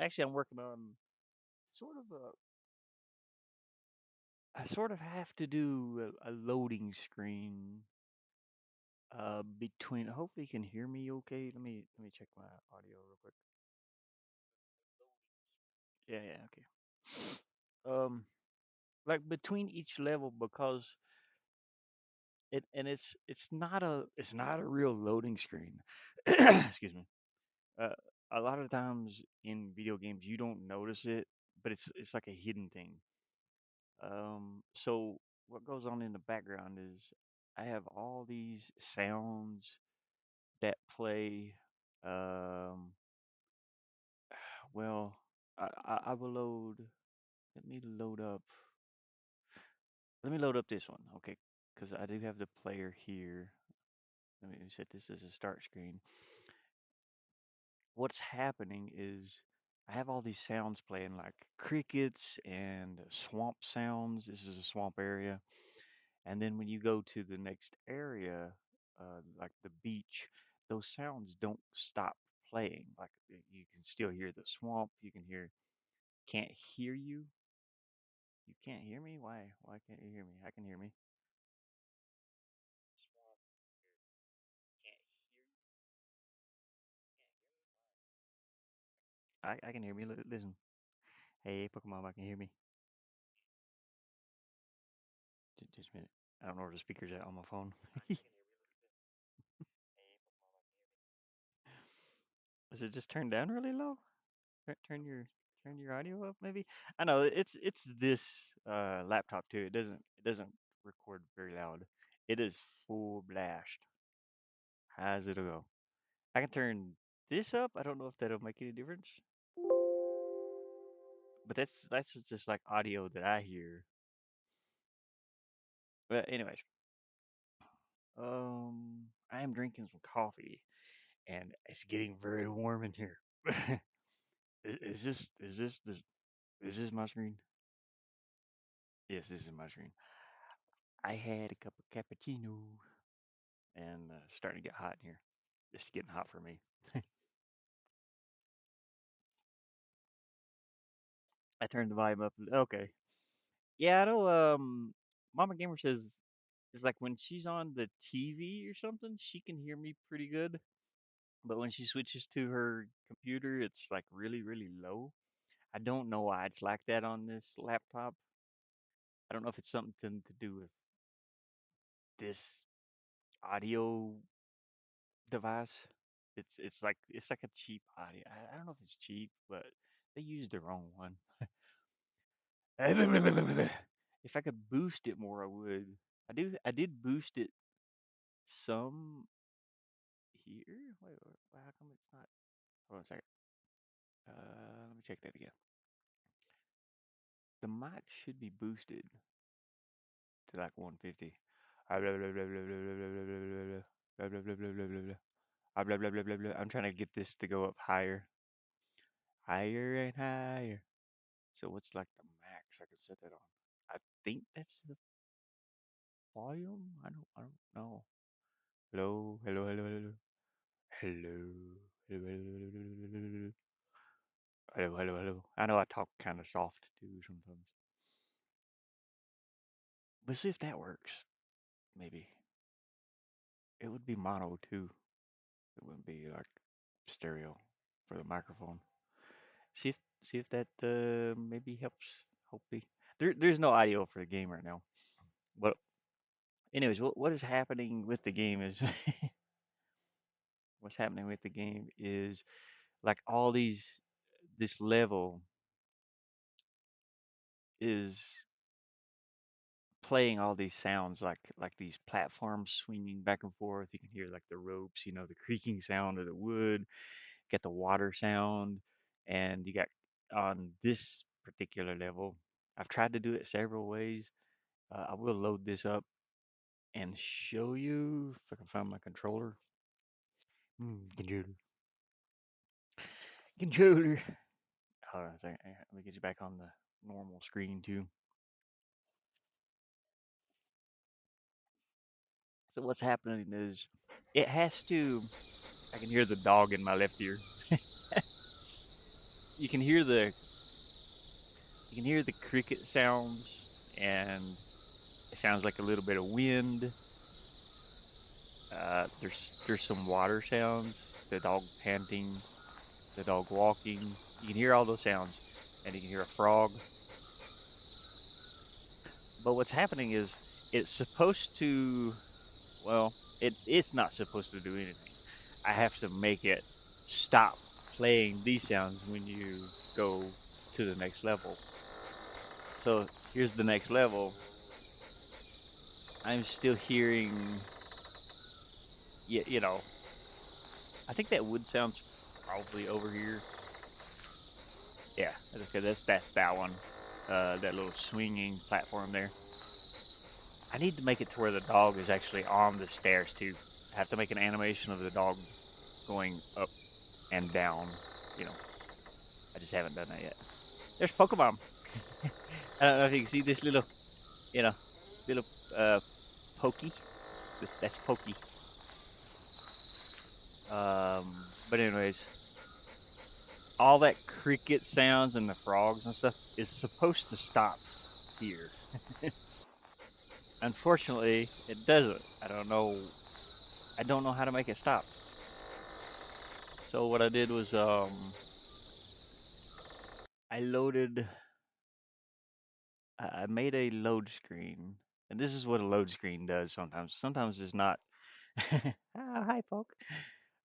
Actually, I'm working on sort of a. I sort of have to do a loading screen between. Hopefully, you can hear me okay. Let me check my audio real quick. Yeah, yeah, okay. Like between each level because it's not a real loading screen. Excuse me. Uh, a lot of times in video games you don't notice it, but it's like a hidden thing. So what goes on in the background is I have all these sounds that play. Um, well, I will load. Let me load up. Let me load up this one, okay? Because I do have the player here. Let me set this as a start screen. What's happening is I have all these sounds playing, like crickets and swamp sounds. This is a swamp area. And then when you go to the next area, like the beach, those sounds don't stop playing. Like you can still hear the swamp. You can hear, can't hear you. You can't hear me? Why? Why can't you hear me? I can hear me. I can hear me. Listen. Hey, Pokemon, I can hear me. Just a minute. I don't know where the speaker's at on my phone. Is it just turned down really low? Turn your audio up maybe. I know it's this laptop too. It doesn't record very loud. It is full blast. How's it go? I can turn this up. I don't know if that'll make any difference, but that's just like audio that I hear. But anyways, I am drinking some coffee and it's getting very warm in here. Is this my screen? Yes, this is my screen. I had a cup of cappuccino and it's starting to get hot in here. It's getting hot for me. I turned the volume up. Okay. Yeah, I know. Mama Gamer says it's like when she's on the TV or something, she can hear me pretty good. But when she switches to her computer, it's like really, really low. I don't know why it's like that on this laptop. I don't know if it's something to do with this audio device. It's like a cheap audio. I don't know if it's cheap, but they used the wrong one. If I could boost it more, I would. I did boost it some here. Wait, how come it's not? Hold on a second. Let me check that again. The mic should be boosted to like 150. I'm trying to get this to go up higher, higher and higher. So what's like the max I could set that on? I think that's the volume. I don't know. Hello, hello, hello, hello, hello, hello, hello, hello, hello, hello, hello. I know I talk kind of soft too sometimes. Let's see if that works. Maybe it would be mono too. It wouldn't be like stereo for the microphone. See if see if that maybe helps. Hopefully, there's no audio for the game right now. But anyways, what is happening with the game is what's happening with the game is like all these this level is playing all these sounds like these platforms swinging back and forth. You can hear like the ropes, the creaking sound of the wood, get the water sound, and you got on this particular level. I've tried to do it several ways. I will load this up and show you if I can find my controller. Controller. Controller. Hold on a second. Let me get you back on the normal screen too. So what's happening is it has to. I can hear the dog in my left ear. you can hear the cricket sounds, and it sounds like a little bit of wind. There's some water sounds, the dog panting, the dog walking. You can hear all those sounds, and you can hear a frog. But what's happening is it's supposed to, well, it's not supposed to do anything. I have to make it stop playing these sounds when you go to the next level. So here's the next level. I'm still hearing, you know, I think that wood sound's probably over here. Yeah, okay, that's that one. That little swinging platform there. I need to make it to where the dog is actually on the stairs too. I have to make an animation of the dog going up and down. You know, I just haven't done that yet. There's Pokemon. I don't know if you can see this little, you know, little uh Pokey. That's Pokey. But anyways, all that cricket sounds and the frogs and stuff is supposed to stop here. Unfortunately, it doesn't. I don't know. I don't know how to make it stop. So what I did was I loaded. I made a load screen, and this is what a load screen does sometimes. Sometimes it's not. Hi, Poke.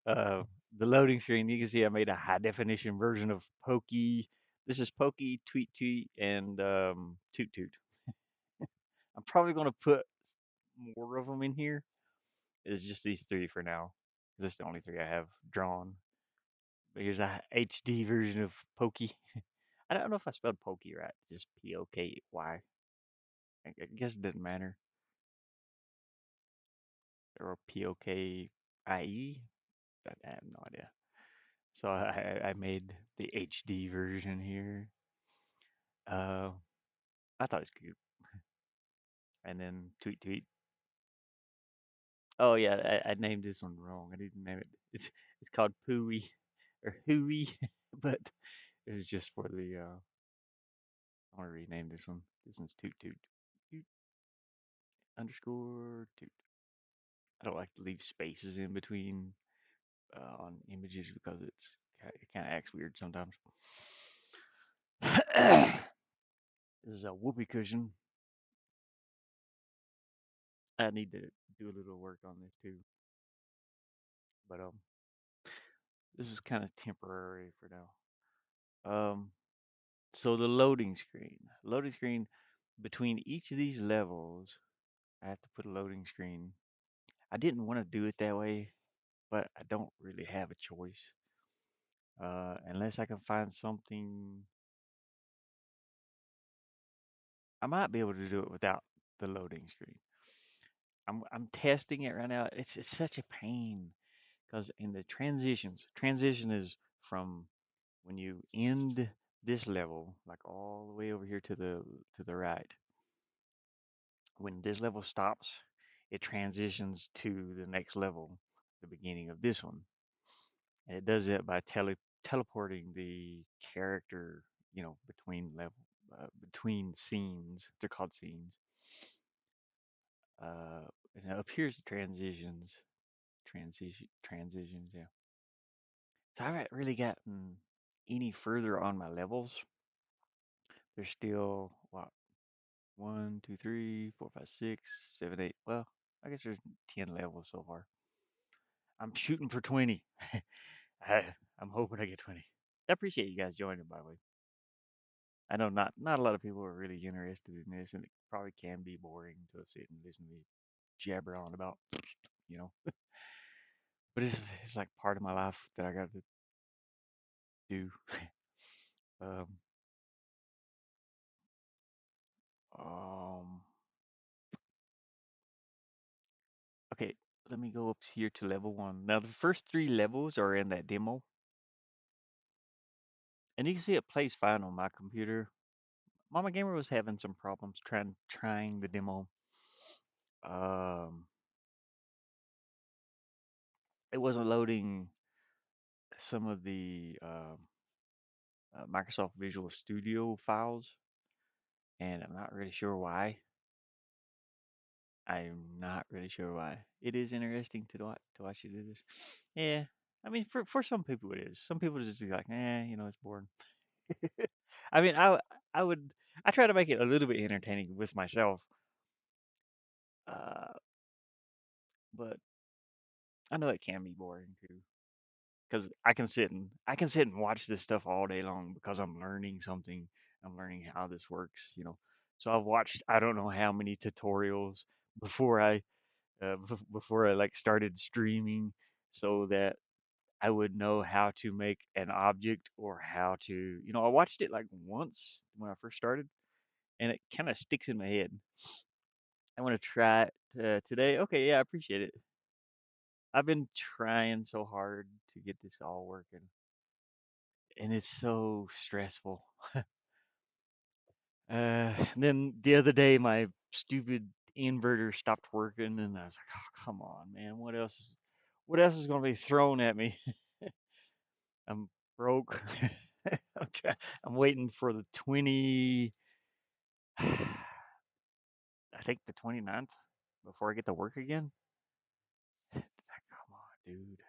Uh, the loading screen. You can see I made a high definition version of Pokey. This is Pokey, Tweet Tweet, and Toot Toot. I'm probably gonna put more of them in here. It's just these three for now. 'Cause that's the only three I have drawn. But here's a HD version of Pokey. I don't know if I spelled Pokey right. Just Pokey. I guess it doesn't matter. Or Pokie. I have no idea. So I made the HD version here. Uh, I thought it was cute. And then Tweet Tweet. Oh yeah, I named this one wrong. I didn't name it. It's called Pooey or Hooey, but it was just for the. I want to rename this one. This one's Toot Toot. Toot underscore Toot. I don't like to leave spaces in between on images because it kind of acts weird sometimes. This is a whoopee cushion. I need to do a little work on this too, but this is kind of temporary for now. Um, so the loading screen between each of these levels, I have to put a loading screen. I didn't want to do it that way, but I don't really have a choice. Unless I can find something, I might be able to do it without the loading screen. I'm testing it right now. It's such a pain because in the transition is from when you end this level, like all the way over here to the right. When this level stops, it transitions to the next level, the beginning of this one. And it does that by teleporting the character, between scenes. They're called scenes. And up here's the transitions. Yeah. So I haven't really gotten any further on my levels. There's still what, one, two, three, four, five, six, seven, eight. Well, I guess there's 10 levels so far. I'm shooting for 20. I'm hoping I get 20. I appreciate you guys joining, by the way. I know not a lot of people are really interested in this, and it probably can be boring to sit and listen to me jabber on about, you know. But it's like part of my life that I got to do. Um, um, okay, let me go up here to level one. Now the first three levels are in that demo, and you can see it plays fine on my computer. Mama Gamer was having some problems trying the demo. Um, it wasn't loading some of the Microsoft Visual Studio files, and I'm not really sure why. I'm not really sure why. It is interesting to watch you do this. Yeah, I mean, for some people it is. Some people just like, it's boring. I mean, I would I try to make it a little bit entertaining with myself, uh, but I know it can be boring too. Because I can sit and watch this stuff all day long because I'm learning something. I'm learning how this works. So I've watched I don't know how many tutorials before I like started streaming, so that I would know how to make an object or how to I watched it like once when I first started, and it kind of sticks in my head. I want to try it today. Okay, yeah, I appreciate it. I've been trying so hard to get this all working, and it's so stressful. Then the other day, my stupid inverter stopped working, and I was like, "Oh, come on, man! What else is going to be thrown at me?" I'm broke. I'm waiting for the 20, I think the 29th before I get to work again. It's like, come on, dude.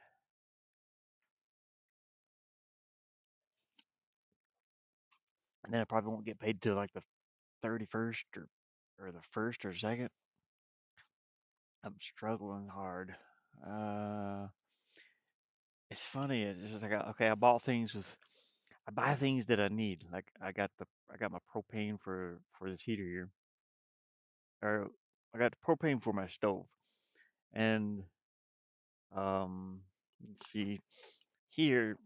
And then I probably won't get paid till like the 31st or the first or second. I'm struggling hard. Uh, it's funny. It's just like okay, I buy things that I need. Like I got my propane for this heater here, or I got propane for my stove, and let's see here,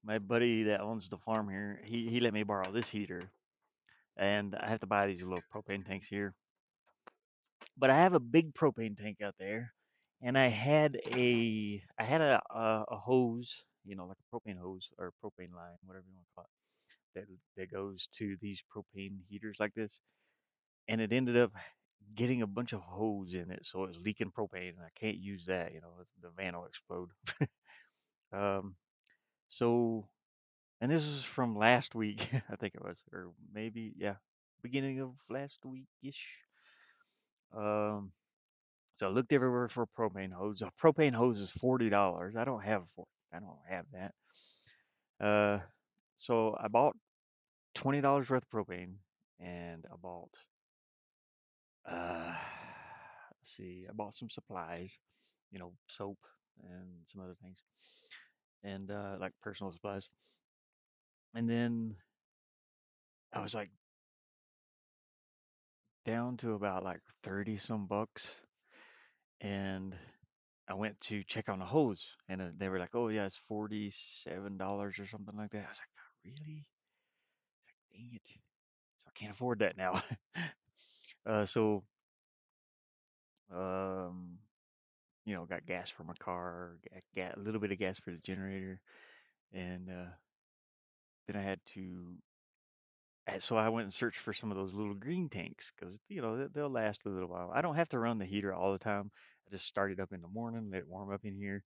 my buddy that owns the farm here, he let me borrow this heater, and I have to buy these little propane tanks here. But I have a big propane tank out there, and I had a hose, like a propane hose or propane line, whatever you want to call it, that goes to these propane heaters like this, and it ended up getting a bunch of hose in it, so it was leaking propane, and I can't use that. The van will explode. Um, so, and this was from last week, I think it was, or maybe yeah, beginning of last week ish. Um, So I looked everywhere for a propane hose. A propane hose is $40. I don't have that. Uh, so I bought $20 worth of propane, and I bought let's see, I bought some supplies, soap and some other things, and like personal supplies. And then I was like down to about like 30 some bucks, and I went to check on the hose, and they were like, "Oh yeah, it's $47 or something like that." I was like, "Really? Dang it!" So I can't afford that now. So um, got gas for my car, got a little bit of gas for the generator, and then I had to. So I went and searched for some of those little green tanks because they'll last a little while. I don't have to run the heater all the time. I just start it up in the morning, let it warm up in here,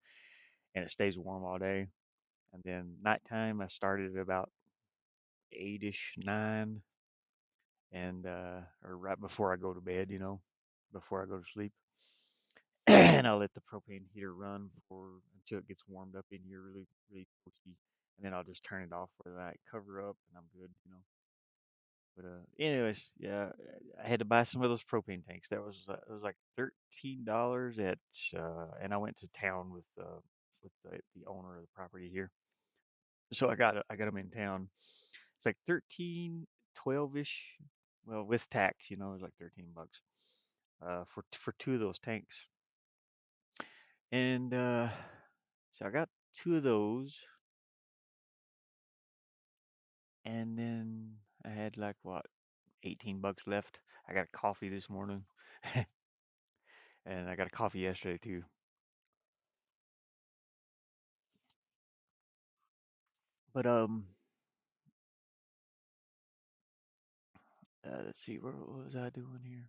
and it stays warm all day. And then nighttime, I started at about 8ish, 9, and or right before I go to bed, before I go to sleep. And I'll let the propane heater run until it gets warmed up in here really, really toasty. And then I'll just turn it off for the night, cover up, and I'm good. But anyways, yeah, I had to buy some of those propane tanks. It was like $13 and I went to town with the owner of the property here. So I got them in town. It's like 13, 12ish. Well, with tax, it was like 13 bucks for two of those tanks. And so I got two of those, and then I had like what 18 bucks left. I got a coffee this morning, and I got a coffee yesterday too. But let's see, what was I doing here?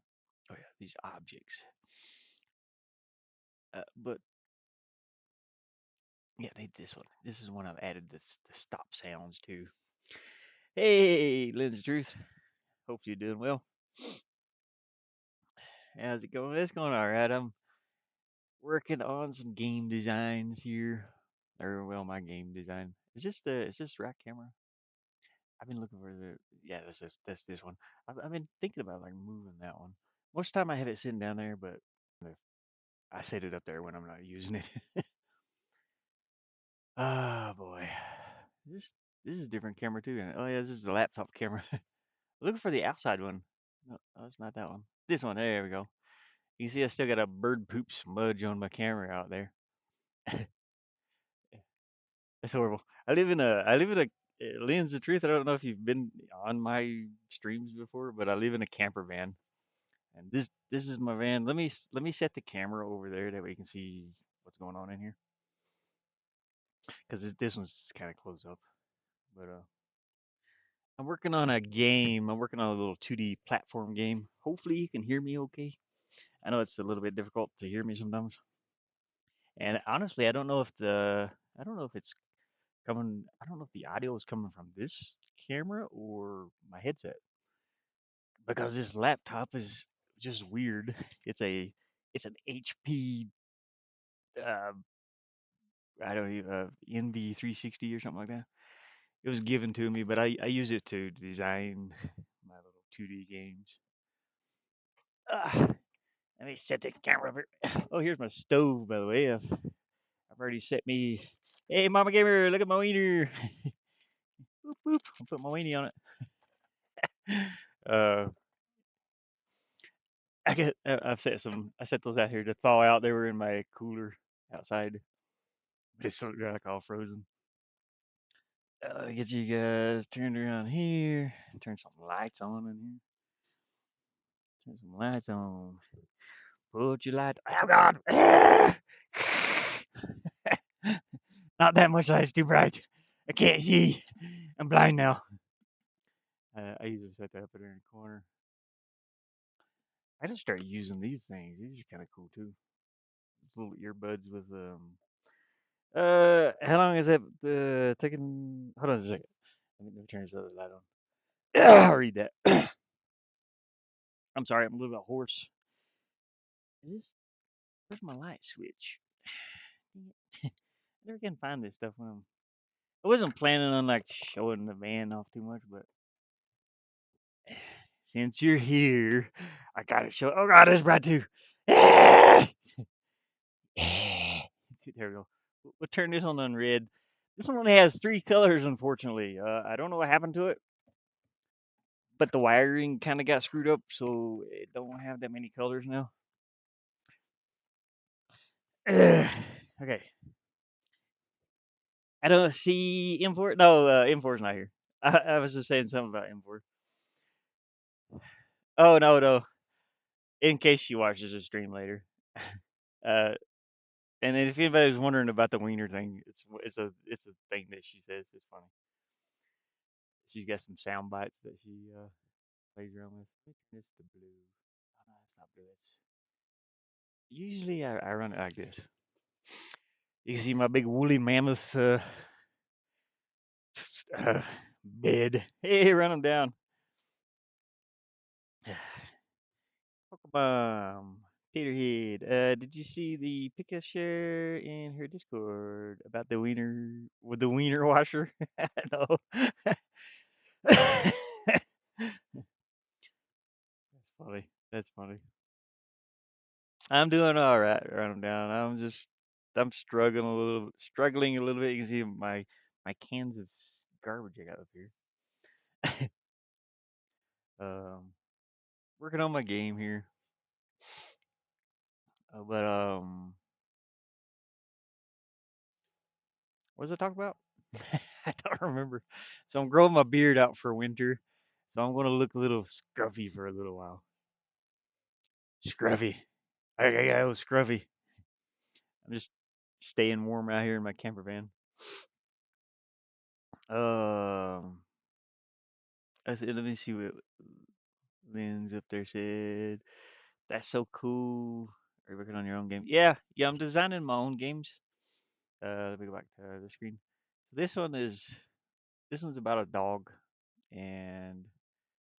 Oh yeah, these objects. But yeah, they this one. This is one I've added the stop sounds to. Hey, Lynn's Truth. Hope you're doing well. How's it going? It's going all right. I'm working on some game designs here. Or well, my game design. Is this rack camera? I've been looking for the yeah. That's this one. I've been thinking about like moving that one. Most of the time I have it sitting down there, but if I set it up there when I'm not using it. Oh boy, this this is a different camera too. Oh yeah, this is the laptop camera. Looking for the outside one. No, oh, it's not that one. This one. There we go. You can see I still got a bird poop smudge on my camera out there. It's horrible. I live in a Lens the truth. I don't know if you've been on my streams before, but I live in a camper van, and this is my van. Let me set the camera over there that way you can see what's going on in here, because this one's kind of close up. But I'm working on a game. I'm working on a little 2D platform game. Hopefully you can hear me okay. I know it's a little bit difficult to hear me sometimes. And honestly, I don't know if it's coming. I don't know if the audio is coming from this camera or my headset because this laptop is just weird. It's an HP. Uh, I don't even NV360 or something like that. It was given to me, but I use it to design my little 2D games. Let me set the camera over. Oh, here's my stove, by the way. I've already set me. Hey, Mama Gamer, look at my wiener. Boop, boop. I'll put my weenie on it. Uh, I set those out here to thaw out. They were in my cooler outside. They sort of like all frozen. Get you guys turned around here. Turn some lights on in here. Turn some lights on. Put your light. Oh God! Not that much light. It's too bright. I can't see. I'm blind now. I usually set that up in the corner. I just started using these things. These are kind of cool too. These little earbuds with how long is it taking? Hold on a second. Let me turn this other light on. I'll read that. I'm sorry, I'm a little bit hoarse. Is this? Where's my light switch? Dang it. I never can find this stuff when I'm. I wasn't planning on like showing the van off too much, but since you're here, I gotta show. Oh God, it's bright too. There we go. We'll turn this one on red. This one only has three colors, unfortunately. I don't know what happened to it, but the wiring kind of got screwed up, so it don't have that many colors now. Okay. I don't see M4. No, M4's not here. I was just saying something about M4. Oh no, no. In case she watches the stream later. Uh, and if anybody's wondering about the wiener thing, it's a thing that she says. It's funny. She's got some sound bites that she plays around with. Let me turn this to blue. Oh no, it's not blue. It's usually I run it like this. You can see my big woolly mammoth bed. Hey, run them down. Pokemon. Taterhead. Did you see the pick share in her Discord about the wiener with the wiener washer? No. That's funny. That's funny. I'm doing all right. Run them down. I'm struggling a little bit. You can see my cans of garbage I got up here. Um, working on my game here. But what was I talking about? I don't remember. So I'm growing my beard out for winter. So I'm gonna look a little scruffy for a little while. Scruffy. I got a little scruffy. I'm just staying warm out here in my camper van. Um, let me see what Lynn's up there said. That's so cool. Are you working on your own game? Yeah, yeah. I'm designing my own games. Let me go back to the screen. So this one's about a dog, and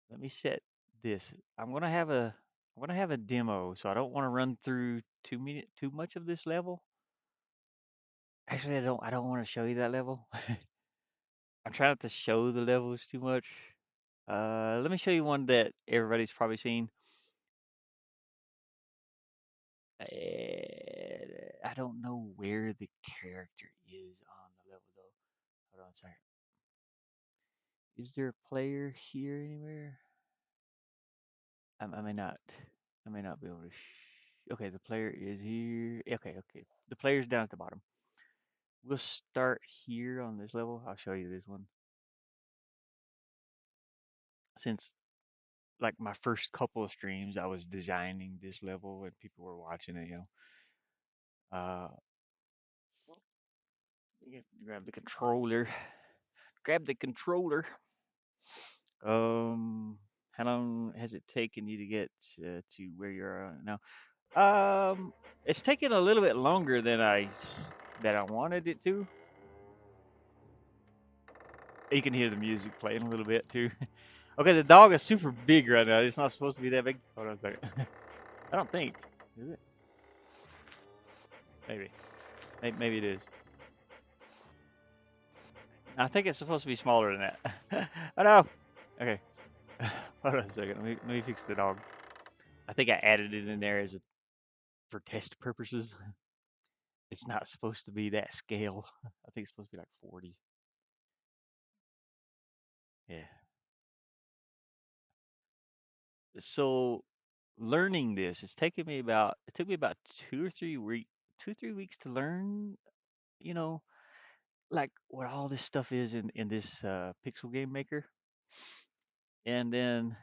let me set this. I'm gonna have a demo, so I don't want to run through too much of this level. Actually, I don't want to show you that level. I'm trying not to show the levels too much. Let me show you one that everybody's probably seen. I don't know where the character is on the level though. Hold on a second. Is there a player here anywhere? I may not. I may not be able to. Okay, the player is here. Okay, okay. The player's down at the bottom. We'll start here on this level. I'll show you this one. Since like my first couple of streams, I was designing this level and people were watching it. Uh, grab the controller. Grab the controller. Um, how long has it taken you to get to where you're now? It's taken a little bit longer than I wanted it to. You can hear the music playing a little bit too. Okay, the dog is super big right now. It's not supposed to be that big. Hold on a second. I don't think. Is it? Maybe. Maybe it is. I think it's supposed to be smaller than that. Oh no. Okay. Hold on a second. Let me fix the dog. I think I added it in there for test purposes. It's not supposed to be that scale. I think it's supposed to be like 40. Yeah. So learning this, it took me about 2 or 3 weeks to learn, you know, like what all this stuff is in this pixel game maker. And then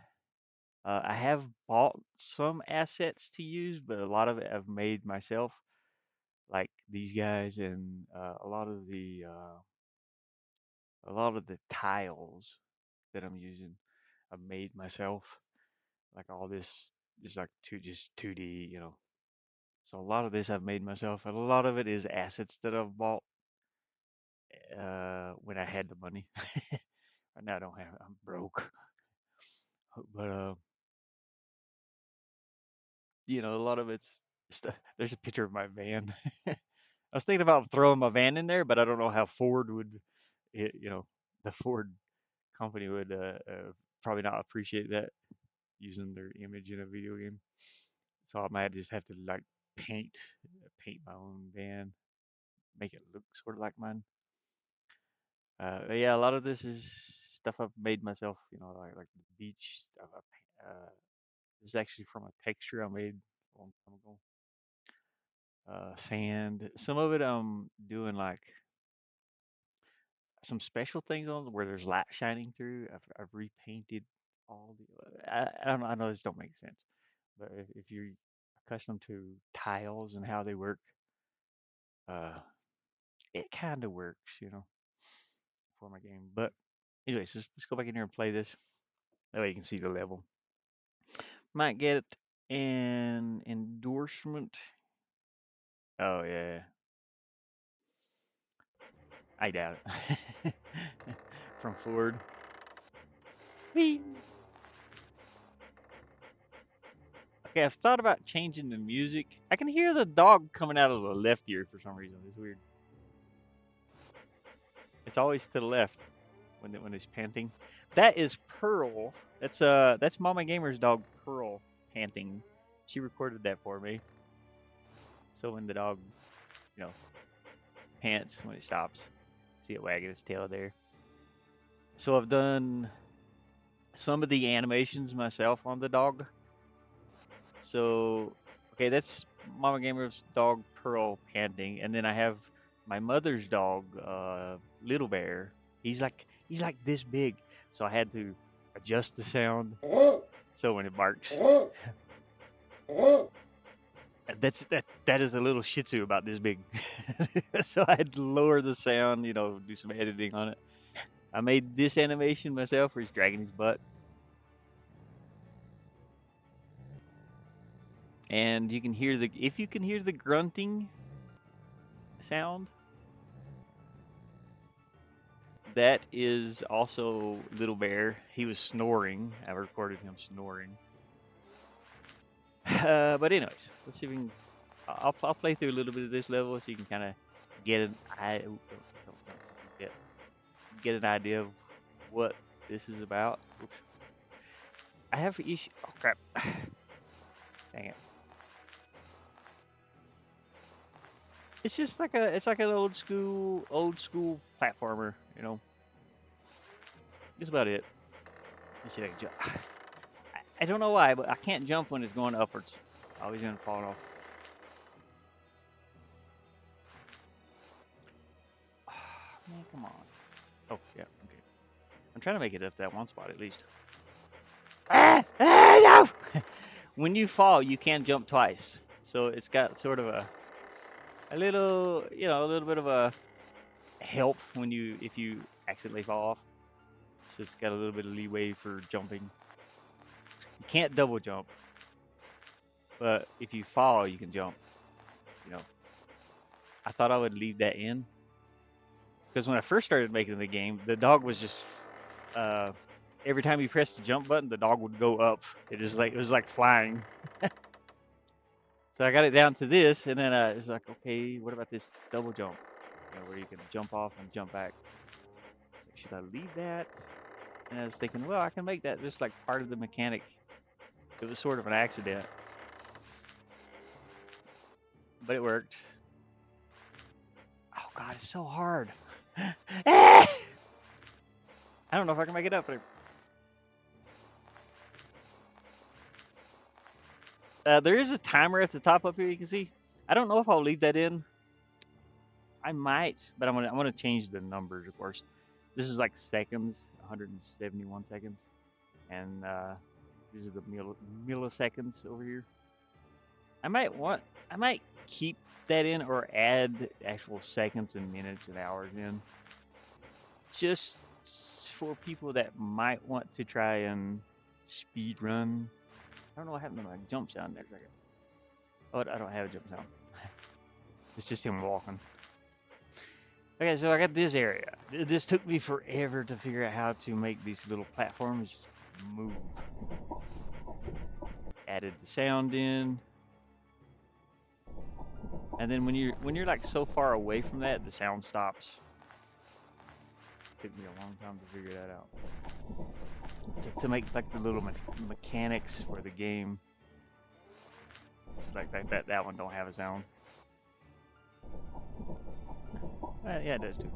I have bought some assets to use, but a lot of it I've made myself, like these guys and a lot of the tiles that I'm using, I've made myself. Like all this is like just 2D, you know. So a lot of this I've made myself, and a lot of it is assets that I've bought when I had the money. Right now I don't have. I'm broke. But a lot of it's stuff. There's a picture of my van. I was thinking about throwing my van in there, but I don't know how Ford would, the Ford company would probably not appreciate that using their image in a video game. So I might just have to like paint my own van, make it look sort of like mine. But yeah, a lot of this is stuff I've made myself. Like the beach stuff. This is actually from a texture I made a long time ago. Sand. Some of it I'm doing like some special things on where there's light shining through. I've repainted all the. I don't know. I know this don't make sense, but if you're accustomed to tiles and how they work, uh, it kind of works, for my game. But anyways, let's go back in here and play this. That way you can see the level. Might get an endorsement. Oh yeah, I doubt it. From Ford. Whee! Okay, I've thought about changing the music. I can hear the dog coming out of the left ear for some reason. It's weird. It's always to the left when it's panting. That is Pearl. That's Mama Gamer's dog Pearl panting. She recorded that for me. So when the dog, you know, pants when it stops, see it wagging its tail there. So I've done some of the animations myself on the dog. So, okay, that's Mama Gamer's dog Pearl panting, and then I have my mother's dog, Little Bear. He's like this big, so I had to adjust the sound so when it barks. That is a little Shih Tzu about this big, so I had to lower the sound, do some editing on it. I made this animation myself where he's dragging his butt, and if you can hear the grunting sound, That is also Little Bear. He was snoring. I recorded him snoring. But anyways, let's see if we can. I'll play through a little bit of this level so you can kind of get an I don't get an idea of what this is about. Oops. I have issue. Oh crap! Dang it! It's just like it's like an old school platformer. You know, that's about it. Let's see if I can jump. I don't know why, but I can't jump when it's going upwards. I always end up falling off. Man, come on. Oh yeah, okay. I'm trying to make it up that one spot at least. No! When you fall, you can't jump twice. So it's got sort of a little, a little bit of a help when if you accidentally fall off. So it's got a little bit of leeway for jumping. You can't double jump, but if you fall, you can jump. You know, I thought I would leave that in because when I first started making the game, the dog was just uh, every time you press the jump button, the dog would go up. It was like flying. So I got it down to this, and then it's like, okay, what about this double jump? Where you can jump off and jump back. So should I leave that? And I was thinking, well, I can make that just like part of the mechanic. It was sort of an accident, but it worked. Oh God, it's so hard. I don't know if I can make it up. There is a timer at the top up here. You can see. I don't know if I'll leave that in. I might, but I'm gonna change the numbers, of course. This is like seconds, 171 seconds, and these are the milliseconds over here. I might keep that in or add actual seconds and minutes and hours in, just for people that might want to try and speed run. I don't know what happened to my jump sound there. Oh, I don't have a jump sound. It's just him walking. Okay, so I got this area. This took me forever to figure out how to make these little platforms move. Added the sound in. And then when you're like so far away from that, the sound stops. It took me a long time to figure that out. To make like the little mechanics for the game. It's like that one don't have a sound. Yeah, it does too.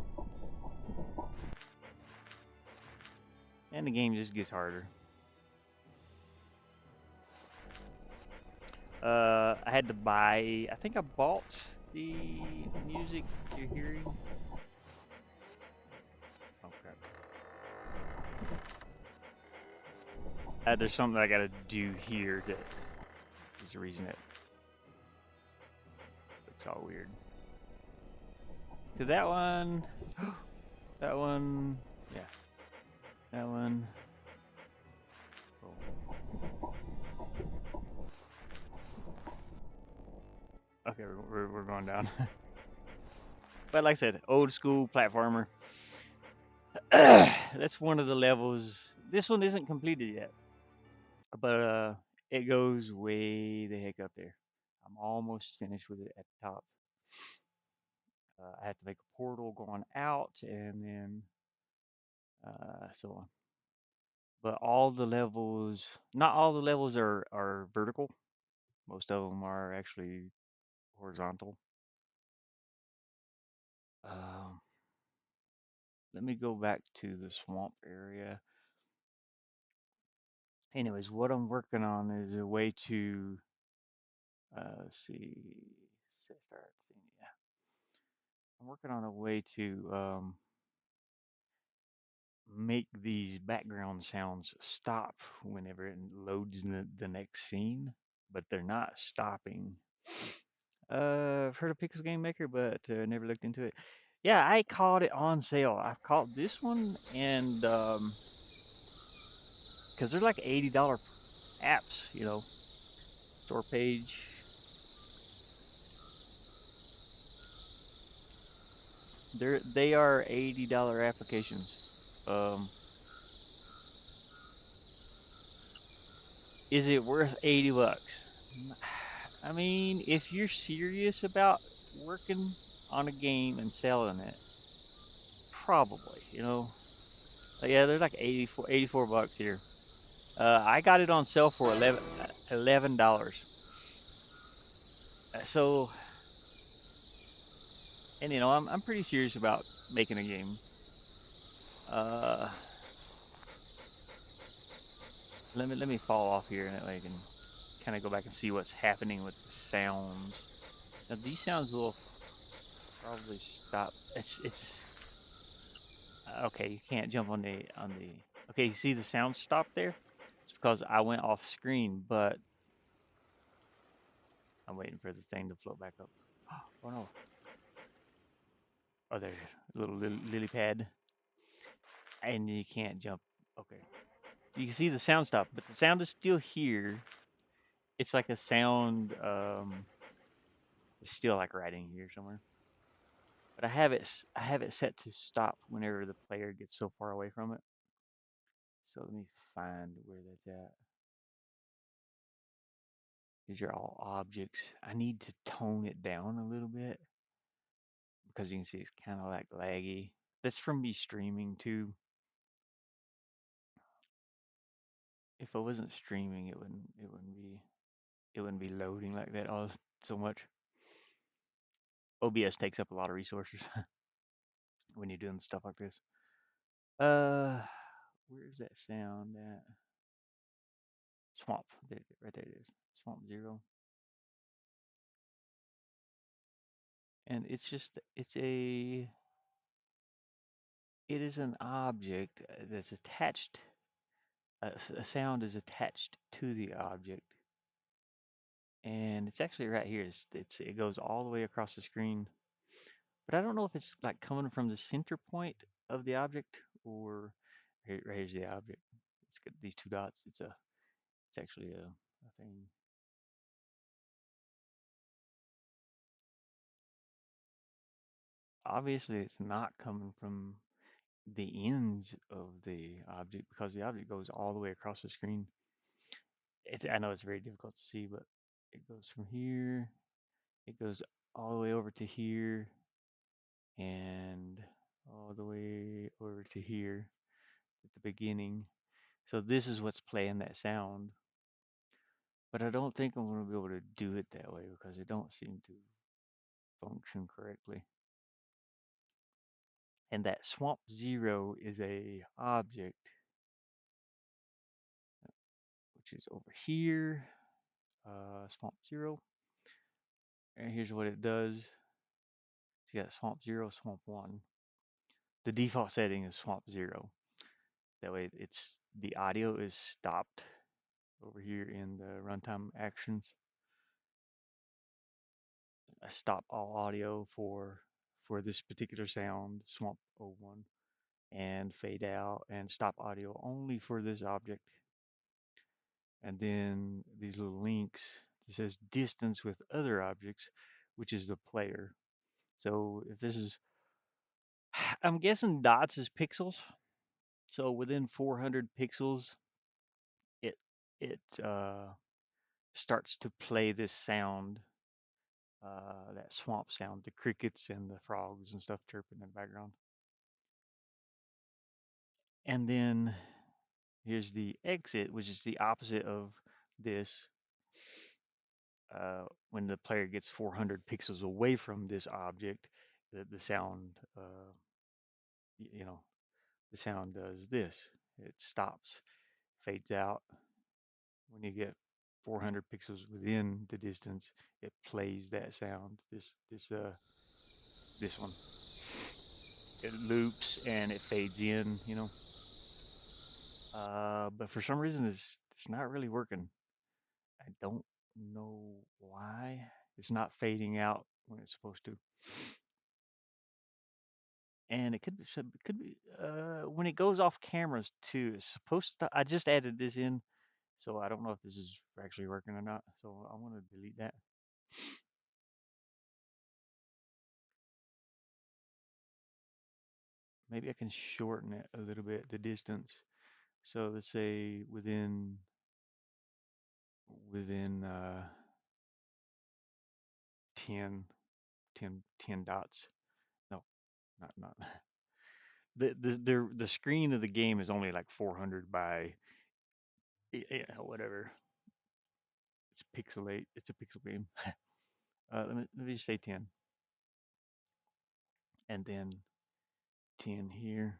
And the game just gets harder. I had to buy. I think I bought the music you're hearing. Oh crap! There's something I gotta do here that is the reason it looks all weird. To that one, that one, yeah, that one. Oh. Okay, we're going down. But like I said, old school platformer. That's one of the levels. This one isn't completed yet, but it goes way the heck up there. I'm almost finished with it at the top. I have to make a portal going out, and then so on. But all the levels, not all the levels are vertical. Most of them are actually horizontal. Um, Let me go back to the swamp area. Anyways, what I'm working on is a way to let's see, start seeing, yeah. I'm working on a way to make these background sounds stop whenever it loads the next scene, but they're not stopping. I've heard of Pickles Game Maker, but never looked into it. Yeah, I caught it on sale. I've caught this one, and because they're like $80 apps, store page. They are $80 applications. Um, is it worth 80 bucks? I mean, if you're serious about working on a game and selling it, probably, Yeah, they're like 84 bucks here. I got it on sale for $11. So, and I'm pretty serious about making a game. Uh, let me fall off here, and that way I can kind of go back and see what's happening with the sounds. Now these sounds will probably stop. It's okay. You can't jump on the. Okay, you see the sound stop there? It's because I went off screen, but I'm waiting for the thing to float back up. Oh no! Oh, there, little lily pad, and you can't jump. Okay, you can see the sound stop, but the sound is still here. It's like a sound. It's still like right in here somewhere. But I have it set to stop whenever the player gets so far away from it. So let me find where that's at. These are all objects. I need to tone it down a little bit because you can see it's kind of like laggy. That's from me streaming too. If I wasn't streaming, it wouldn't be loading like that all so much. OBS takes up a lot of resources when you're doing stuff like this. Uh, where's that sound at? Swamp. Right there it is. Swamp Zero. And it is an object that's attached. A sound is attached to the object, and it's actually right here. It goes all the way across the screen, but I don't know if it's like coming from the center point of the object or right here's the object. It's got these two dots. It's actually a thing. Obviously, it's not coming from the ends of the object because the object goes all the way across the screen. I know it's very difficult to see, but it goes from here, it goes all the way over to here, and all the way over to here at the beginning. So this is what's playing that sound. But I don't think I'm going to be able to do it that way because it don't seem to function correctly. And that swamp zero is a object which is over here. Swamp zero. And here's what it does. So you got swamp zero, swamp one. The default setting is swamp zero. That way it's the audio is stopped over here in the runtime actions. I stop all audio for this particular sound, swamp oh 01, and fade out and stop audio only for this object. And then these little links, it says distance with other objects, which is the player. So if this is, I'm guessing dots is pixels. So within 400 pixels, it it starts to play this sound, that swamp sound, the crickets and the frogs and stuff chirping in the background. And then here's the exit, which is the opposite of this. When the player gets 400 pixels away from this object, the sound, you know, the sound does this. It stops, fades out. When you get 400 pixels within the distance, it plays that sound. This one. It loops and it fades in. But for some reason, it's not really working. I don't know why. It's not fading out when it's supposed to. And it could be when it goes off cameras too. It's supposed to. I just added this in, so I don't know if this is actually working or not. So I want to delete that. maybe I can shorten it a little bit, the distance. So let's say within 10, 10 dots. No, not. The screen of the game is only like 400 by whatever. It's pixelate. It's a pixel game. Let me just say 10, and then 10 here.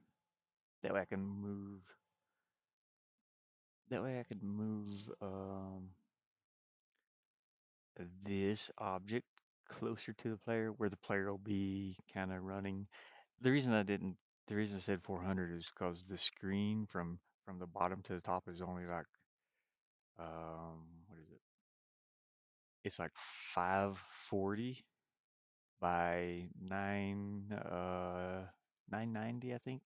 That way I can move. That way I can move this object closer to the player, where the player will be kind of running. The reason I didn't, the reason I said 400 is because the screen from the bottom to the top is only like what is it? It's like 540 by 990, I think.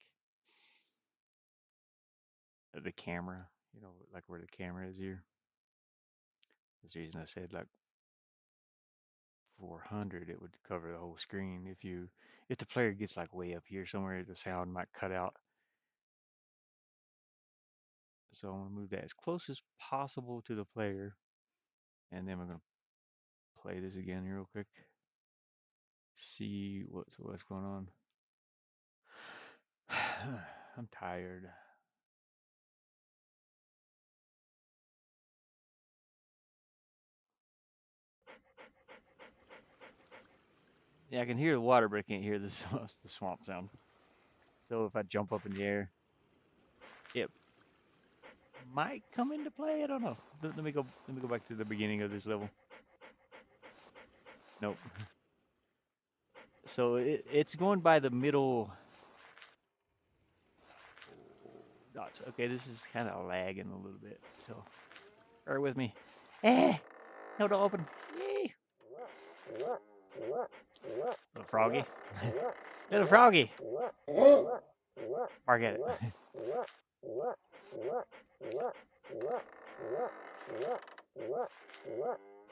The camera, like where the camera is here. That's the reason I said like 400. It would cover the whole screen. If the player gets like way up here somewhere, the sound might cut out. So I'm gonna move that as close as possible to the player, and then we're gonna play this again real quick. See what's going on. I'm tired. Yeah, I can hear the water, but I can't hear the the swamp sound. So if I jump up in the air, it might come into play. I don't know. Let me go. Let me go back to the beginning of this level. Nope. So it's going by the middle dots. Okay, this is kind of lagging a little bit. So bear with me. Eh, no, don't open. Yay. Little froggy. Little froggy. Bark at it.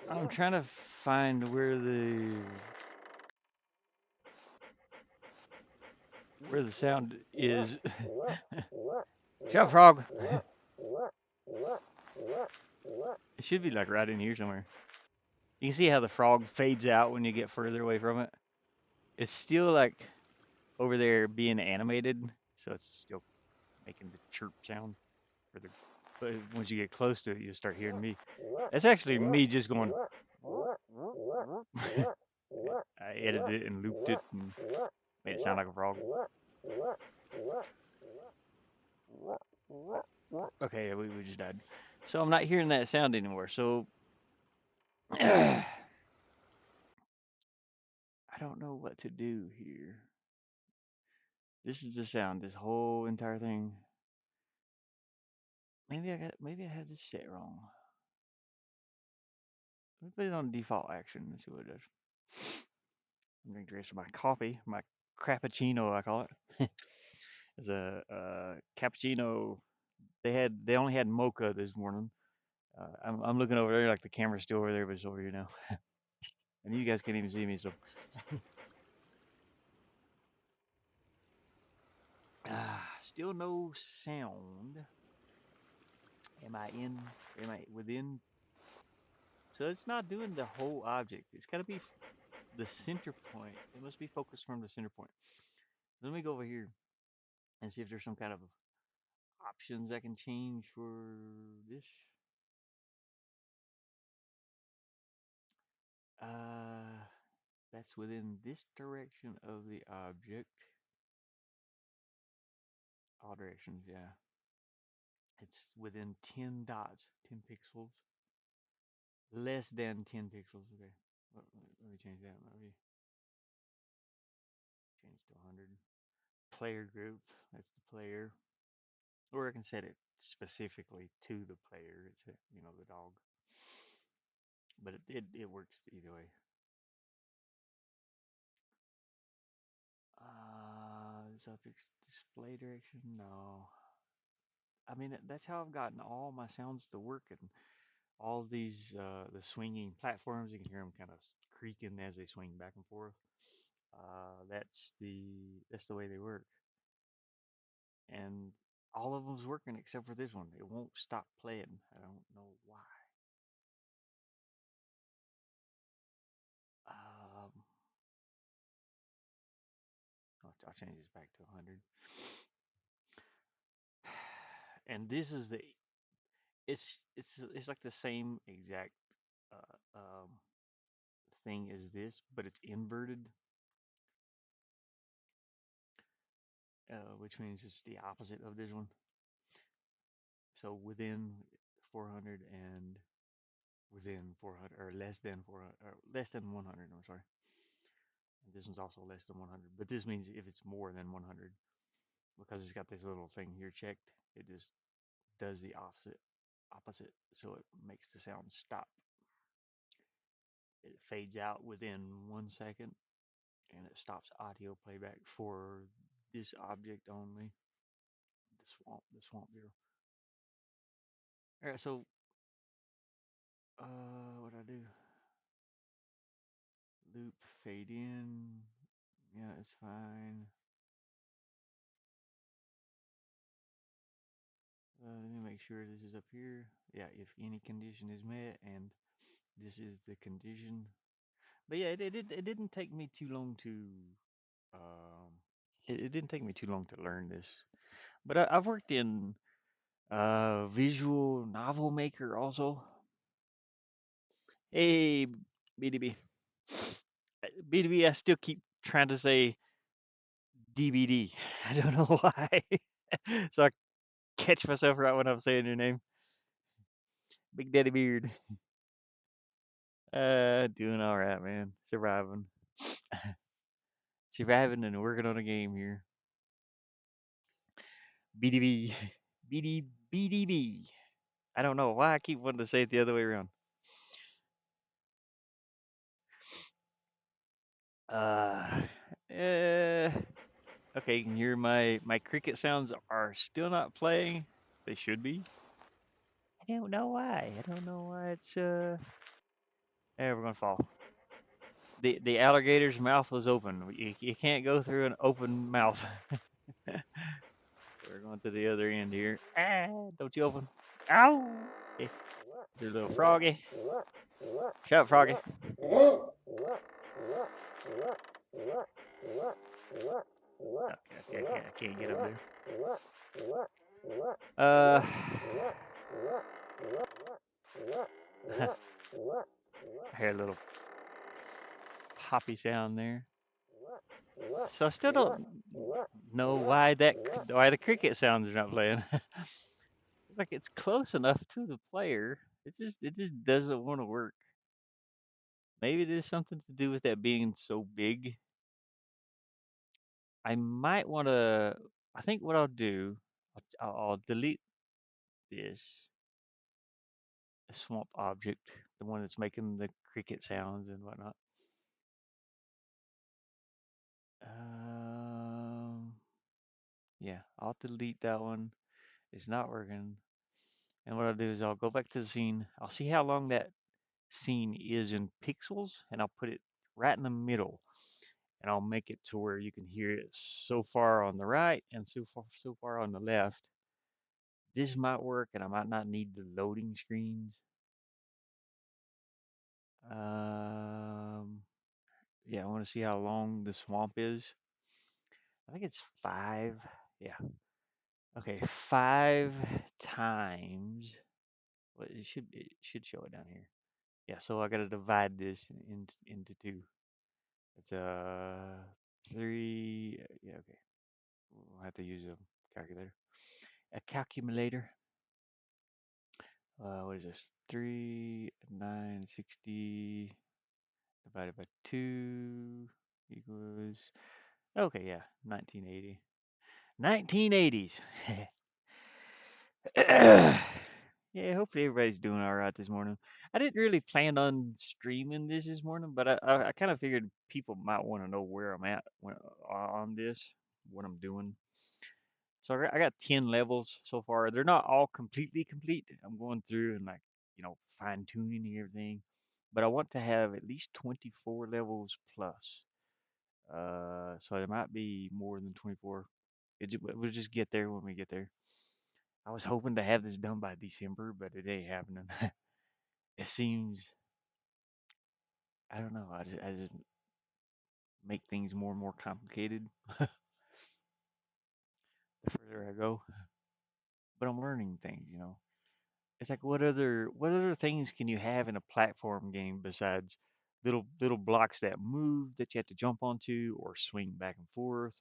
I'm trying to find where the sound is. Shut up, frog. It should be like right in here somewhere. You can see how the frog fades out when you get further away from it. It's still like over there being animated, so it's still making the chirp sound. For the, but once you get close to it, you start hearing me. That's actually me just going. I edited it and looped it and made it sound like a frog. Okay, yeah, we just died. So I'm not hearing that sound anymore. So I don't know what to do here. This is the sound. This whole entire thing. Maybe I had this set wrong. Let me put it on default action and see what it does. I'm drinking the rest of my coffee, my crappuccino, I call it. It's a cappuccino. They only had mocha this morning. I'm looking over there like the camera's still over there, but it's over here now, and you guys can't even see me. So still no sound. Am I in? Am I within? So it's not doing the whole object. It's got to be the center point. It must be focused from the center point. Let me go over here and see if there's some kind of options I can change for this. Uh, that's within this direction of the object. All directions, yeah. It's within 10 dots, 10 pixels. Less than 10 pixels. Okay. Let me change that. Let me change to 100. Player group. That's the player. Or I can set it specifically to the player. It's the dog. But it works either way. Subject display direction. No. I mean, that's how I've gotten all my sounds to work, and all these the swinging platforms. You can hear them kind of creaking as they swing back and forth. That's the way they work. and all of them's working except for this one. It won't stop playing. I don't know why. Um, I'll change this back to 100. And this is the it's like the same exact thing as this, but it's inverted, which means it's the opposite of this one. So within 400 and within 400 or less than 400 or less than 100. I'm sorry. And this one's also less than 100, but this means if it's more than 100, because it's got this little thing here checked, it just does the opposite, so it makes the sound stop. It fades out within 1 second, and it stops audio playback for this object only. The swamp zero. All right, so what I do? Loop fade in. Yeah, it's fine. Let me make sure this is up here. Yeah, if any condition is met, and this is the condition. But yeah, it didn't take me too long to um it didn't take me too long to learn this. But I've worked in visual novel maker also. Hey, BDB. BDB, I still keep trying to say DBD. I don't know why. So I catch myself right when I'm saying your name. Big Daddy Beard. Doing all right, man. Surviving. Surviving and working on a game here. BDB. BD, BDB. I don't know why I keep wanting to say it the other way around. Uh, eh, okay, you can hear my cricket sounds are still not playing. They should be. I don't know why. I don't know why it's Hey, we're gonna fall. The alligator's mouth was open. You can't go through an open mouth. So we're going to the other end here. Ah, don't you open. Ow! Okay, there's a little froggy. Shut up, froggy. Okay, I can't get up there. I hear a little poppy sound there. So I still don't know why the cricket sounds are not playing. It's like it's close enough to the player. It just doesn't want to work. Maybe there's something to do with that being so big. I might want to. I think what I'll do, I'll delete this swamp object, the one that's making the cricket sounds and whatnot. Um, yeah, I'll delete that one. It's not working. And what I'll do is I'll go back to the scene. I'll see how long that scene is in pixels, and I'll put it right in the middle, and I'll make it to where you can hear it so far on the right and so far on the left. This might work, and I might not need the loading screens. Um, yeah, I want to see how long the swamp is. I think it's 5. Yeah. Okay, 5 times. Well, it should show it down here. Yeah, so I got to divide this into two. It's 3. Yeah, okay. We'll have to use a calculator. A calculator. What is this? 3, 9, 60 divided by 2 equals. Okay, yeah, 1980. 1980s. Yeah, hopefully everybody's doing all right this morning. I didn't really plan on streaming this morning, but I kind of figured people might want to know where I'm at on this, what I'm doing. So I got 10 levels so far. They're not all completely complete. I'm going through and like, fine tuning and everything. But I want to have at least 24 levels plus. So it might be more than 24. We'll just get there when we get there. I was hoping to have this done by December, but it ain't happening. It seems I don't know. I just make things more and more complicated the further I go. But I'm learning things. It's like what other things can you have in a platform game besides little blocks that move that you have to jump onto or swing back and forth?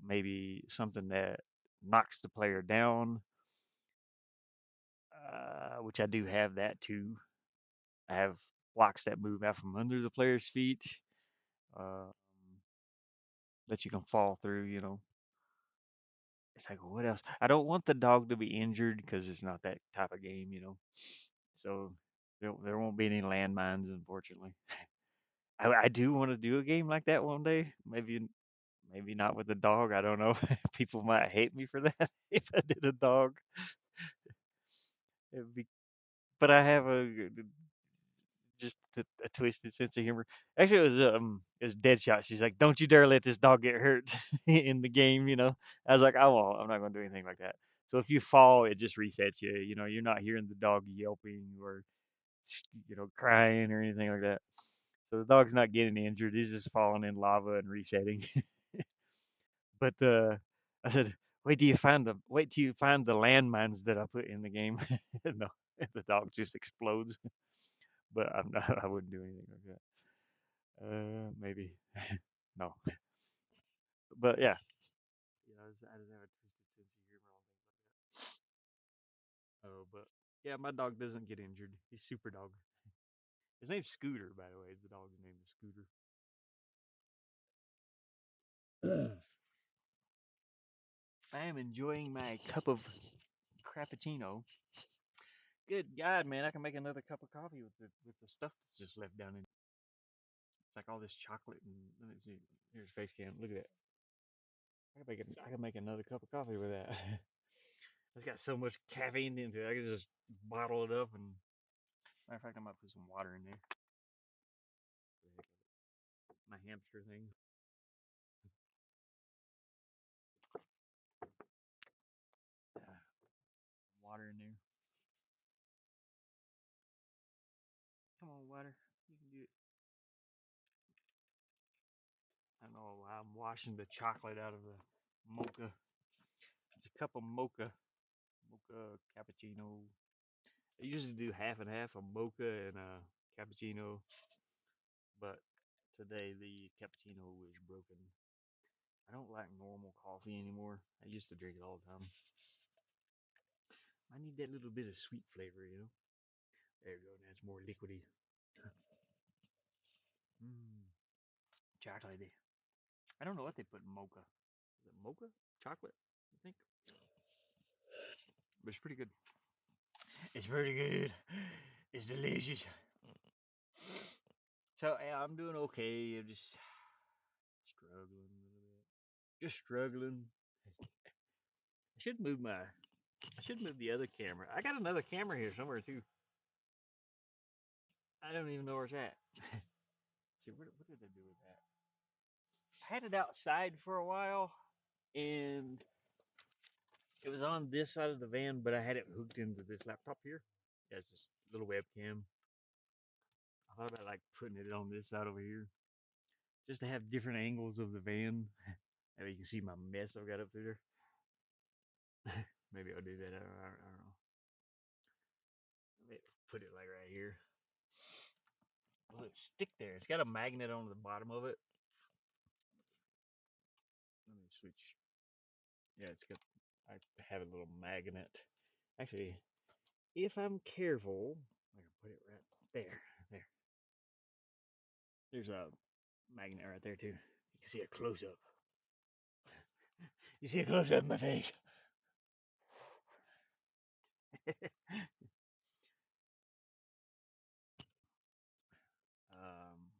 Maybe something that knocks the player down, which I do have that too. I have blocks that move out from under the player's feet uh, that you can fall through. It's like, what else? I don't want the dog to be injured because it's not that type of game. So there won't be any landmines, unfortunately. I do want to do a game like that one day. Maybe not with a dog. I don't know. People might hate me for that if I did a dog. It'd be, but I have just a twisted sense of humor. Actually, it was Deadshot. She's like, "Don't you dare let this dog get hurt in the game." I was like, "I won't. I'm not gonna do anything like that." So if you fall, it just resets you. You're not hearing the dog yelping or crying or anything like that. So the dog's not getting injured. He's just falling in lava and resetting. But I said, wait till you find the landmines that I put in the game. No, the dog just explodes. But I'm not. I wouldn't do anything like that. Maybe no. But yeah, I just have a twisted sense of humor on things like that. Oh, but yeah, my dog doesn't get injured. He's super dog. His name's Scooter, by the way. The dog's name is Scooter. I am enjoying my cup of Crappuccino. Good God, man! I can make another cup of coffee with the stuff that's just left down in. It's like all this chocolate and let me see. Here's face cam. Look at that. I can make another cup of coffee with that. It's got so much caffeine into it. I can just bottle it up and. Matter of fact, I might put some water in there. My hamster thing. Yeah, water in there. Come on, water. You can do it. I know I'm washing the chocolate out of the mocha. It's a cup of mocha cappuccino. I usually do half and half, a mocha and a cappuccino, but today the cappuccino was broken. I don't like normal coffee anymore. I used to drink it all the time. I need that little bit of sweet flavor. There you go. Now it's more liquidy. Mmm, chocolatey. I don't know what they put in mocha. Is it mocha? Chocolate? I think. But it's pretty good. It's pretty good. It's delicious. So yeah, I'm doing okay. I'm just struggling a little bit. Just struggling. I should move my. I should move the other camera. I got another camera here somewhere too. I don't even know where it's at. See, what did I do with that? I had it outside for a while, and it was on this side of the van, but I had it hooked into this laptop here. Yeah, it's just a little webcam. I thought about like putting it on this side over here, just to have different angles of the van. Maybe you can see my mess I've got up there. Maybe I'll do that. I don't know. Maybe put it like right here. Will it stick there? It's got a magnet on the bottom of it. Let me switch. Yeah, it's got. I have a little magnet. Actually, if I'm careful, I can put it right there. There. There's a magnet right there too. You can see a close up. You see a close up of my face. um,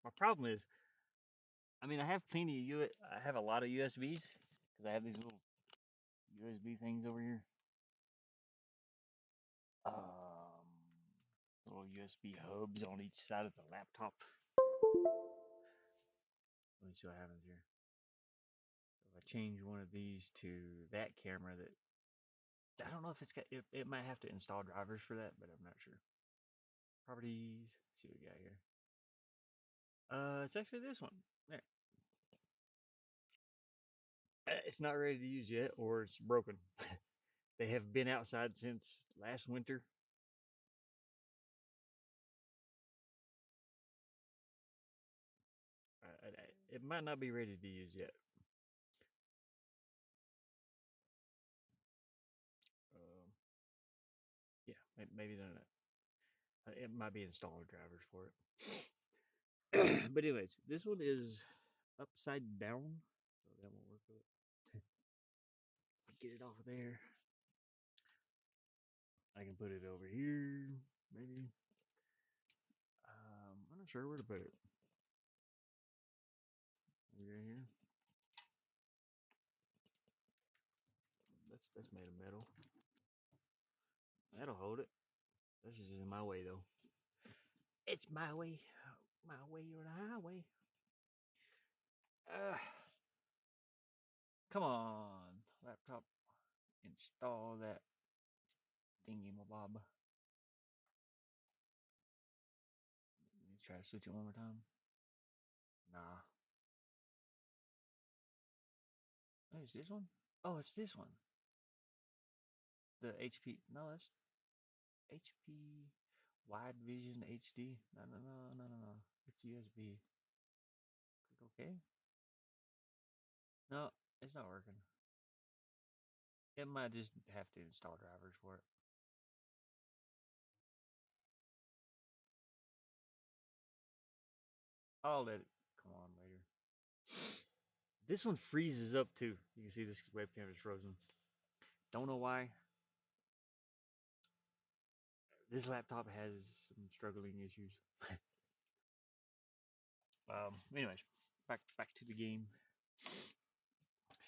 my problem is, I mean, I have plenty of I have a lot of USBs because I have these little USB things over here. Little USB hubs on each side of the laptop. Let me see what happens here. change one of these to that camera. That I don't know if it's got. It might have to install drivers for that, but I'm not sure. Properties. Let's see what we got here. It's actually this one. There. It's not ready to use yet, or it's broken. They have been outside since last winter. It might not be ready to use yet. Um, yeah, maybe not. It might be installer drivers for it. But anyways, this one is upside down, so that won't work with it. Get it off of there. I can put it over here, maybe. I'm not sure where to put it. Maybe right here. That's made of metal. That'll hold it. This is in my way though. It's my way, or the highway. Uh, Come on, laptop. Install that thingy, my bob. Let me try to switch it one more time. Nah. Oh, it's this one? Oh, it's this one. The HP. No, that's HP Wide Vision HD. No. It's USB. Click OK. No, it's not working. It might just have to install drivers for it. I'll let it come on later. This one freezes up too. You can see this webcam is frozen. Don't know why. This laptop has some struggling issues. Anyways, back to the game.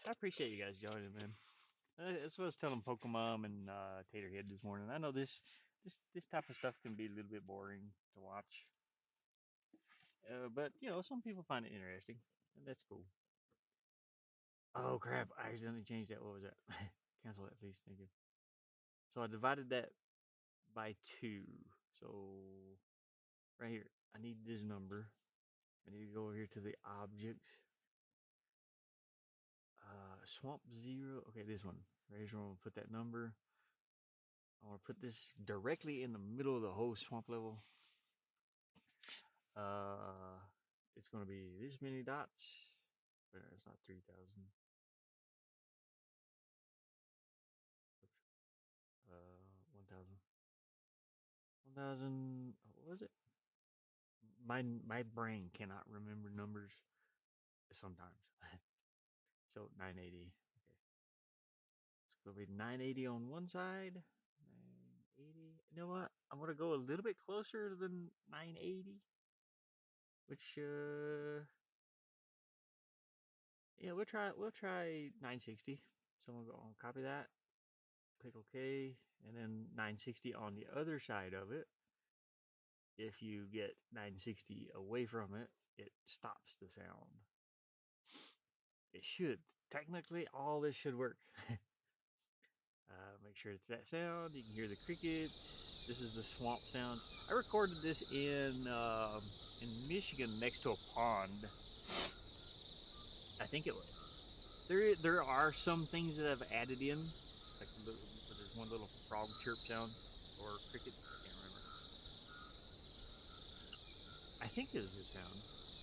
I appreciate you guys joining, man. That's what I was telling Pokemon and Taterhead this morning. I know this type of stuff can be a little bit boring to watch, but some people find it interesting, and that's cool. Oh crap! I accidentally changed that. What was that? Cancel that, please. Thank you. So I divided that by 2. So right here, I need this number. I need to go over here to the objects. Swamp 0. Okay, this one. Right here, I'm gonna put that number. I want to put this directly in the middle of the whole swamp level. Uh, it's gonna be this many dots. It's not 3,000. 1,000. 1,000. What was it? My brain cannot remember numbers sometimes. So 980. Okay, it's gonna be 980 on one side. 980. You know what? I'm gonna go a little bit closer than 980, which yeah, we'll try 960. So I'm gonna copy that, click OK, and then 960 on the other side of it. If you get 960 away from it, it stops the sound. It should. Technically, all this should work. Make sure it's that sound. You can hear the crickets. This is the swamp sound. I recorded this in Michigan next to a pond. I think it was. There are some things that I've added in, like there's one little frog chirp sound or cricket. I can't remember. I think it was this sound.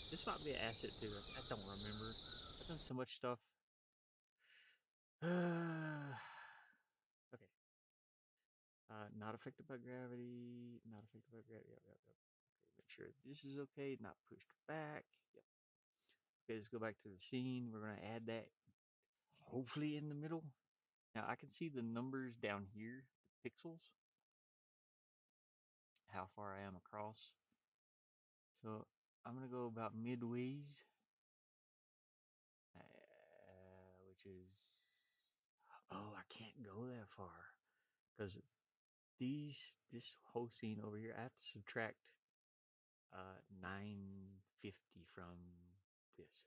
This might be an asset too. I don't remember. I've done so much stuff. Okay. Not affected by gravity. Not affected by gravity. Yep. Okay, make sure this is okay. Not pushed back. Yep. Okay, let's go back to the scene. We're gonna add that hopefully in the middle. Now I can see the numbers down here, the pixels, how far I am across. So I'm gonna go about midways, which is I can't go that far because this whole scene over here I have to subtract 950 from this.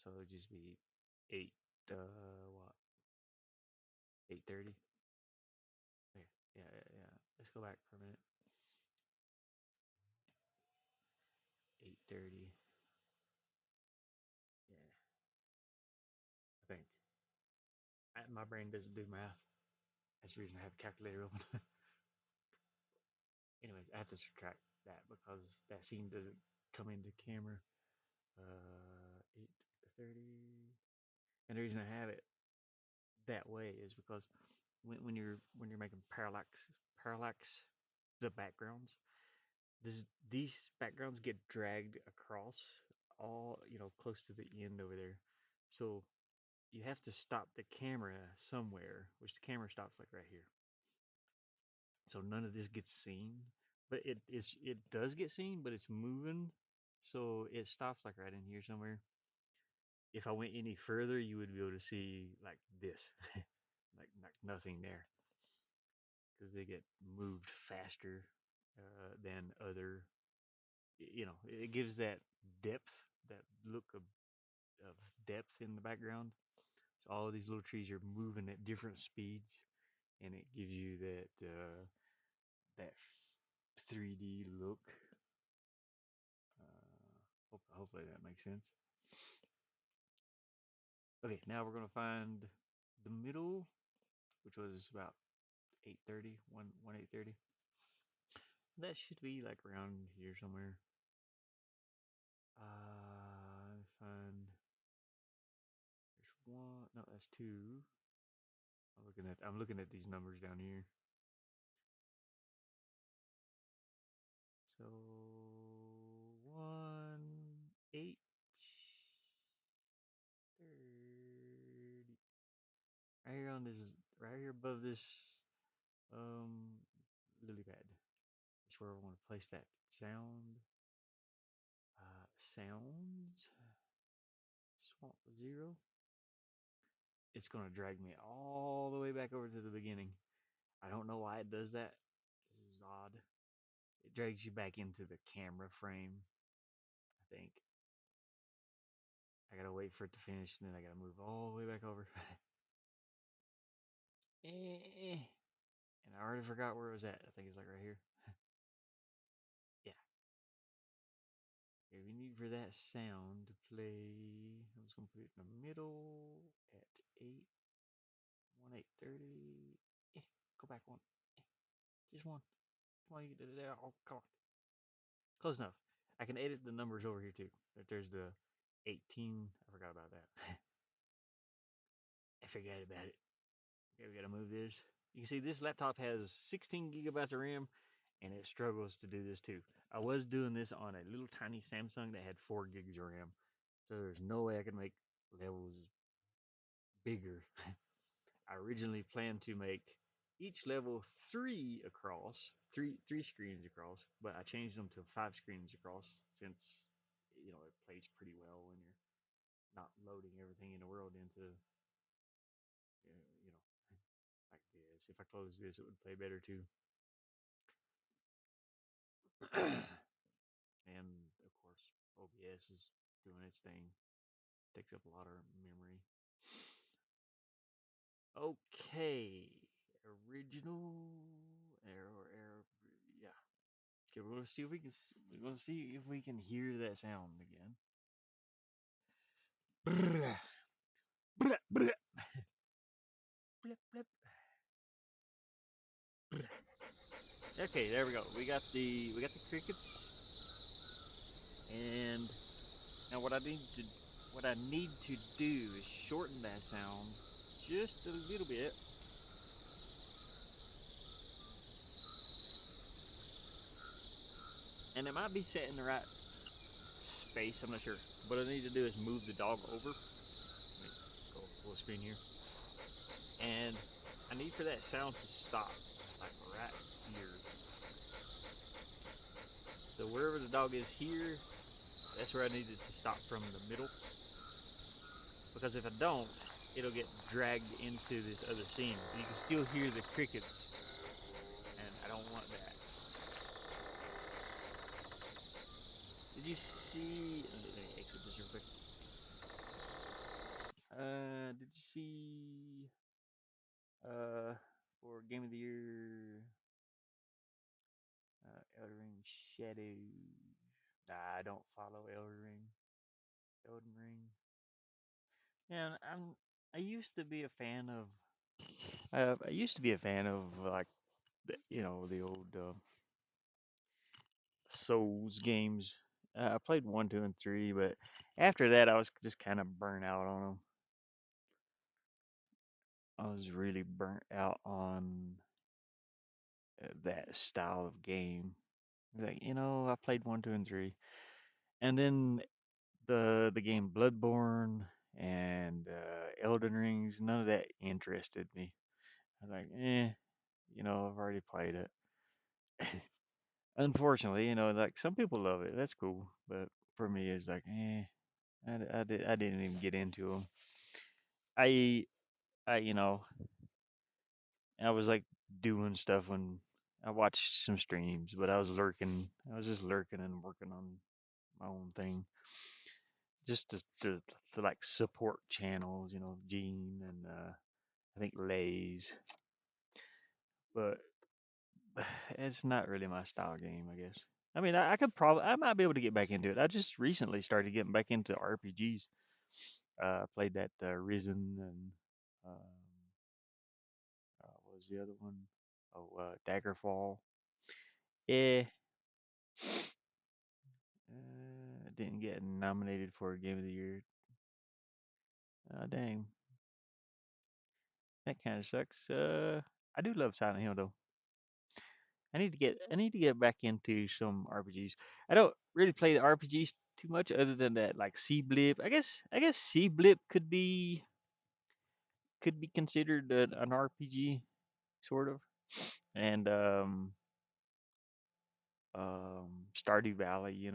So it'll just be 8, what? 8:30? Okay. Yeah. Let's go back for a minute. 8:30. Yeah, I think. My brain doesn't do math. That's the reason I have a calculator open. Anyways, I have to subtract that because that scene doesn't come into camera. 8:30. And the reason I have it that way is because when you're making parallax the backgrounds, this these backgrounds get dragged across all close to the end over there. So you have to stop the camera somewhere, which the camera stops like right here. So none of this gets seen, but it does get seen, but it's moving, so it stops like right in here somewhere. If I went any further, you would be able to see like this, like nothing there, because they get moved faster than other. It gives that depth, that look of depth in the background. So all of these little trees are moving at different speeds, and it gives you that 3D look. Hopefully that makes sense. Okay, now we're gonna find the middle, which was about 8:30, 8:30. That should be like around here somewhere. Find there's one. No, that's two. I'm looking at these numbers down here. So 1, 8, 30. Right here on this, right here above this lily pad. That's where I want to place that sound. Sounds swamp 0. It's gonna drag me all the way back over to the beginning. I don't know why it does that. This is odd. It drags you back into the camera frame, I think. I gotta wait for it to finish, and then I gotta move all the way back over. And I already forgot where it was at. I think it's like right here. Yeah. Okay, we need for that sound to play. I'm just gonna put it in the middle at 8:30. Go back one. Just one. Come on, you can do it there. Oh, come on. Close enough. I can edit the numbers over here too. If there's the 18, I forgot about that. I forgot about it. Okay, we gotta move this. You can see this laptop has 16 gigabytes of RAM, and it struggles to do this too. I was doing this on a little tiny Samsung that had 4 gigs of RAM, so there's no way I could make levels bigger. I originally planned to make each level 3 across, three screens across, but I changed them to 5 screens across since it plays pretty well when you're not loading everything in the world into like this. If I close this, it would play better too. And of course, OBS is doing its thing. Takes up a lot of memory. Okay, original error. Yeah. Okay, we're gonna see if we can. We're gonna see if we can hear that sound again. Brr, brr, brr, blip, blip, brr. Okay, there we go. We got the crickets, and now what I need to do is shorten that sound just a little bit. And it might be set in the right space, I'm not sure. What I need to do is move the dog over. Let me go full screen here. And I need for that sound to stop, like right here. So wherever the dog is here, that's where I need it to stop from the middle. Because if I don't, it'll get dragged into this other scene. You can still hear the crickets, and I don't want that. Did you see? Let me exit this real quick. Shadows. Nah, I don't follow Elden Ring. Elden Ring. Yeah, I used to be a fan of. I used to be a fan of like the old Souls games. I played one, two, and three, but after that, I was just kind of burnt out on them. I was really burnt out on that style of game. Like, I played one, two, and three, and then the game Bloodborne and Elden Rings. None of that interested me. I was like, I've already played it. Unfortunately, like some people love it. That's cool, but for me, it's like, I didn't even get into them. I, I was like doing stuff when I watched some streams, but I was lurking. I was just lurking and working on my own thing, just to like support channels, Gene and I think Lays, but it's not really my style game, I guess. I mean, I could probably, I might be able to get back into it. I just recently started getting back into RPGs. Played that Risen and what was the other one? Oh, Daggerfall. Yeah, didn't get nominated for a Game of the Year. Dang, that kind of sucks. I do love Silent Hill though. I need to get back into some RPGs. I don't really play the RPGs too much, other than that, like Sea Blip. I guess Sea Blip could be considered an RPG sort of, and Stardew Valley.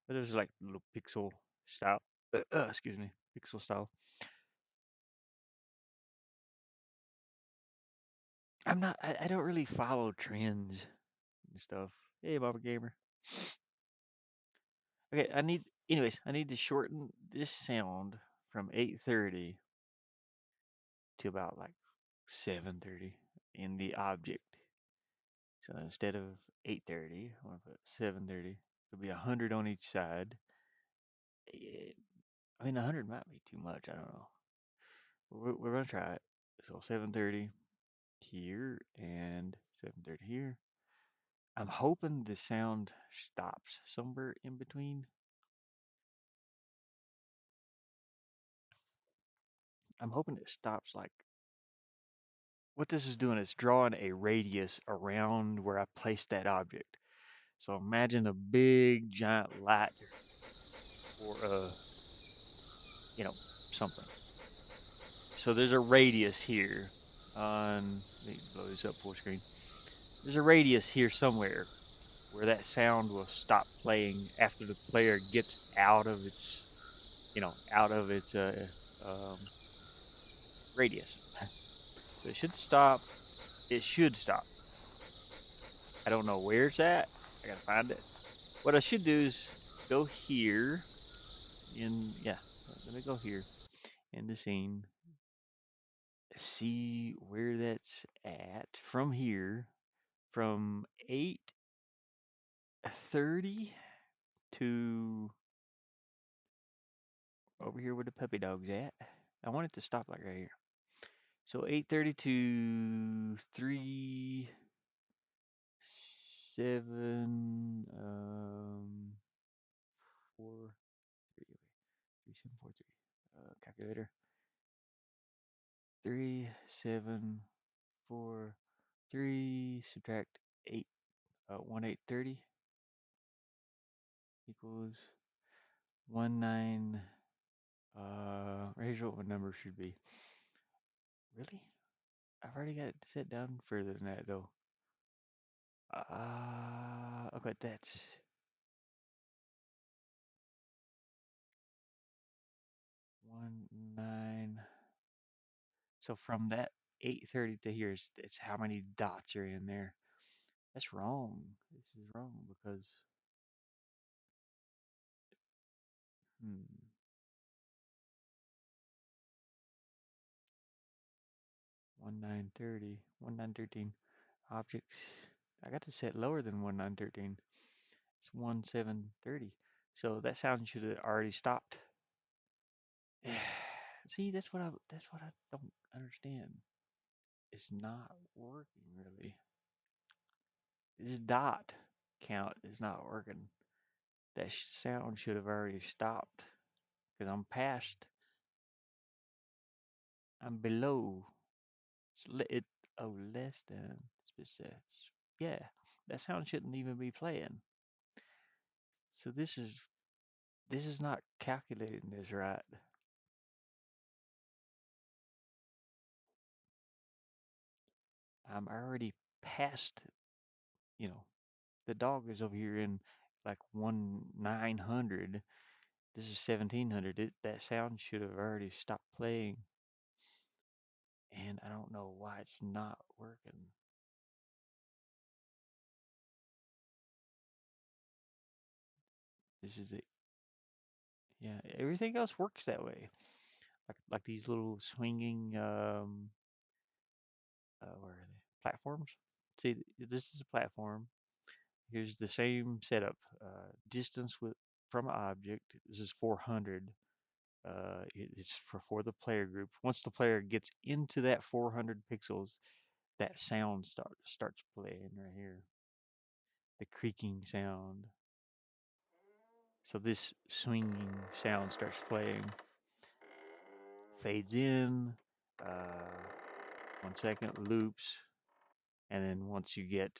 But there's like little pixel style. Excuse me, pixel style. I'm not. I don't really follow trends and stuff. Hey, Baba Gamer. Okay, I need to shorten this sound from 8:30 to about like 7:30 in the object. So instead of 8:30, I want to put 7:30. It'll be 100 on each side. Eh, I mean, 100 might be too much. I don't know. We're gonna try it. So 7:30 here and 7:30 here. I'm hoping the sound stops somewhere in between. I'm hoping it stops like what this is doing is drawing a radius around where I placed that object. So imagine a big giant light or you know, something. So there's a radius here on let me blow this up full screen. There's a radius here somewhere where that sound will stop playing after the player gets out of its um, radius. So it should stop. It should stop. I don't know where it's at. I gotta find it. What I should do is go here yeah. Let me go here in the scene. See where that's at from here from 8:30 to over here where the puppy dog's at. I want it to stop like right here. So 8:30 to 3 7 4 3 3 7 4 3 calculator 3 7 4 3 subtract 8 1 8:30 equals 1 9. Here's what my number should be. Really? I've already got it set down further than that though. Okay, that's 1 9. So from that 8:30 to here, it's how many dots are in there. That's wrong. This is wrong because hmm, 1 9:30, 1 9:13 objects. I got to set lower than 1 9:13. It's 1730. So that sound should have already stopped. See, that's what I don't understand. It's not working really. This dot count is not working. That sound should have already stopped because I'm past. I'm below. It oh less than specific. Yeah, that sound shouldn't even be playing. So this is not calculating this right. I'm already past. You know, the dog is over here in like 1900. This is 1700. That sound should have already stopped playing, and I don't know why it's not working. This is it. Yeah, everything else works that way. Like these little swinging where are they? Platforms. See, this is a platform. Here's the same setup. Distance with from an object. This is 400. It's for the player group. Once the player gets into that 400 pixels, that sound starts playing right here. The creaking sound. So this swinging sound starts playing. Fades in. Uh, 1 second loops, and then once you get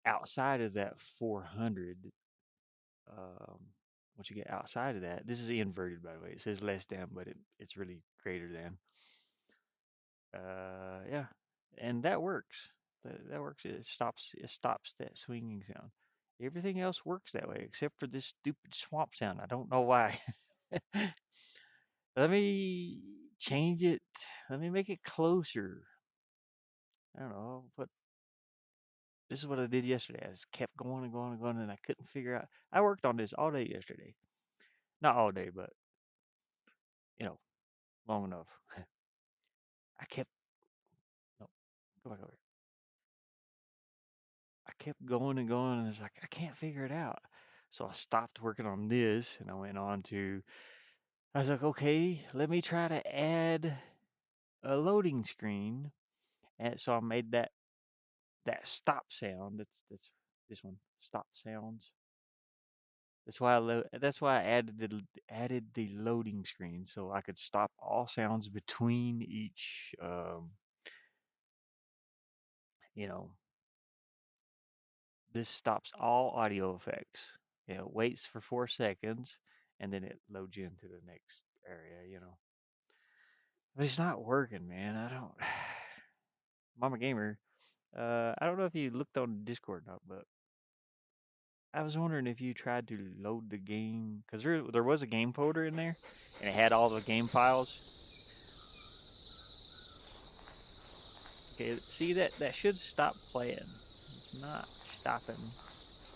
outside of that 400, um, once you get outside of that, this is inverted by the way. It says less than, but it's really greater than. Yeah, and that works. That works. It stops that swinging sound. Everything else works that way except for this stupid swamp sound. I don't know why. Let me change it. Let me make it closer. I don't know. Put this is what I did yesterday. I just kept going and going and going, and I couldn't figure out. I worked on this all day yesterday. Not all day, but you know, long enough. I kept no, go back over. I kept going and going, and it's like I can't figure it out. So I stopped working on this, and I went on to. I was like, okay, let me try to add a loading screen, and so I made that stop sound. That's this one, stop sounds. That's why I added the loading screen so I could stop all sounds between each you know this stops all audio effects. It waits for 4 seconds and then it loads you into the next area. But it's not working, man. I don't Mama Gamer, I don't know if you looked on Discord or not, but I was wondering if you tried to load the game because there was a game folder in there and it had all the game files. Okay, see that should stop playing. It's not stopping.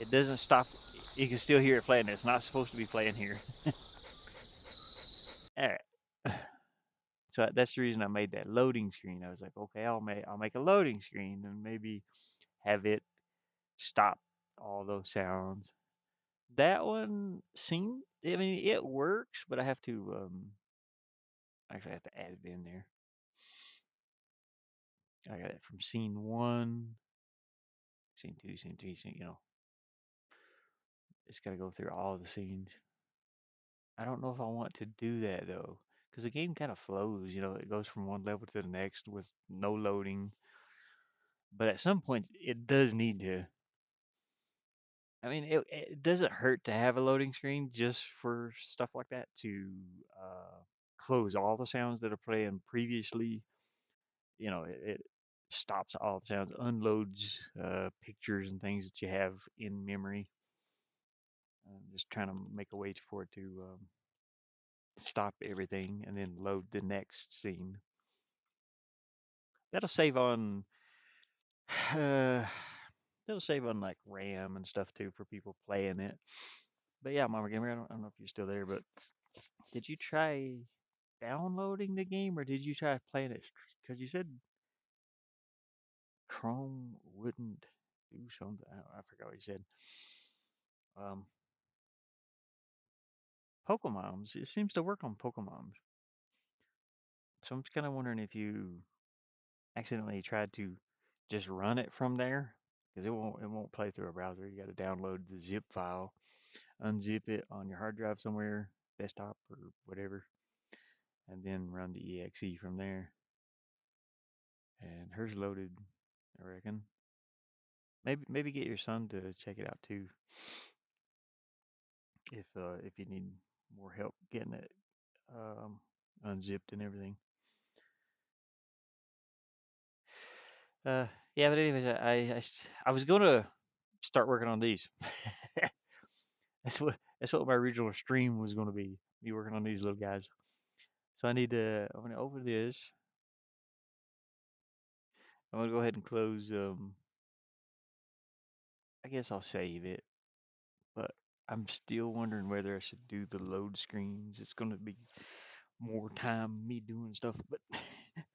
It doesn't stop. You can still hear it playing. It's not supposed to be playing here. All right. So that's the reason I made that loading screen. I was like, okay, I'll make a loading screen and maybe have it stop all those sounds. That one seemed. I mean, it works, but I have to actually I have to add it in there. I got it from scene one, scene two, scene three, scene. It's got to go through all the scenes. I don't know if I want to do that though, because the game kind of flows. It goes from one level to the next with no loading. But at some point, it does need to. I mean, it doesn't hurt to have a loading screen just for stuff like that to uh, close all the sounds that are playing previously. It stops all the sounds, unloads pictures and things that you have in memory. Just trying to make a way for it to stop everything and then load the next scene. That'll save on uh, that'll save on like RAM and stuff too for people playing it. But yeah, Mama Gamer, I don't know if you're still there, but did you try downloading the game or did you try playing it? Because you said Chrome wouldn't do something. I forgot what you said. Um, Pokemoms. It seems to work on Pokemoms. So I'm just kind of wondering if you accidentally tried to just run it from there, because it won't play through a browser. You got to download the zip file, unzip it on your hard drive somewhere, desktop or whatever, and then run the exe from there. And hers loaded, I reckon. Maybe get your son to check it out too, if you need more help getting it um, unzipped and everything. Uh, yeah, but anyways, I was gonna start working on these. That's what my original stream was gonna be. Me working on these little guys. So I'm gonna open this. I'm gonna go ahead and close. I guess I'll save it, but I'm still wondering whether I should do the load screens. It's gonna be more time me doing stuff, but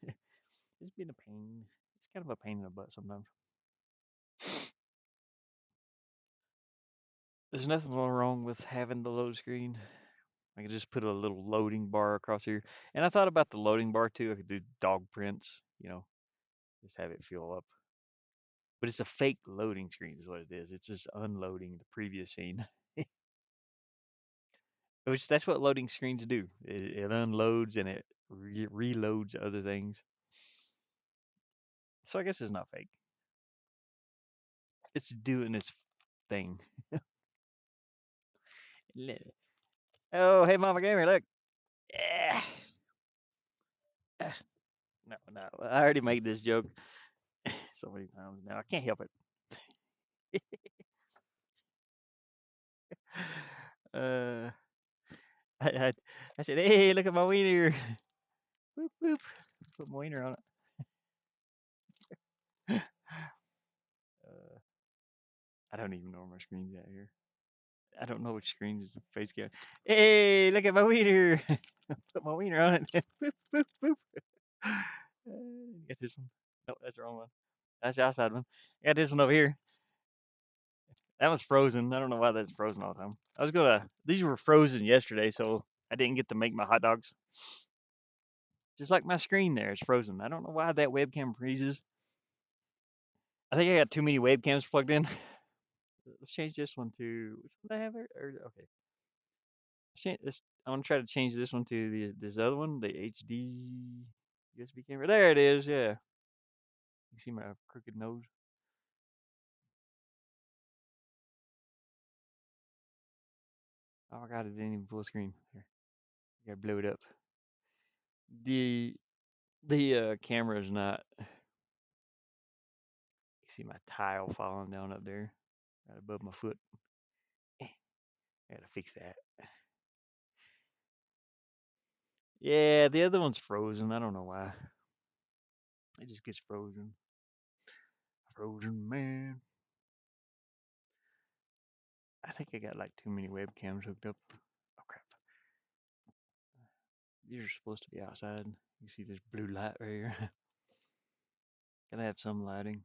it's been a pain. It's kind of a pain in the butt sometimes. There's nothing wrong with having the load screen. I could just put a little loading bar across here. And I thought about the loading bar too. I could do dog prints, just have it fill up. But it's a fake loading screen, is what it is. It's just unloading the previous scene, which that's what loading screens do. It unloads and it reloads other things. So I guess it's not fake. It's doing its thing. Oh, hey, Mama Gamer, look. Yeah. No, no. I already made this joke so many times now. I can't help it. uh, I, I, I said, hey, look at my wiener. Boop, boop. Put my wiener on it. I don't even know where my screen's at here. I don't know which screen is the face cam. Hey, look at my wiener. Put my wiener on it. Boop, boop, boop. Get this one. No, that's the wrong one. That's the outside one. Got this one over here. That one's frozen. I don't know why that's frozen all the time. These were frozen yesterday, so I didn't get to make my hot dogs. Just like my screen there, it's frozen. I don't know why that webcam freezes. I think I got too many webcams plugged in. Let's change this one to which one do I have here? Okay, let's change this. I want to try to change this one to this other one, the HD USB camera. There it is. Yeah, you see my crooked nose. Oh my god, it didn't even full screen. Here, I gotta blow it up. The camera is not. You see my tile falling down up there, right above my foot. Eh, I gotta fix that. Yeah, the other one's frozen. I don't know why. It just gets frozen. Frozen man. I think I got like too many webcams hooked up. Oh crap. These are supposed to be outside. You see this blue light right here? Gotta have some lighting.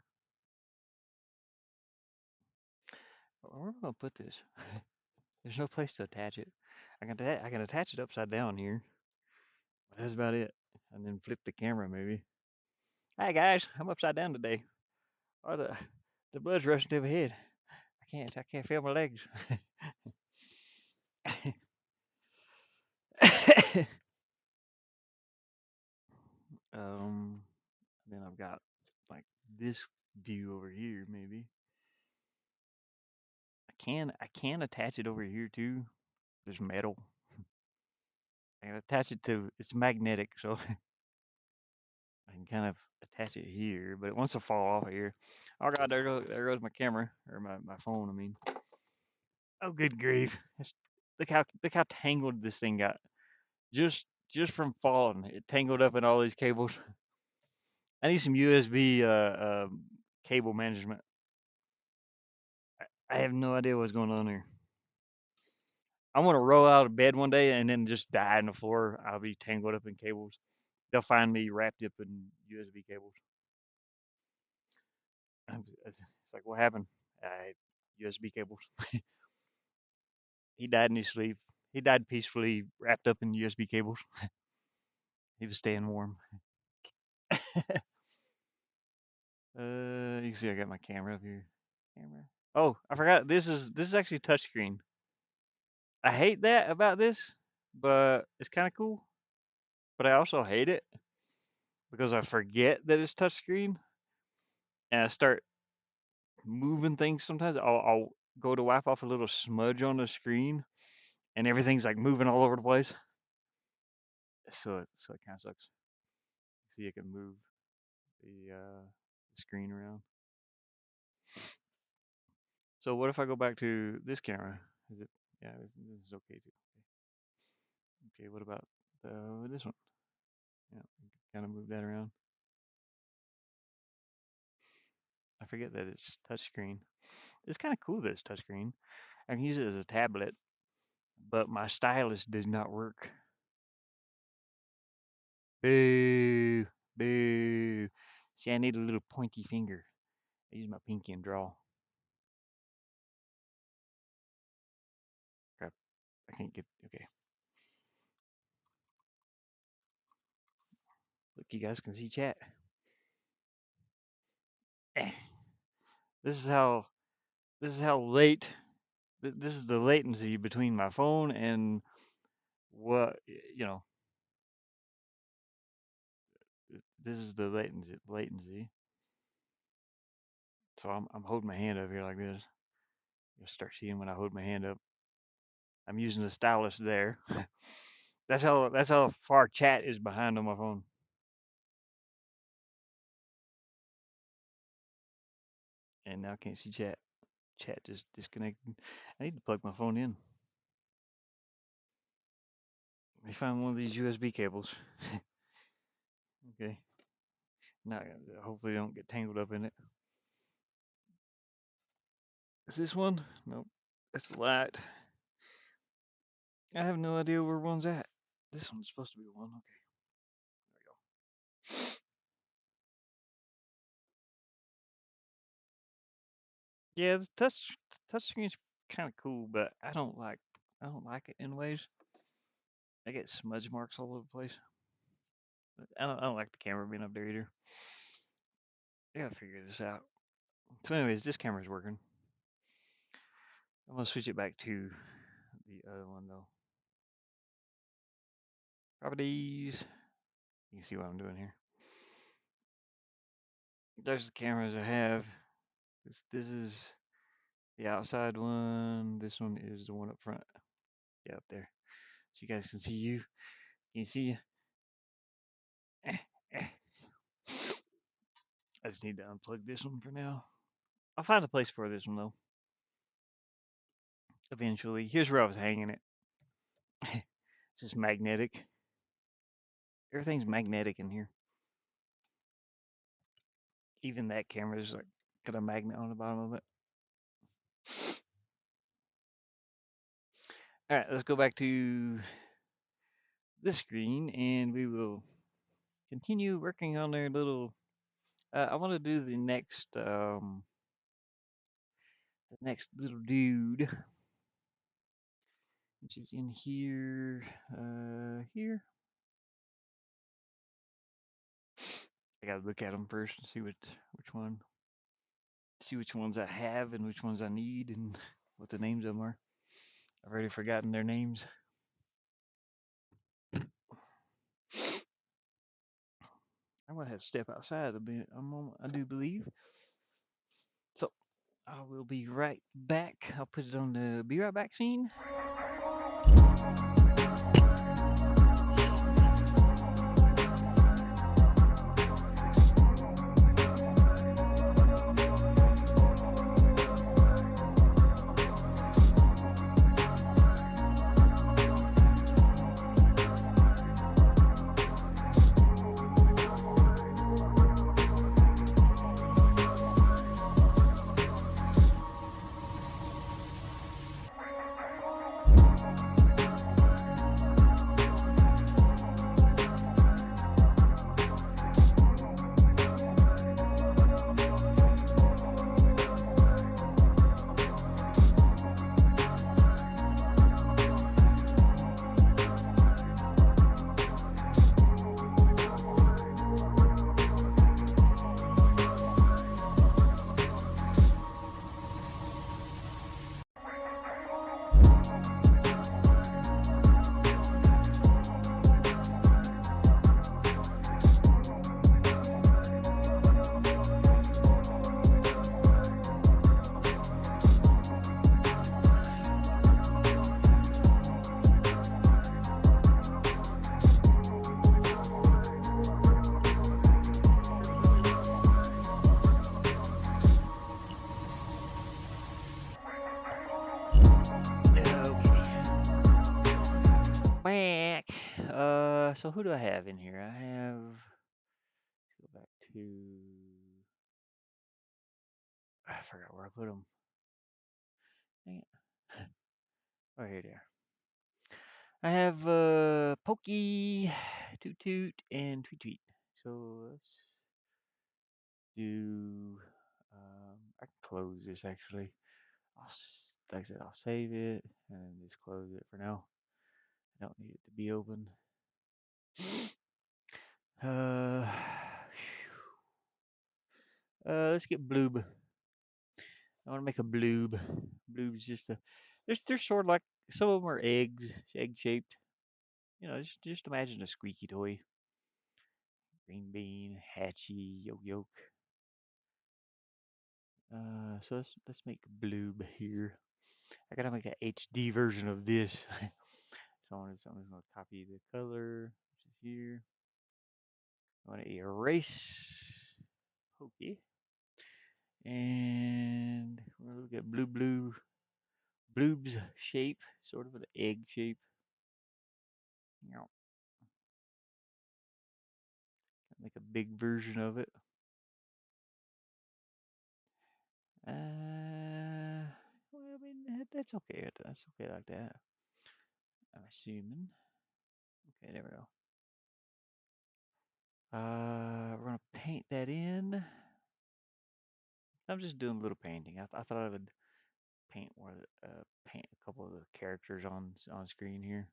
Where am I gonna put this? There's no place to attach it. I can attach it upside down here. But that's about it. And then flip the camera maybe. Hi guys, I'm upside down today. Or the blood's rushing to my head. I can't feel my legs. um then I've got like this view over here maybe. I can attach it over here too. There's metal. I can attach it to it's magnetic, so I can kind of attach it here, but it wants to fall off of here. Oh god, there goes my camera or my phone. I mean, oh good grief! Look how tangled this thing got. Just just from falling, it tangled up in all these cables. I need some USB cable management. I have no idea what's going on here. I'm gonna roll out of bed one day and then just die on the floor. I'll be tangled up in cables. They'll find me wrapped up in USB cables. It's like, what happened? USB cables. He died in his sleep. He died peacefully, wrapped up in USB cables. He was staying warm. You can see I got my camera up here. Camera. Oh, I forgot. This is actually touchscreen. I hate that about this, but it's kind of cool. But I also hate it because I forget that it's touchscreen and I start moving things. Sometimes I'll go to wipe off a little smudge on the screen and everything's like moving all over the place. So it kind of sucks. See, I can move the screen around. So what if I go back to this camera? Is it? Yeah, this is okay too. Okay, what about this one? Yeah, kind of move that around. I forget that it's touchscreen. It's kind of cool that it's touchscreen. I can use it as a tablet, but my stylus does not work. Boo, boo. See, I need a little pointy finger. I use my pinky and draw. Crap, I can't get. Okay, look, you guys can see chat. Eh. This is how. This is how late. This is the latency between my phone and what you know. This is the latency. So I'm holding my hand up here like this. You'll start seeing when I hold my hand up. I'm using the stylus there. That's how far chat is behind on my phone. And now I can't see chat. Chat just disconnected. I need to plug my phone in. Let me find one of these USB cables. Okay. Now, hopefully, I don't get tangled up in it. Is this one? Nope. That's the light. I have no idea where one's at. This one's supposed to be the one. Okay. There we go. Yeah, the touch screen's kind of cool, but I don't like it anyways. I get smudge marks all over the place. I don't like the camera being up there either. I gotta figure this out. So, anyways, this camera's working. I'm gonna switch it back to the other one though. Properties. You can see what I'm doing here. There's the cameras I have. This is the outside one. This one is the one up front. Yeah, up there. So you guys can see you. Can you see you? Eh, eh. I just need to unplug this one for now. I'll find a place for this one though. Eventually. Here's where I was hanging it. It's just magnetic. Everything's magnetic in here. Even that camera is like got a magnet on the bottom of it. All right, let's go back to this screen and we will continue working on their little. I want to do the next little dude, which is in here. Here. I gotta look at them first and see which ones I have and which ones I need and what the names of them are. I've already forgotten their names. I'm gonna have to step outside a moment, I do believe. So I will be right back. I'll put it on the be right back scene. So who do I have in here? I have. Let's go back to. I forgot where I put them. Dang it. Oh, here they are. I have Pokey, Toot Toot, and Tweet Tweet. So let's do. I can close this actually. Like I said, I'll save it and just close it for now. I don't need it to be open. Uh, let's get Bloob. I want to make a Bloob. Bloob's just a. They're sort of like some of them are eggs, egg shaped. Just imagine a squeaky toy. Green bean, Hatchy, Yolk Yolk. So let's make Bloob here. I gotta make an HD version of this. So I'm just gonna copy the color, which is here. I want to erase Pokey, and we're gonna look at Bloob's shape, sort of an egg shape. You make a big version of it. Well, I mean that's okay. That's okay like that. I'm assuming. Okay, there we go. We're gonna paint that in. I'm just doing a little painting. I thought I would paint a couple of the characters on screen here.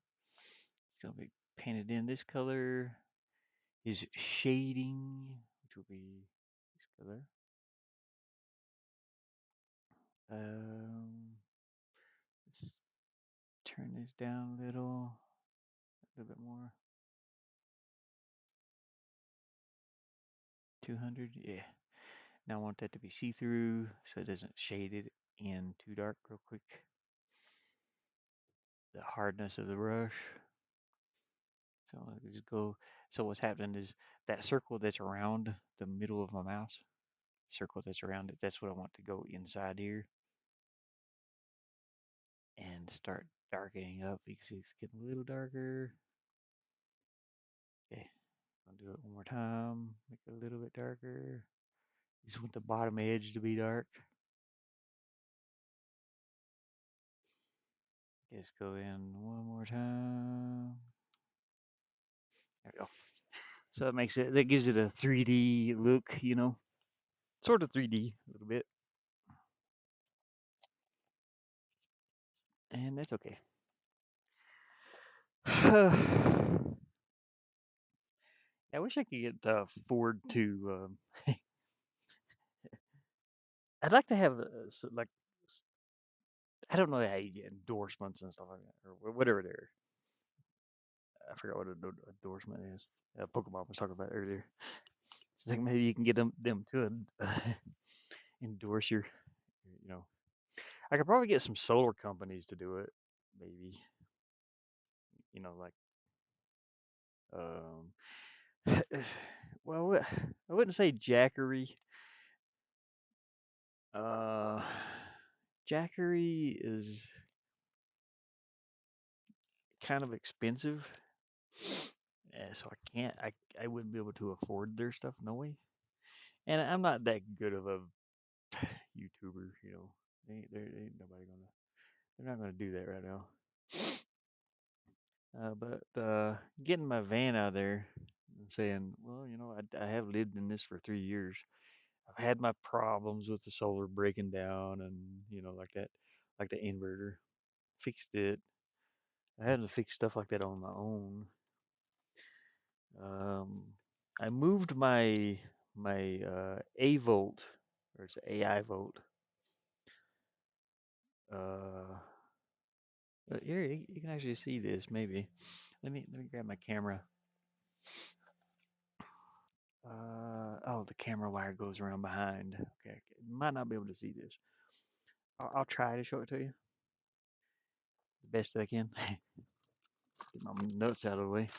It's gonna be painted in. This color is shading, which will be this color. Let's turn this down a little bit more. 200, yeah. Now I want that to be see-through so it doesn't shade it in too dark real quick. The hardness of the brush. So I just go. So what's happening is that circle that's around the middle of my mouse, circle that's around it, that's what I want to go inside here and start darkening up. You can see it's getting a little darker. Okay, I'll do it one more time. Make it a little bit darker. Just want the bottom edge to be dark. Just go in one more time. There we go. So that gives it a 3D look, sort of 3D a little bit, and that's okay. I wish I could get Ford to. I'd like to have like I don't know how you get endorsements and stuff like that, or whatever they're. I forgot what an endorsement is. Pokemon was talking about earlier. So I think maybe you can get them to endorse you know. I could probably get some solar companies to do it. Maybe like um. Well, I wouldn't say Jackery. Uh, Jackery is kind of expensive, so I wouldn't be able to afford their stuff, no way. And I'm not that good of a YouTuber, There ain't nobody they're not gonna do that right now. But getting my van out there and saying, well, I have lived in this for 3 years. I've had my problems with the solar breaking down and like that, like the inverter. Fixed it. I had to fix stuff like that on my own. Um, I moved my A volt, or it's AI volt. Uh, Here you can actually see this. Maybe let me grab my camera. Oh, the camera wire goes around behind. Okay, might not be able to see this. I'll try to show it to you the best that I can. Get my notes out of the way.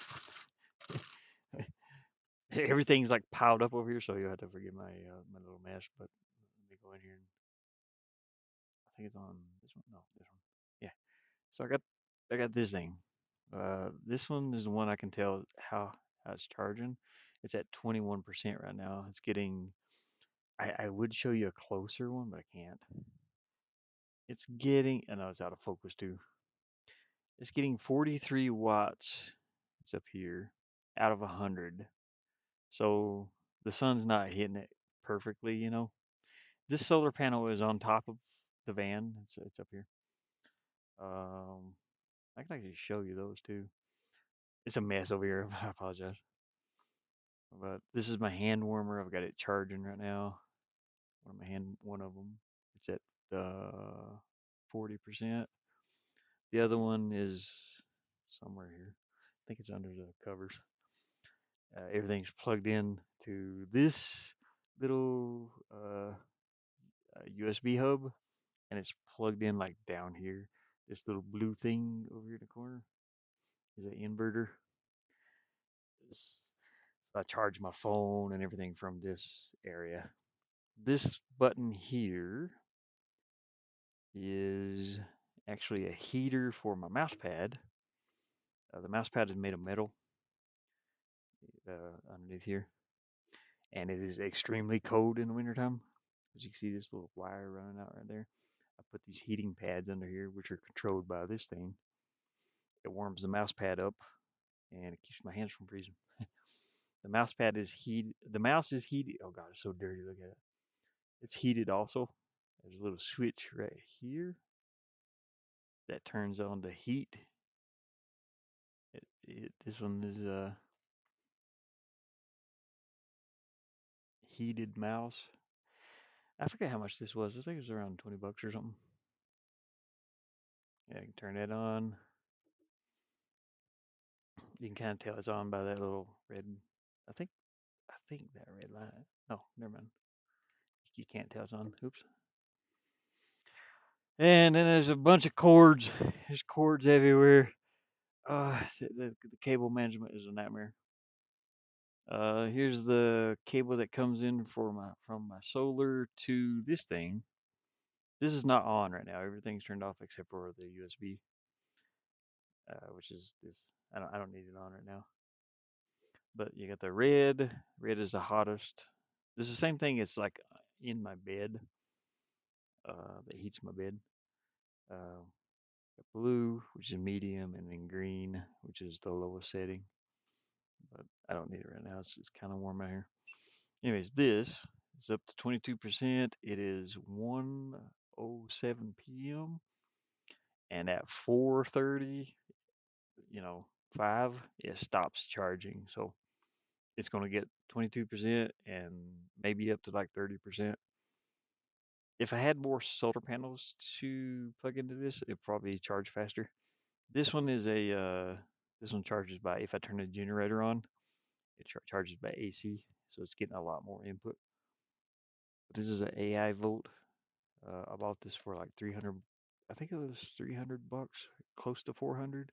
Everything's like piled up over here, so you'll have to forgive my little mess. But let me go in here and I think it's on this one. No, this one. Yeah. So I got this thing. This one is the one I can tell how it's charging. It's at 21% right now. It's getting. I would show you a closer one, but I can't. It's getting. I know it's out of focus too. It's getting 43 watts. It's up here out of 100. So the sun's not hitting it perfectly, you know. This solar panel is on top of the van. It's up here. Um, I can actually show you those too. It's a mess over here. I apologize. But this is my hand warmer. I've got it charging right now. One of them. It's at 40%. The other one is somewhere here. I think it's under the covers. Everything's plugged in to this little USB hub, and it's plugged in like down here. This little blue thing over here in the corner is an inverter. So I charge my phone and everything from this area. This button here is actually a heater for my mouse pad. The mouse pad is made of metal underneath here, and it is extremely cold in the wintertime. As you can see, this little wire running out right there. I put these heating pads under here, which are controlled by this thing. It warms the mouse pad up, and it keeps my hands from freezing. The mouse pad is heat. The mouse is heated. Oh god, it's so dirty. Look at it. It's heated also. There's a little switch right here that turns on the heat. This one is a heated mouse. I forget how much this was. I think it was around 20 bucks or something. Yeah, you can turn that on. You can kind of tell it's on by that little red. I think I think that red line. No, never mind. You can't tell it's on. Oops. And then there's a bunch of cords. There's cords everywhere. The cable management is a nightmare. Here's the cable that comes in from my solar to this thing. This is not on right now. Everything's turned off except for the USB, which is this. I don't need it on right now. But you got the red. Red is the hottest. This is the same thing. It's like in my bed. That heats my bed. Uh, Blue, which is medium, and then green, which is the lowest setting. But I don't need it right now. It's kind of warm out here. Anyways, this is up to 22%. It is 1:07 p.m. and at 4:30, you know, 5, it stops charging. So it's going to get 22% and maybe up to like 30%. If I had more solar panels to plug into this, it'd probably charge faster. This one charges by if I turn the generator on, it charges by AC, so it's getting a lot more input. But this is an AI Volt. I bought this for like 300. I think it was 300 bucks, close to 400.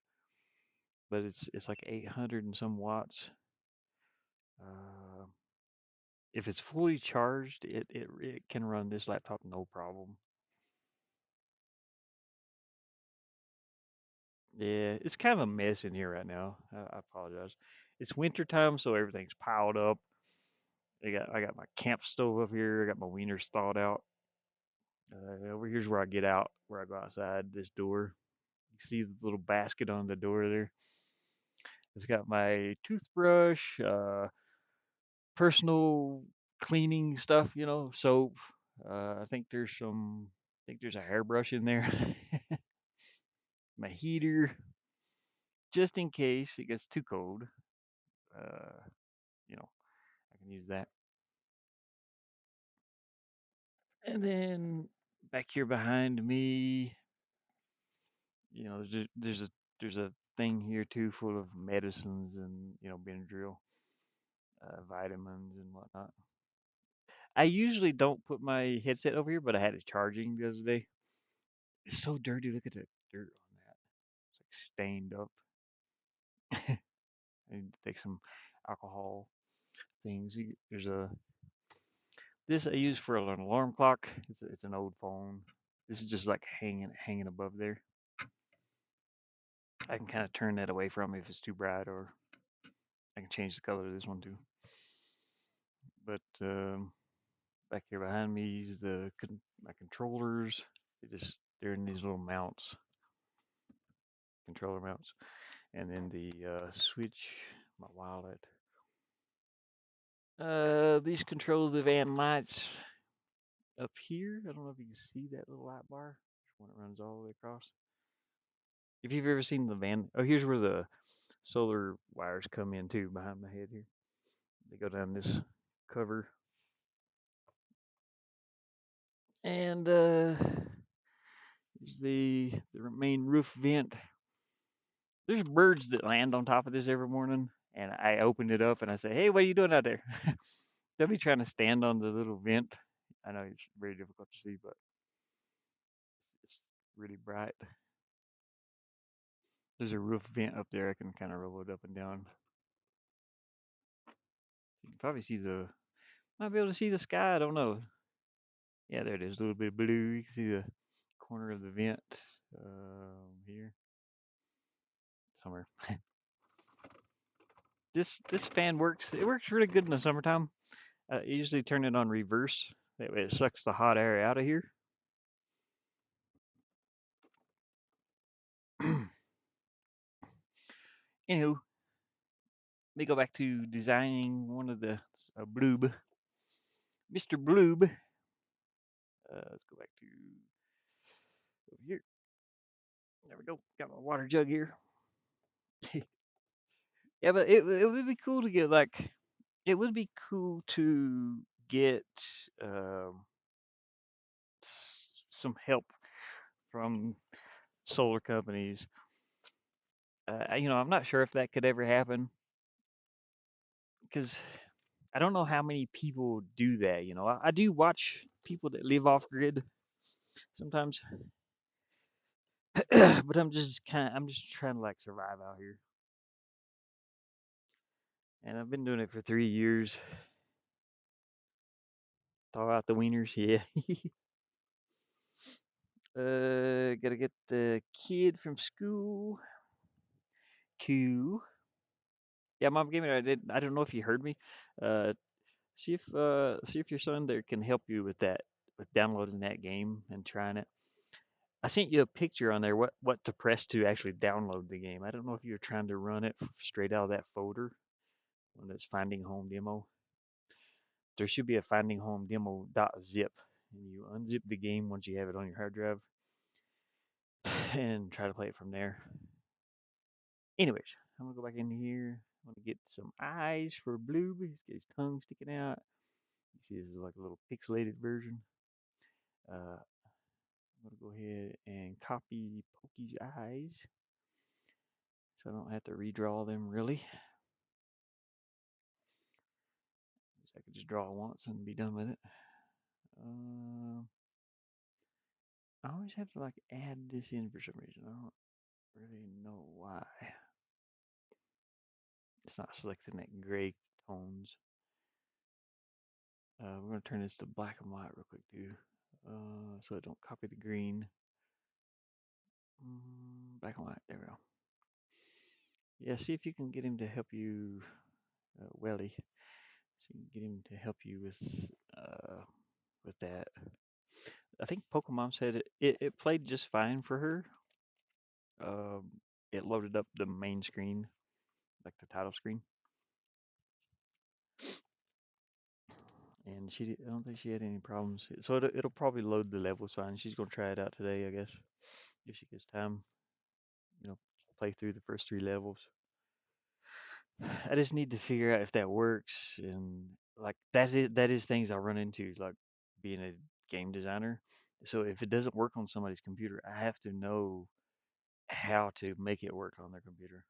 But it's like 800 and some watts. Uh, if it's fully charged, it can run this laptop no problem. Yeah, it's kind of a mess in here right now. I apologize. It's winter time, so everything's piled up. I got my camp stove up here. I got my wieners thawed out. Over here's where I get out, where I go outside this door. You see the little basket on the door there. It's got my toothbrush, personal cleaning stuff, soap. I think there's a hairbrush in there. My heater, just in case it gets too cold. Uh, I can use that. And then back here behind me, there's a thing here too full of medicines and Benadryl, vitamins and whatnot. I usually don't put my headset over here, but I had it charging the other day. It's so dirty. Look at the dirt on that. It's like stained up. I need to take some alcohol things. There's a this I use for an alarm clock. It's an old phone. This is just like hanging above there. I can kind of turn that away from me if it's too bright, or I can change the color of this one too. But back here behind me is my controllers. They're in these little mounts, controller mounts, and then the switch, my wallet. These control the van lights up here. I don't know if you can see that little light bar. There's one that runs all the way across. If you've ever seen the van, oh, here's where the solar wires come in too, behind my head here. They go down this cover, and here's the main roof vent. There's birds that land on top of this every morning, and I open it up and I say, "Hey, what are you doing out there?" They'll be trying to stand on the little vent. I know it's very difficult to see, but it's really bright. There's a roof vent up there. I can kind of roll it up and down. You can probably see might be able to see the sky. I don't know. Yeah, there it is. A little bit of blue. You can see the corner of the vent here somewhere. This fan works. It works really good in the summertime. I usually turn it on reverse. That way it sucks the hot air out of here. Anywho, let me go back to designing one of the Bloob. Mr. Bloob. Let's go back to over here. There we go. Got my water jug here. Yeah, but it would be cool to get like it would be cool to get um, some help from solar companies. I'm not sure if that could ever happen because I don't know how many people do that. I do watch people that live off grid sometimes, but I'm just trying to like survive out here, and I've been doing it for 3 years. Thaw out the wieners, yeah. Gotta get the kid from school. Q. Yeah, Mom Gamer. I don't know if you heard me. Uh, see if your son there can help you with that, with downloading that game and trying it. I sent you a picture on there. What to press to actually download the game. I don't know if you're trying to run it straight out of that folder when it's Finding Home Demo. There should be a Finding Home Demo.zip, and you unzip the game once you have it on your hard drive, and try to play it from there. Anyways, I'm gonna go back in here. I'm gonna get some eyes for Blue. He's got his tongue sticking out. You see, this is like a little pixelated version. I'm gonna go ahead and copy Pokey's eyes, so I don't have to redraw them really. So I could just draw it once and be done with it. Uh, I always have to like add this in for some reason. I don't really know why. It's not selecting that gray tones. We're gonna turn this to black and white real quick too, so I don't copy the green. Black and white. There we go. Yeah, see if you can get him to help you, Welly. So you can get him to help you with that. I think Pokemon said it played just fine for her. Um, it loaded up the main screen, like the title screen, and I don't think she had any problems. So it'll probably load the levels fine. She's gonna try it out today, I guess, if she gets time. You know, play through the first 3 levels. I just need to figure out if that works, and like that is things I run into, like being a game designer. So if it doesn't work on somebody's computer, I have to know how to make it work on their computer.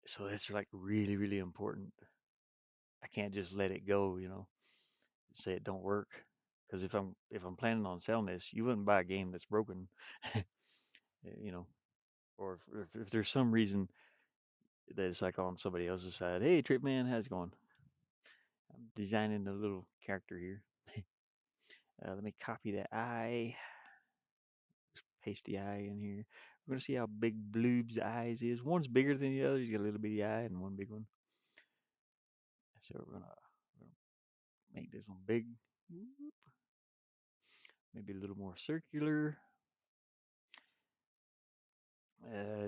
So it's like really, really important. I can't just let it go, say it don't work. Because if I'm planning on selling this, you wouldn't buy a game that's broken, you know. Or if there's some reason that it's like on somebody else's side. Hey, Trip Man, how's it going? I'm designing a little character here. Let me copy that eye. Just paste the eye in here. We're gonna see how big Bloob's eyes is. One's bigger than the other. He's got a little bitty eye and one big one. So we're gonna make this one big. Maybe a little more circular.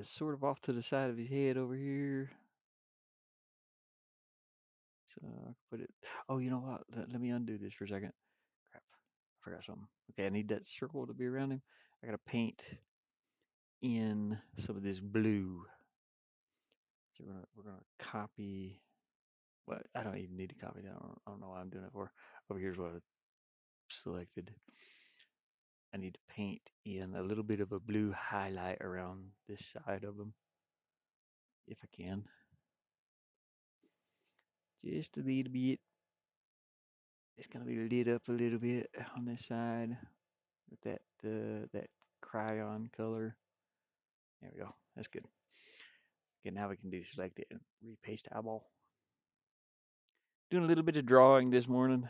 Sort of off to the side of his head over here. So I can put it. Oh, you know what? Let me undo this for a second. Crap, I forgot something. Okay, I need that circle to be around him. I gotta paint in some of this blue. So we're gonna copy. Well, I don't even need to copy that. I don't know why I'm doing it for. Over here's what I selected. I need to paint in a little bit of a blue highlight around this side of them, if I can. Just a little bit. It's gonna be lit up a little bit on this side with that crayon color. There we go. That's good. Okay, now we can do select it and repaste eyeball. Doing a little bit of drawing this morning,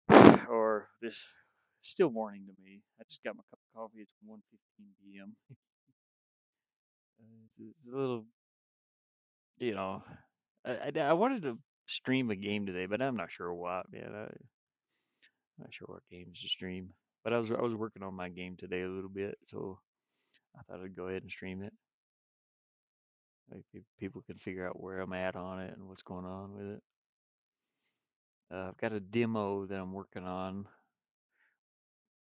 or this still morning to me. I just got my cup of coffee. It's 1:15 p.m. It's a little, you know, I wanted to stream a game today, but I'm not sure what. Man, I'm not sure what games to stream. But I was working on my game today a little bit, so I thought I'd go ahead and stream it. Like people can figure out where I'm at on it and what's going on with it. I've got a demo that I'm working on,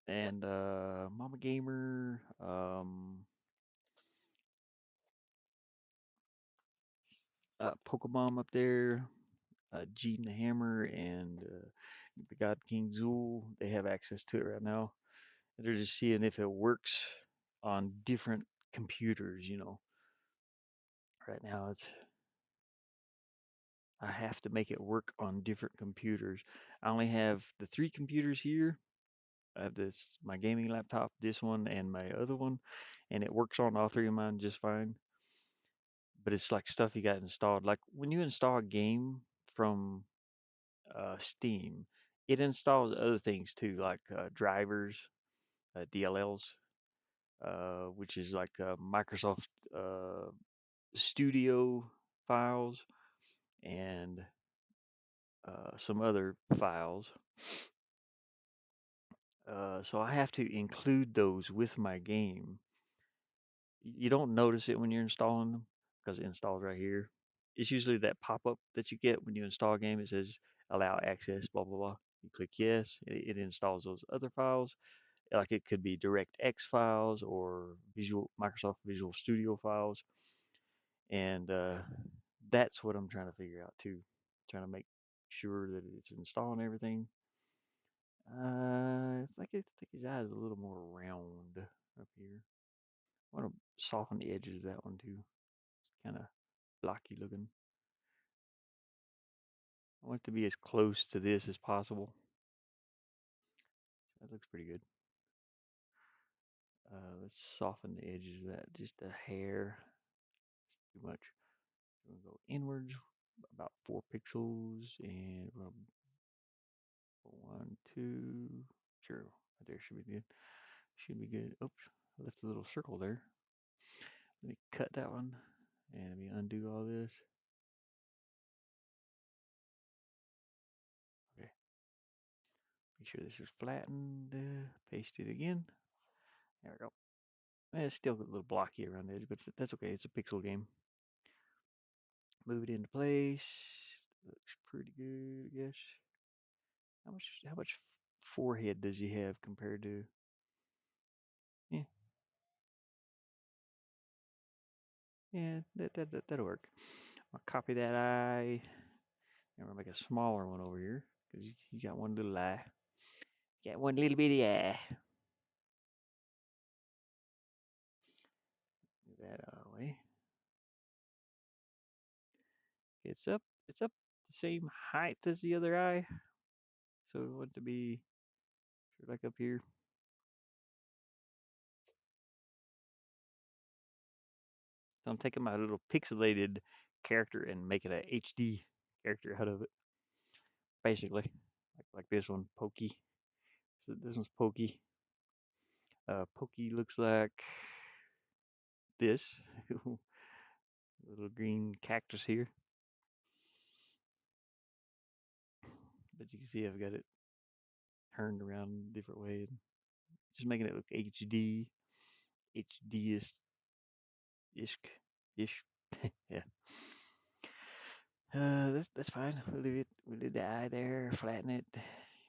and Mama Gamer, Pokemon up there, Gene the Hammer, and the God King Zool. They have access to it right now. They're just seeing if it works on different computers. Right now I have to make it work on different computers. I only have the three computers here. I have this my gaming laptop, this one, and my other one, and it works on all three of mine just fine. But it's like stuff you got installed. Like when you install a game from Steam, it installs other things too, like drivers, DLLs, which is like Microsoft uh, Studio files and some other files. So I have to include those with my game. You don't notice it when you're installing them because it installs right here. It's usually that pop-up that you get when you install a game. It says allow access, blah blah blah. You click yes, it installs those other files. Like it could be DirectX files or Visual Microsoft Visual Studio files, and that's what I'm trying to figure out too. Trying to make sure that it's installing everything. It's like I think his eye is a little more round up here. I want to soften the edges of that one too. It's kind of blocky looking. I want it to be as close to this as possible. That looks pretty good. Let's soften the edges of that just a hair. It's too much. We're gonna go inwards about 4 pixels, and we're gonna one, two. Sure, right there should be good. Should be good. Oops, I left a little circle there. Let me cut that one, and let me undo all this. Okay, make sure this is flattened. Paste it again. There we go. It's still a little blocky around the edge, but that's okay. It's a pixel game. Move it into place. Looks pretty good, I guess. How much forehead does he have compared to? Yeah, yeah, that'll work. I'll copy that eye. And we'll make a smaller one over here because you got one little eye. Got one little bitty eye. Move that out of the way. It's up. It's up the same height as the other eye, so we want it to be sort of like up here. So I'm taking my little pixelated character and making a HD character out of it, basically, like this one, Pokey. So this one's Pokey. Pokey looks like this little green cactus here, but you can see I've got it turned around a different way, just making it look HD-ish, ish. Yeah. That's fine. We'll leave it. We'll leave the eye there, flatten it,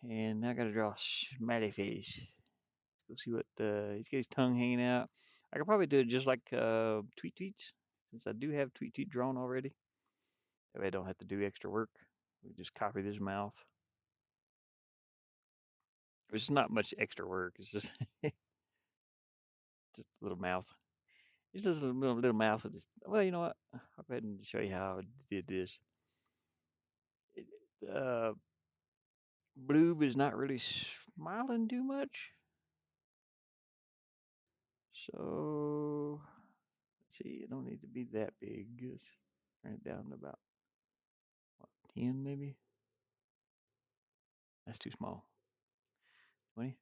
and now I gotta draw a smiley face. Let's go see what he's got his tongue hanging out. I could probably do it just like Tweet Tweets, since I do have Tweet Tweet drawn already. That way I don't have to do extra work. We just copy this mouth. It's not much extra work. It's just just a little mouth. It's just a little mouth with this. Well, you know what? I'll go ahead and show you how I did this. It, uh, Bloob is not really smiling too much. So, let's see. It don't need to be that big. Just turn it down to about, what, 10 maybe? That's too small. 20?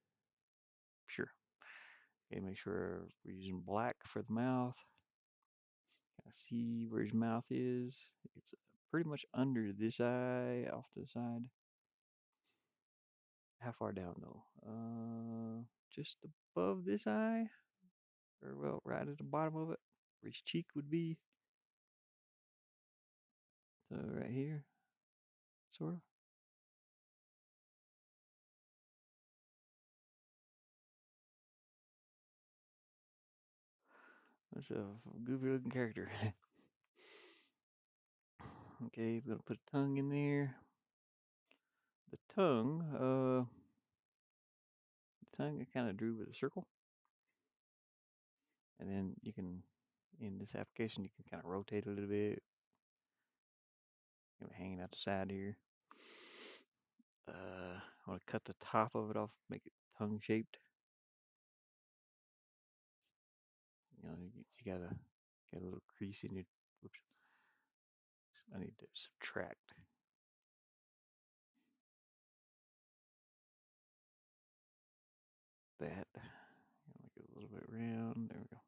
Sure. Okay, make sure we're using black for the mouth. I see where his mouth is. It's pretty much under this eye, off to the side. How far down though? Just above this eye, or well, right at the bottom of it, where his cheek would be. So right here, sort of. That's a goofy looking character. Okay, we're gonna put a tongue in there. The tongue I kind of drew with a circle, and then you can, in this application, you can kind of rotate a little bit, hanging out the side here. I want to cut the top of it off, make it tongue shaped. You gotta get a little crease in your. Whoops. I need to subtract that. Make it a little bit round. There we go.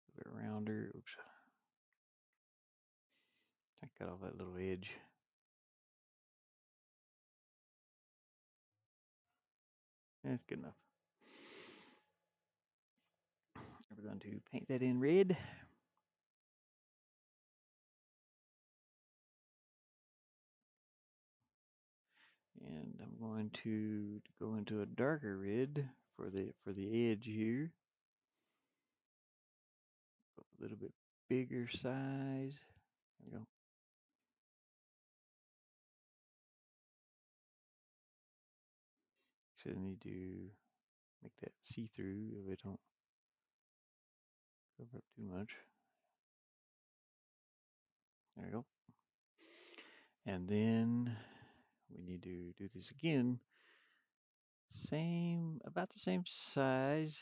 A bit rounder. Oops. I cut off that little edge. That's good enough. We're going to paint that in red. And I'm going to go into a darker red for the edge here. A little bit bigger size. There we go. So I need to make that see-through if it don't cover up too much. There we go. And then we need to do this again. About the same size.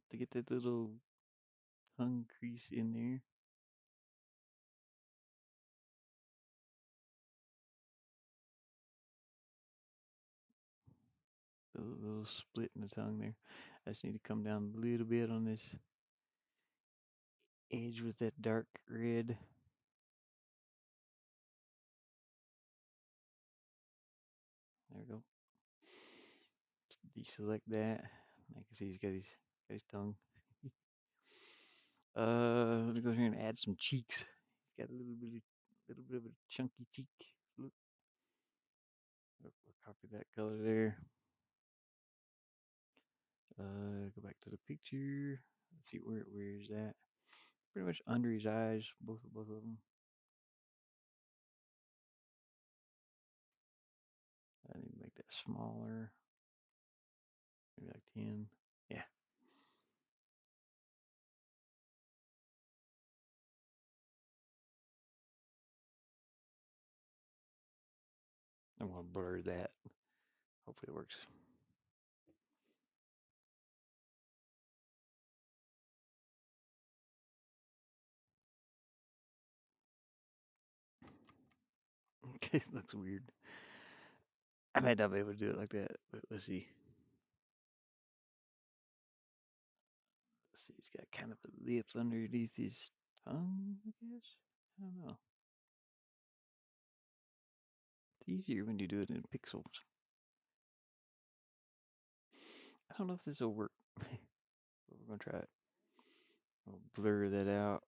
To get that little tongue crease in there. A little split in the tongue there. I just need to come down a little bit on this edge with that dark red. There we go. Deselect that. I can see he's got his tongue. Let me go here and add some cheeks. He's got a little bit of a chunky cheek. Look. We'll copy that color there. Go back to the picture. Let's see where is that? Pretty much under his eyes, both of them. I need to make that smaller. Maybe like 10. Yeah. I'm gonna blur that. Hopefully it works. It looks weird. I might not be able to do it like that, but let's see. Let's see. He's got kind of a lip underneath his tongue, I guess. I don't know. It's easier when you do it in pixels. I don't know if this will work. But we're gonna try it. I'll blur that out.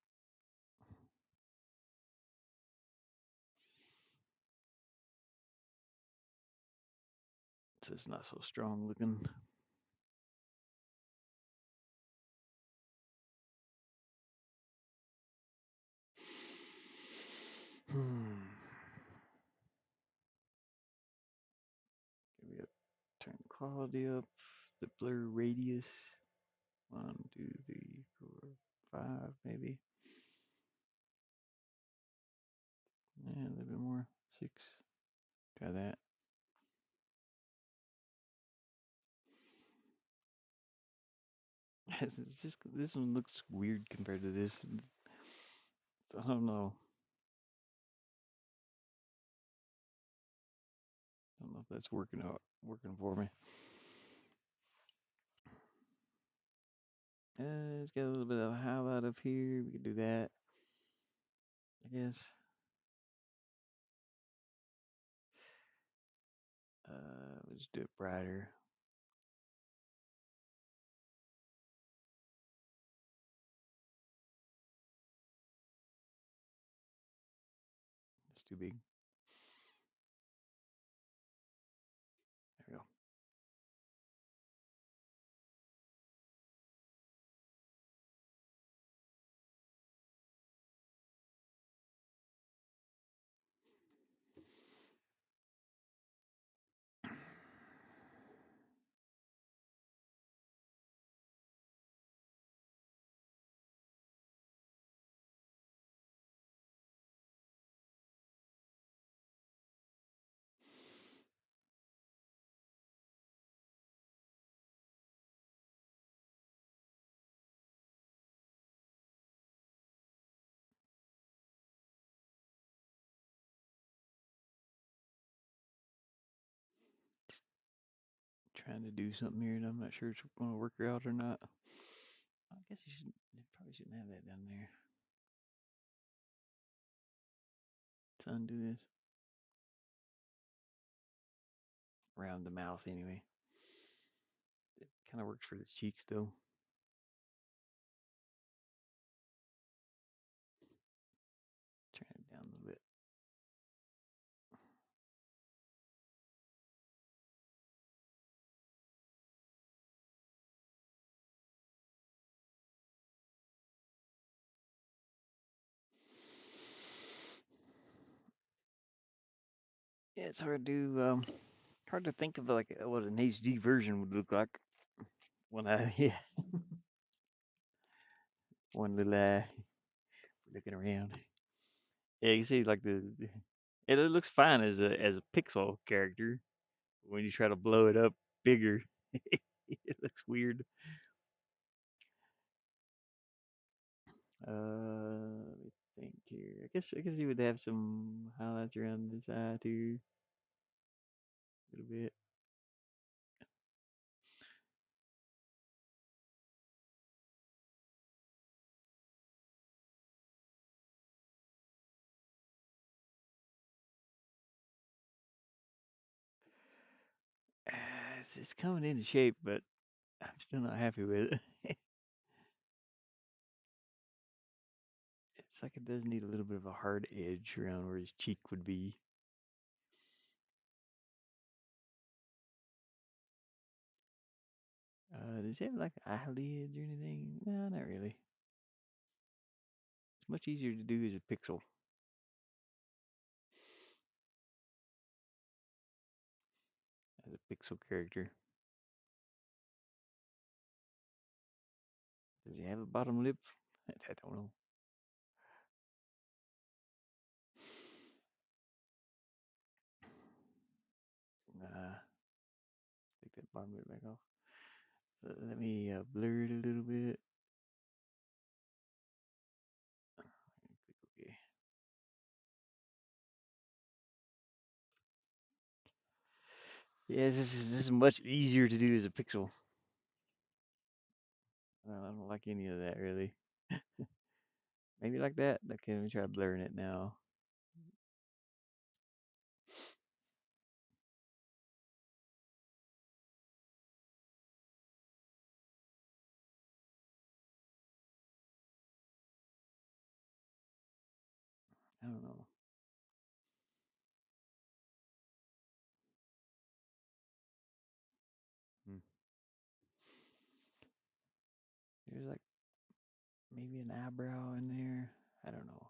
So it's not so strong looking. Hmm. Maybe turn the quality up. The blur radius. 1, 2, 3, 4, 5, maybe. Yeah, a little bit more. 6. Try that. It's just this one looks weird compared to this. I don't know. I don't know if that's working for me. It's got a little bit of a highlight up here. We can do that, I guess. Let's do it brighter. It's too big. There we go. Trying to do something here, and I'm not sure it's going to work out or not. I guess you probably shouldn't have that down there. Let's undo this. Around the mouth, anyway. It kind of works for the cheeks, though. Turn it down a little bit. Yeah, it's hard to think of like what an HD version would look like when I yeah one little looking around. Yeah, you see like it looks fine as a pixel character. When you try to blow it up bigger, it looks weird. Let me think here. I guess you would have some highlights around this eye too, a little bit. It's coming into shape, but I'm still not happy with it. It's like it does need a little bit of a hard edge around where his cheek would be. Does he have like eyelids or anything? No, not really. It's much easier to do as a pixel, as a pixel character. Does he have a bottom lip? I don't know. Nah, take that bottom lip back off. Let me blur it a little bit. Click OK. Yeah, this is much easier to do as a pixel. I don't like any of that really. Maybe like that. Okay, let me try blurring it now. I don't know. Hmm. There's like maybe an eyebrow in there. I don't know.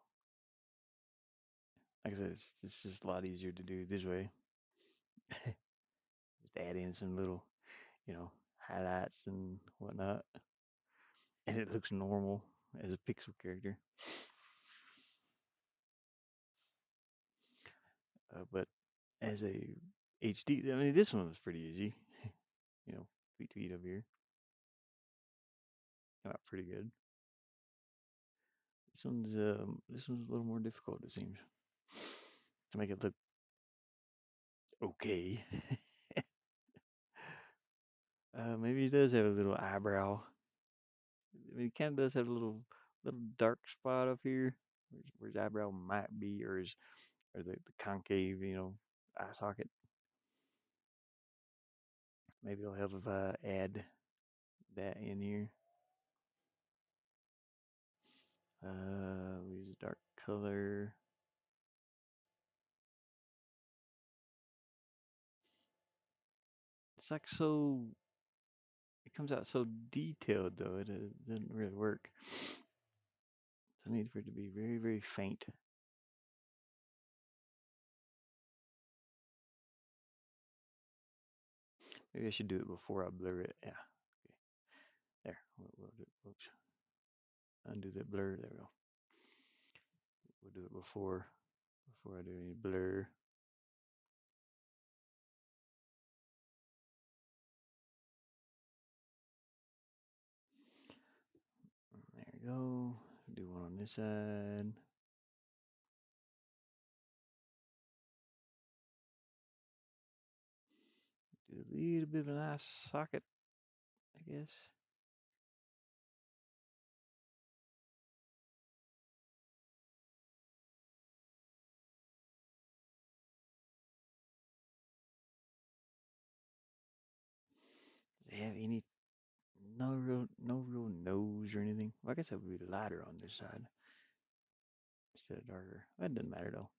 Like I said, it's just a lot easier to do this way. Just add in some little, highlights and whatnot, and it looks normal as a pixel character. But as a HD, I mean, this one was pretty easy. Tweet over here, not pretty good. This one's a little more difficult, it seems, to make it look okay. Maybe it does have a little eyebrow. I mean, it kind of does have a little dark spot up here, where his eyebrow might be, or the concave, eye socket. Maybe it'll help if I add that in here. We use a dark color. It's like so. It comes out so detailed though. It doesn't really work. So I need for it to be very, very faint. Maybe I should do it before I blur it. Yeah. Okay. There. Whoops. Undo that blur. There we go. We'll do it before I do any blur. There we go. Do one on this side. Do a little bit of an eye socket, I guess. Does it have any no real nose or anything? Well, I guess that would be lighter on this side instead of darker. That doesn't matter though.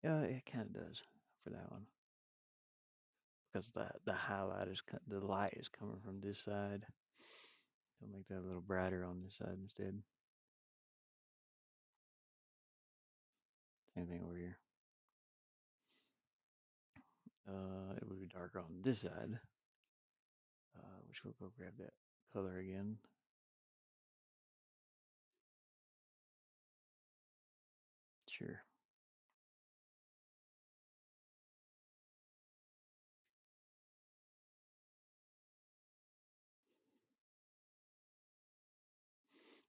Yeah, it kind of does for that one because the highlight the light is coming from this side. So make that a little brighter on this side instead. Same thing over here. It would be darker on this side, which we'll go grab that color again. Sure.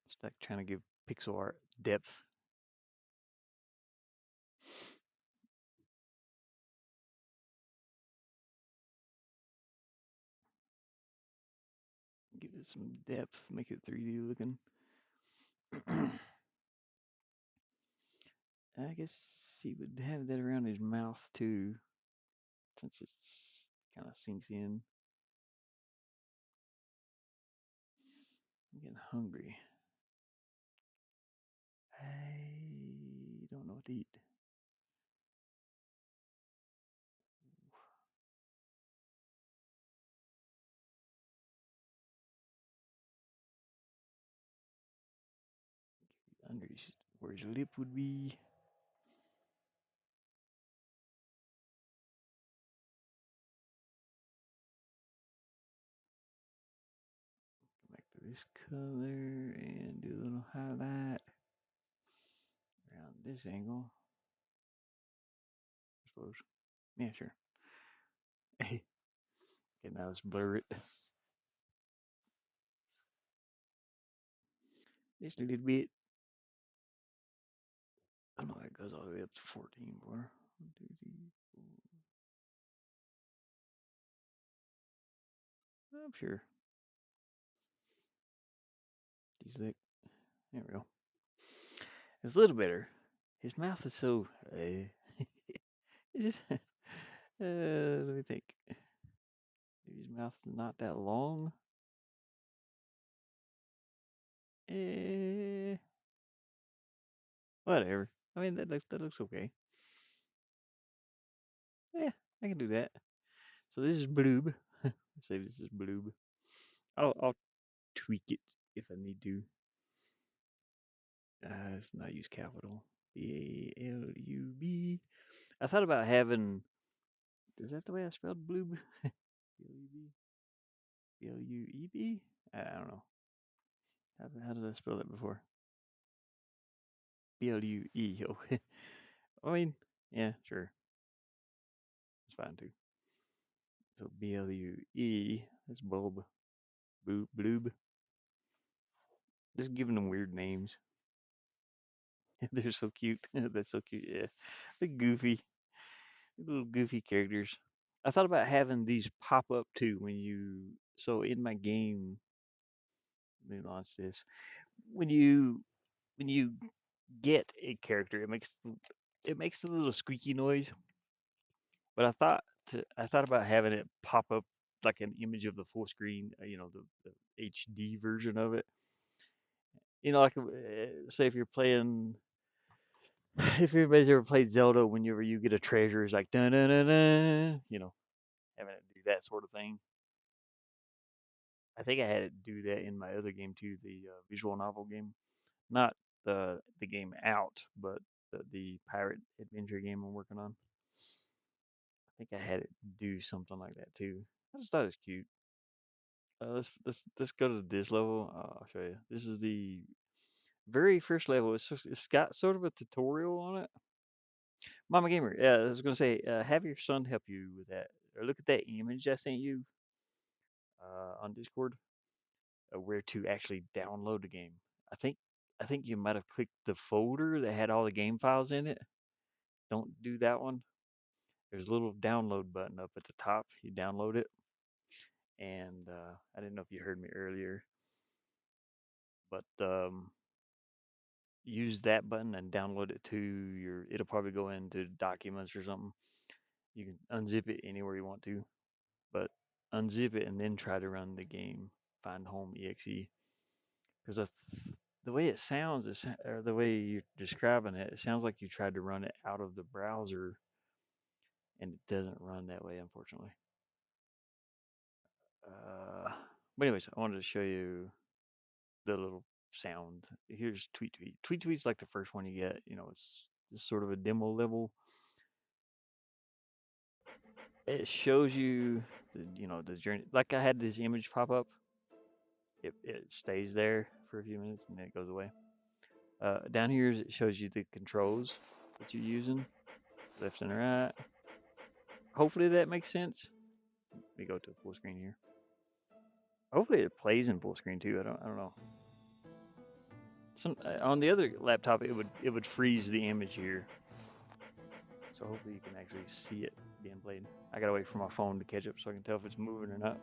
It's like trying to give pixel art depth. Give it some depth, make it 3D looking. I guess he would have that around his mouth too, since it's kind of sinks in. I'm getting hungry. I don't know what to eat. Under where his lip would be. Come back to this color and do a little highlight around this angle. I suppose. Yeah, sure. Okay, now let's blur it. Just a little bit. I know that goes all the way up to 14, boy. 1, 2, 3, 4. I'm sure. He's like, there we go. It's a little better. His mouth is so. It just, let me think. Maybe his mouth is not that long. Eh, whatever. I mean, that looks okay. Yeah, I can do that. So this is Bloob. Say this is Bloob. I'll tweak it if I need to. Let's not use capital. B-A-L-U-B. I thought about having. Is that the way I spelled Bloob? B-L-U-B? B-L-U-E-B? I don't know. How did I spell that before? B-L-U-E. Oh, I mean, yeah, sure. It's fine too. So B-L-U-E. That's bulb. Bloob. Just giving them weird names. They're so cute. That's so cute. Yeah. They're goofy. Little goofy characters. I thought about having these pop up too when you. So in my game, let me launch this. When you get a character, it makes a little squeaky noise. But I thought about having it pop up like an image of the full screen, the HD version of it. Like say if you're playing, if everybody's ever played Zelda, whenever you get a treasure, it's like dun dun dun dun. Having it do that sort of thing. I think I had it do that in my other game too, the visual novel game, not the game out, but the pirate adventure game I'm working on. I think I had it do something like that too. I just thought it was cute. Let's go to this level. I'll show you. This is the very first level. It's got sort of a tutorial on it. Mama Gamer, yeah, I was gonna say, have your son help you with that. Or look at that image I sent you on Discord, where to actually download the game. I think I think you might have clicked the folder that had all the game files in it. Don't do that one. There's a little download button up at the top. You download it, and I didn't know if you heard me earlier, but use that button and download it to your. It'll probably go into documents or something. You can unzip it anywhere you want to, but unzip it and then try to run the game. Find home exe, because the way it sounds is, or the way you're describing it, it sounds like you tried to run it out of the browser, and it doesn't run that way, unfortunately. Uh, but anyways, I wanted to show you the little sound. Here's Tweet Tweet. Tweet Tweet's like the first one you get. It's sort of a demo level. It shows you the journey. Like I had this image pop up. It stays there for a few minutes and then it goes away. Down here it shows you the controls that you're using, left and right. Hopefully that makes sense. Let me go to full screen here. Hopefully it plays in full screen too. I don't know. On the other laptop it would freeze the image here. So hopefully you can actually see it being played. I gotta wait for my phone to catch up so I can tell if it's moving or not.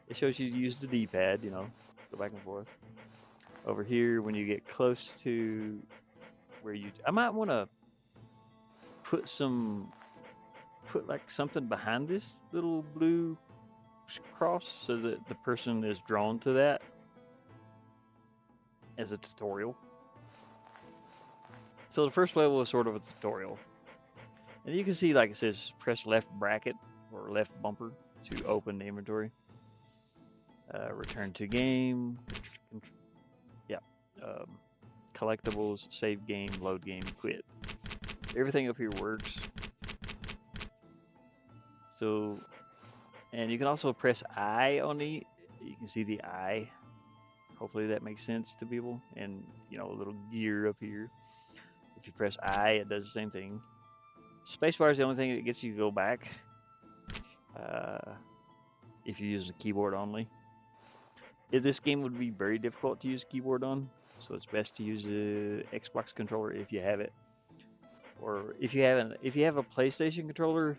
It shows you to use the D-pad, go back and forth. Over here, when you get close to where I might want to put like something behind this little blue cross so that the person is drawn to that as a tutorial. So the first level is sort of a tutorial. And you can see, like it says, press left bracket or left bumper to open the inventory. Return to game. Yeah. Collectibles, save game, load game, quit. Everything up here works. So, and you can also press I on you can see the I. Hopefully that makes sense to people. And, a little gear up here. If you press I, it does the same thing. Spacebar is the only thing that gets you to go back. If you use the keyboard only. This game would be very difficult to use keyboard on, so it's best to use a Xbox controller if you have it. Or if you have a PlayStation controller,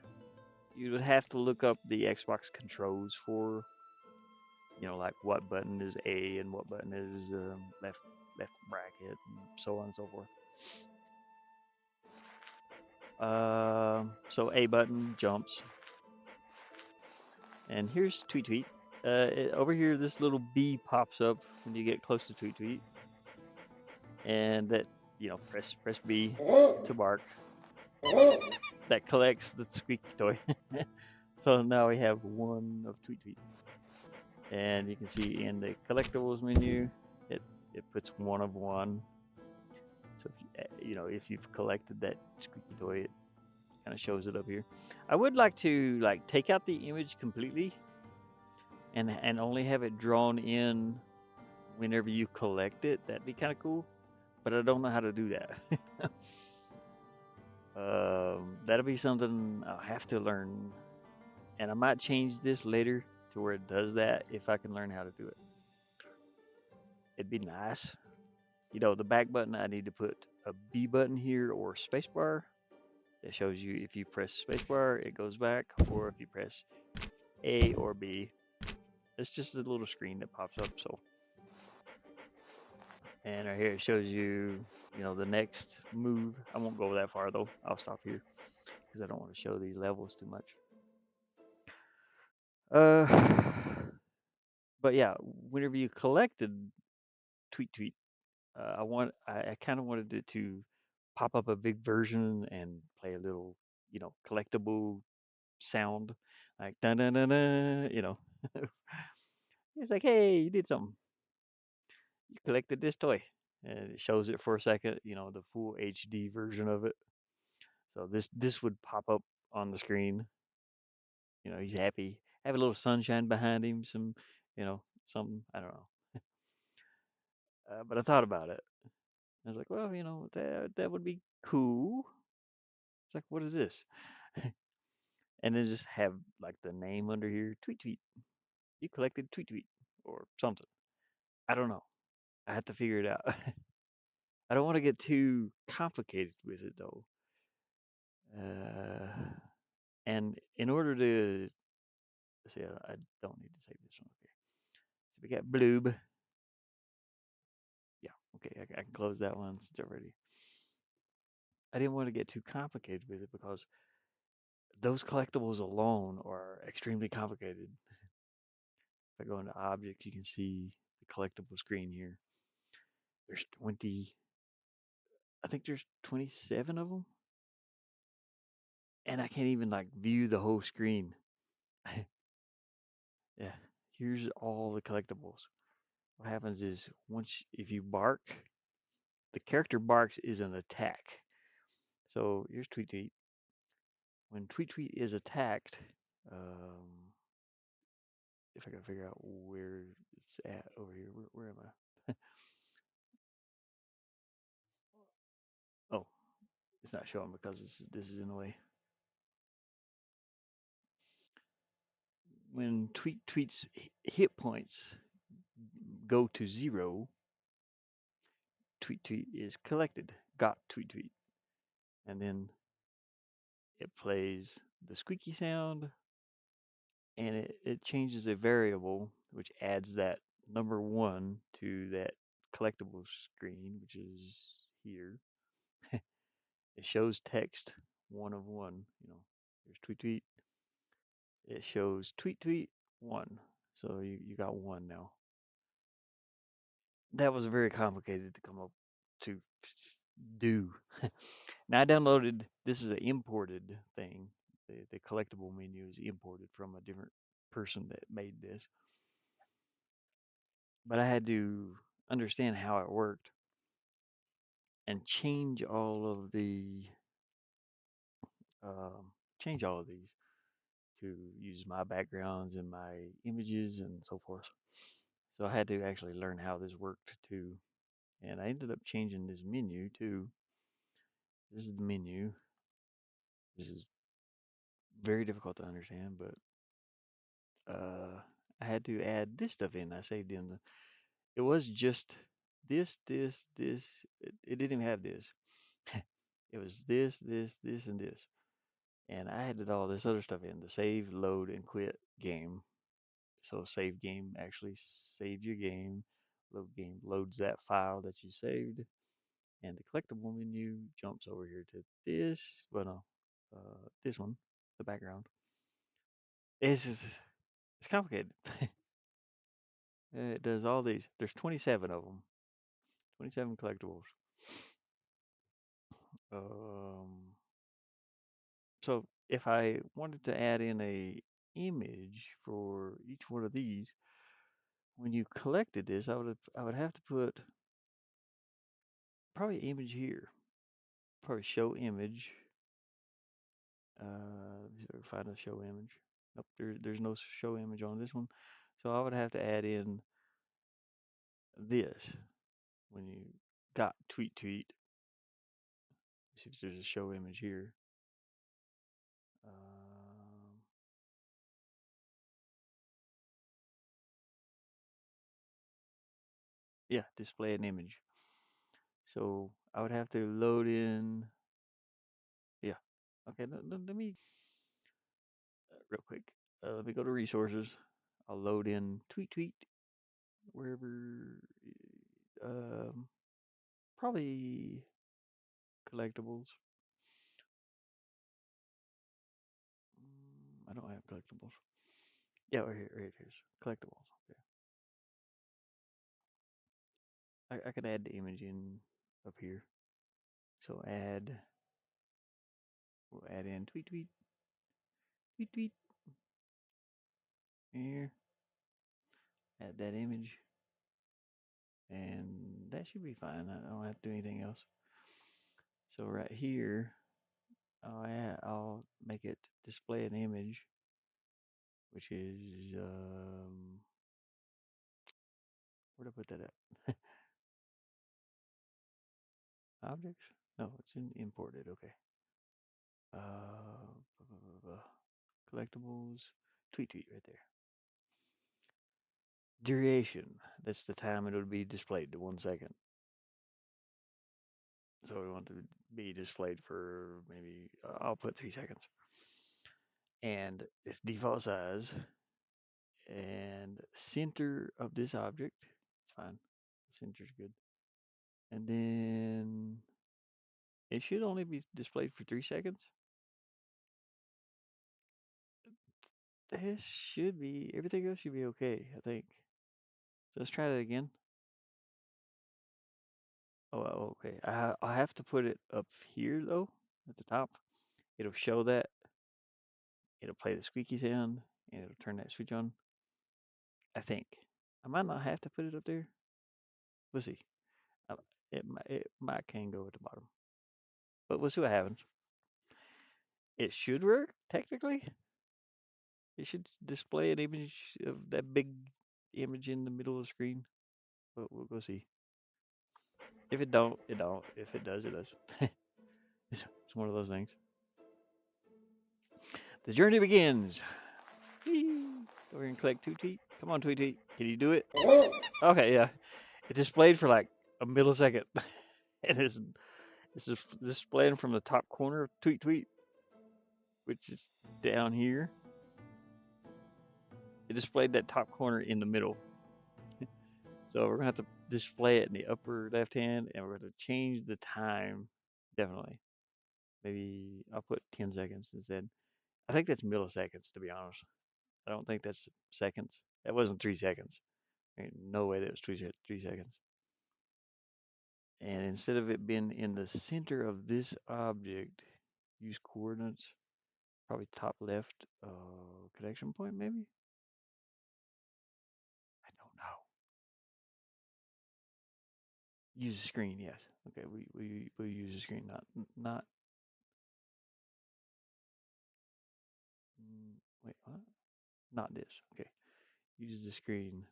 you would have to look up the Xbox controls for, like what button is A and what button is left bracket and so on and so forth. So A button jumps, and here's Tweet Tweet. Over here, this little B pops up when you get close to Tweet Tweet, and that press B to bark. That collects the squeaky toy. So now we have one of Tweet Tweet, and you can see in the collectibles menu, it it puts one of one. So if if you've collected that squeaky toy, it kind of shows it up here. I would like to take out the image completely and only have it drawn in whenever you collect it. That'd be kind of cool, but I don't know how to do that. That'll be something I'll have to learn, and I might change this later to where it does that if I can learn how to do it. It'd be nice. The back button, I need to put a B button here or spacebar. It shows you if you press spacebar, it goes back, or if you press A or B, it's just a little screen that pops up. So, and right here it shows you, the next move. I won't go that far though. I'll stop here because I don't want to show these levels too much. Uh, but yeah, whenever you collected Tweet Tweet, I kind of wanted it to pop up a big version and play a little, collectible sound like dun dun dun dun. It's like, hey, you did something. You collected this toy, and it shows it for a second. The full HD version of it. So this would pop up on the screen. He's happy. Have a little sunshine behind him. Some, something. I don't know. But I thought about it. I was like, well, that would be cool. It's like, what is this? And then just have like the name under here, Tweet Tweet. You collected Tweet Tweet or something. I don't know. I have to figure it out. I don't want to get too complicated with it though. Uh, and in order to see, I don't need to save this one. Okay. So we got Bloob. Yeah. Okay. I can close that one. It's already. I didn't want to get too complicated with it because those collectibles alone are extremely complicated. If I go into objects, you can see the collectible screen here. There's 20. I think there's 27 of them, and I can't even view the whole screen. Yeah. Here's all the collectibles. What happens is if you bark, the character barks is an attack. So here's Tweet Tweet. When Tweet Tweet is attacked, um, if I can figure out where it's at over here, where am I? Oh, it's not showing because this is in the way. When Tweet Tweet's hit points go to 0, Tweet Tweet is collected. Got Tweet Tweet, and then it plays the squeaky sound, and it changes a variable which adds that number 1 to that collectible screen, which is here. It shows text 1 of 1. There's Tweet Tweet. It shows Tweet Tweet 1. So you got 1 now. That was very complicated to come up to do. Now I downloaded. This is an imported thing. The collectible menu is imported from a different person that made this, but I had to understand how it worked and um, change all of these to use my backgrounds and my images and so forth. So I had to actually learn how this worked too, and I ended up changing this menu too. This is the menu. This is very difficult to understand, but I had to add this stuff in. I saved in the. It was just this. It didn't even have this. It was this, and this. and I added all this other stuff in the save, load, and quit game. So save game actually saves your game. Load game loads that file that you saved, and the collectible menu jumps over here to this. Well, no, this one, the background. It's complicated. It does all these. There's 27 of them. 27 collectibles. Um, so if I wanted to add in a image for each one of these, when you collected this, I would have to put probably image here. Probably show image. Find a show image. Nope, there's no show image on this one. So I would have to add in this when you got tweet tweet. See if there's a show image here. Um, yeah, display an image. So I would have to load in. Yeah. Okay. Let me real quick. Let me go to resources. I'll load in tweet tweet wherever. Um, probably collectibles. I don't have collectibles. Yeah, right here's collectibles. Okay. I can add the image in up here. So we'll add in tweet tweet tweet tweet here. Add that image, and that should be fine. I don't have to do anything else. So right here, I'll make it display an image, which is where'd I put that at? Objects? No, it's in imported. Okay. Blah, blah, blah, blah. Collectibles. Tweet tweet right there. Duration. That's the time it would be displayed to 1 second. So we want to be displayed for maybe I'll put 3 seconds. And its default size and center of this object. It's fine. Center's good. And then it should only be displayed for 3 seconds. This should be everything else should be okay, I think. So let's try that again. Oh, okay. I have to put it up here though, at the top. It'll show that. It'll play the squeaky sound, and it'll turn that switch on. I think. I might not have to put it up there. We'll see. It might can go at the bottom, but we'll see what happens. It should work technically. It should display an image of that big image in the middle of the screen, but we'll go see. If it don't, it don't. If it does, it does. It's one of those things. The journey begins. Whee! Go here and collect Tweet Tweet. Come on, Tweet Tweet. Can you do it? Okay, yeah. It displayed for like a millisecond. And it's just displaying from the top corner of Tweet Tweet, which is down here. It displayed that top corner in the middle. So we're gonna have to display it in the upper left hand, and we're gonna change the time. Definitely. Maybe I'll put 10 seconds instead. I think that's milliseconds, to be honest. I don't think that's seconds. That wasn't 3 seconds. Ain't no way that was 3 seconds. And instead of it being in the center of this object, use coordinates. Probably top left connection point, maybe? I don't know. Use the screen, yes. Okay, we use the screen, not. Wait, what? Not this. Okay, use the screen.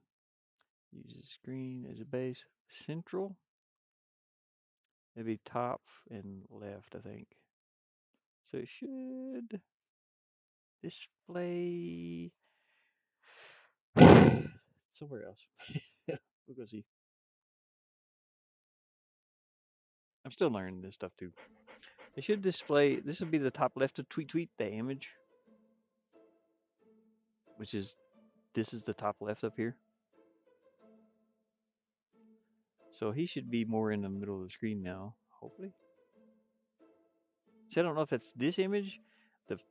Use the screen as a base. Central. Maybe top and left, I think. So it should display somewhere else. We'll go see. I'm still learning this stuff too. It should display. This would be the top left of tweet the image, which is this is the top left up here. So he should be more in the middle of the screen now, hopefully. So I don't know if it's this image,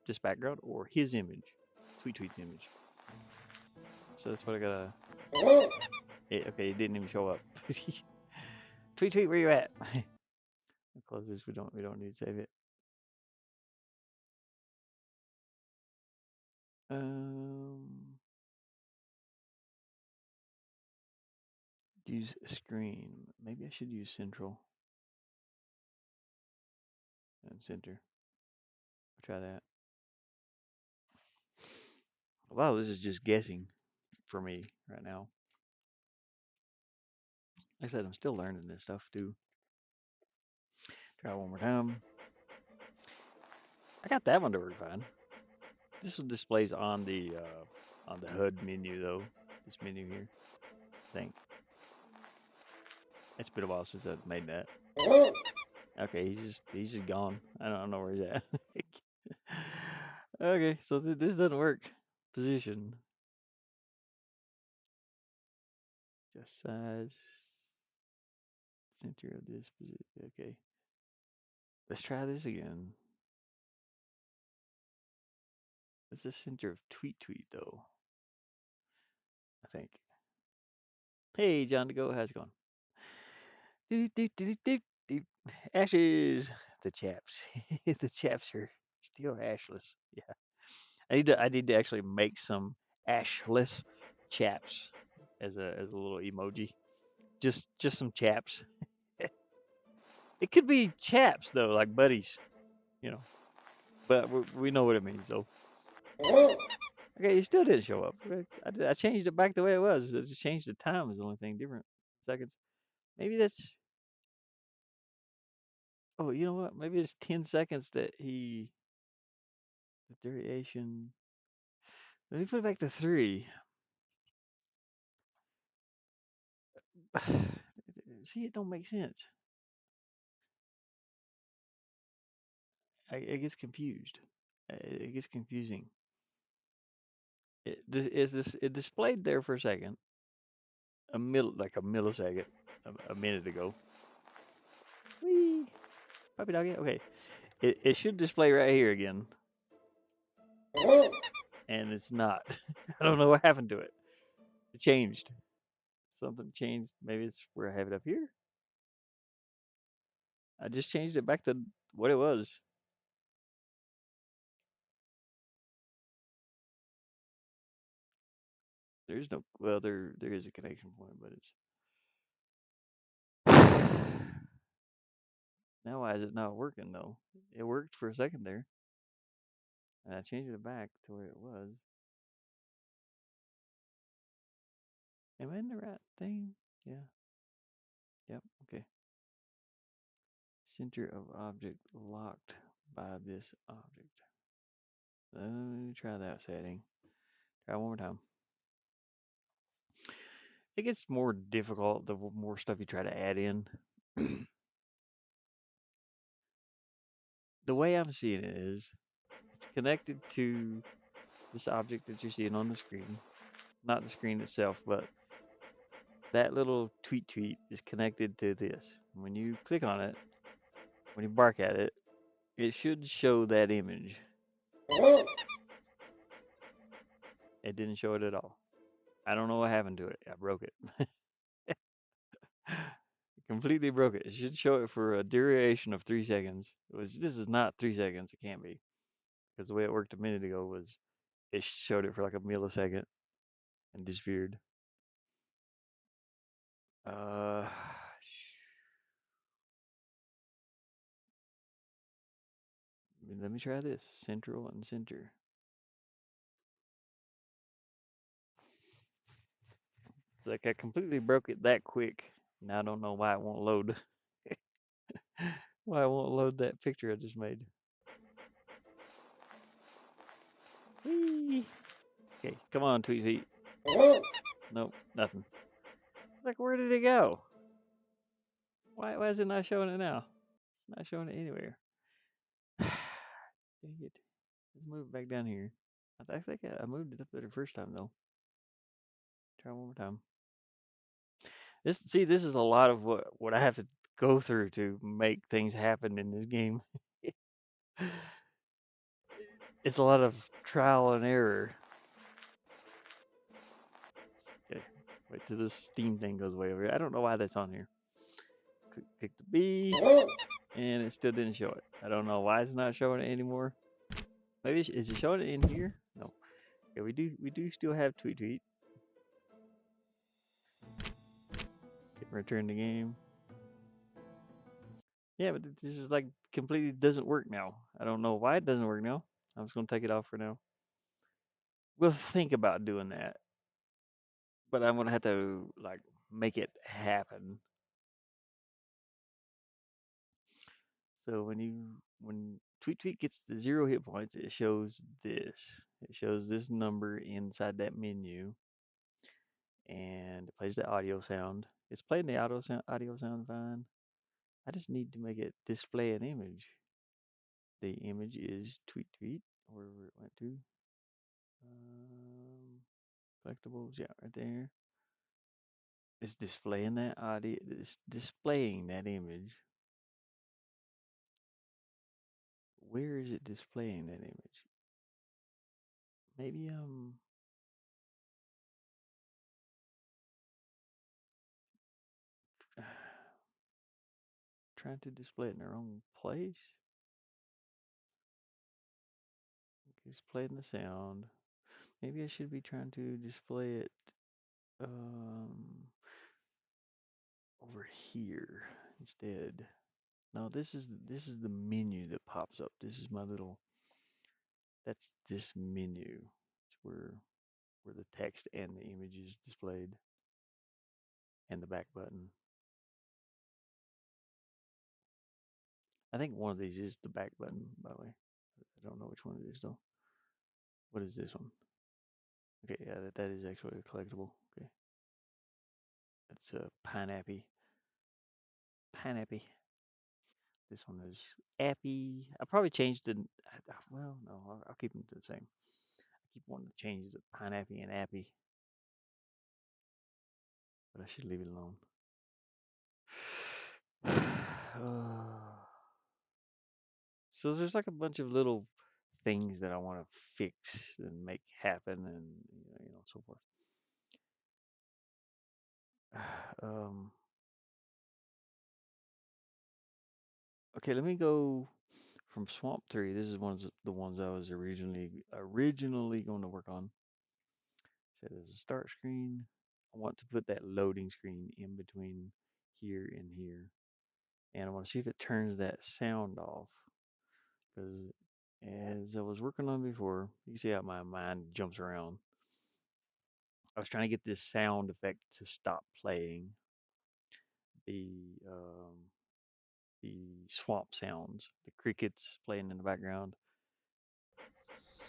this background, or his image, tweet's image. So that's what I gotta. Okay, it didn't even show up. tweet, where you at? We'll close this. We don't need to save it. Use screen. Maybe I should use central and center. I'll try that. Wow, this is just guessing for me right now. Like I said, I'm still learning this stuff too. Try one more time. I got that one to work fine. This one displays on the HUD menu though. This menu here. I think. It's been a while since I've made that. Okay, he's just gone. I don't know where he's at. Okay, so this doesn't work. Position. Just size. Center of this position. Okay. Let's try this again. It's the center of tweet though. I think. Hey, John to go. How's it going? Doot, doot, doot, doot, doot. Ashes. The chaps. The chaps are still ashless. Yeah. I need to actually make some ashless chaps as a little emoji. Just some chaps. It could be chaps though, like buddies, you know. But we know what it means though. Okay, it still didn't show up. I changed it back the way it was. I just changed the time is the only thing different. Seconds. Maybe that's. Oh, you know what? Maybe it's 10 seconds that he. The duration. Let me put it back to 3. See, it don't make sense. It gets confused. It gets confusing. It displayed there for a second, like a millisecond, a minute ago. Whee! Puppy doggy. Okay. It should display right here again. And it's not. I don't know what happened to it. It changed. Something changed. Maybe it's where I have it up here. I just changed it back to what it was. There's no well there is a connection point, but it's now why is it not working though? It worked for a second there. And I changed it back to where it was. Am I in the right thing? Yeah. Yep. Okay. Center of object locked by this object. Let me try that setting. Try one more time. It gets more difficult the more stuff you try to add in. The way I'm seeing it is it's connected to this object that you're seeing on the screen. Not the screen itself, but that little tweet is connected to this. When you click on it, when you bark at it, it should show that image. It didn't show it at all. I don't know what happened to it. I broke it. Completely broke it. It should show it for a duration of 3 seconds. This is not 3 seconds. It can't be because the way it worked a minute ago was it showed it for like a millisecond and disappeared. Uh, let me try this. Central and center. It's like I completely broke it that quick. Now I don't know why it won't load. Why it won't load that picture I just made. Whee! Okay, come on, Tweet. Nope, nothing. Like, where did it go? Why is it not showing it now? It's not showing it anywhere. Dang it. Let's move it back down here. I think I moved it up there the first time though. Try one more time. This is a lot of what I have to go through to make things happen in this game. It's a lot of trial and error. Okay, wait till this Steam thing goes way over here. I don't know why that's on here. Click the B, and it still didn't show it. I don't know why it's not showing it anymore. Maybe is it showing it in here? No. Okay, we do still have tweet tweet. Return the game. Yeah, but this is like completely doesn't work now. I don't know why it doesn't work now. I'm just gonna take it off for now. We'll think about doing that, but I'm gonna have to like make it happen. So when Tweet Tweet gets to 0 hit points, it shows this. It shows this number inside that menu, and it plays the audio sound. It's playing the audio sound fine. I just need to make it display an image. The image is Tweet Tweet, wherever it went to. Um, Collectibles, yeah, right there. It's displaying that audio. It's displaying that image. Where is it displaying that image? Maybe trying to display it in the wrong place. It's playing the sound. Maybe I should be trying to display it um over here instead. No, this is the menu that pops up. This is my little. That's this menu. It's where the text and the image is displayed, and the back button. I think one of these is the back button, by the way. I don't know which one it is though. What is this one? Okay, yeah, that is actually a collectible. Okay, that's a pineapple. Pineapple. This one is appy. I probably changed it. Well, no, I'll keep them the same. I keep wanting to change the pineapple and appy, but I should leave it alone. So there's like a bunch of little things that I want to fix and make happen, and so forth. Okay, let me go from Swamp 3. This is the ones I was originally going to work on. Set as a start screen. I want to put that loading screen in between here and here, and I want to see if it turns that sound off. Because as I was working on before, you see how my mind jumps around. I was trying to get this sound effect to stop playing the um, the swamp sounds, the crickets playing in the background.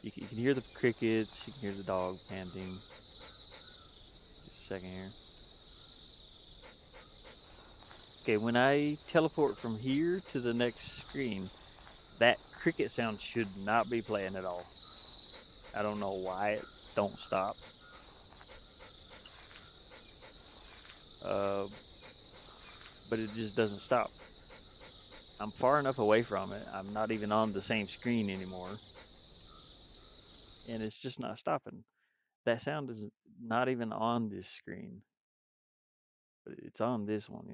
You can hear the crickets, you can hear the dog panting. Just a second here. Okay, when I teleport from here to the next screen, that cricket sound should not be playing at all. I don't know why it don't stop. Uh, but it just doesn't stop. I'm far enough away from it. I'm not even on the same screen anymore, and it's just not stopping. That sound is not even on this screen, but it's on this one.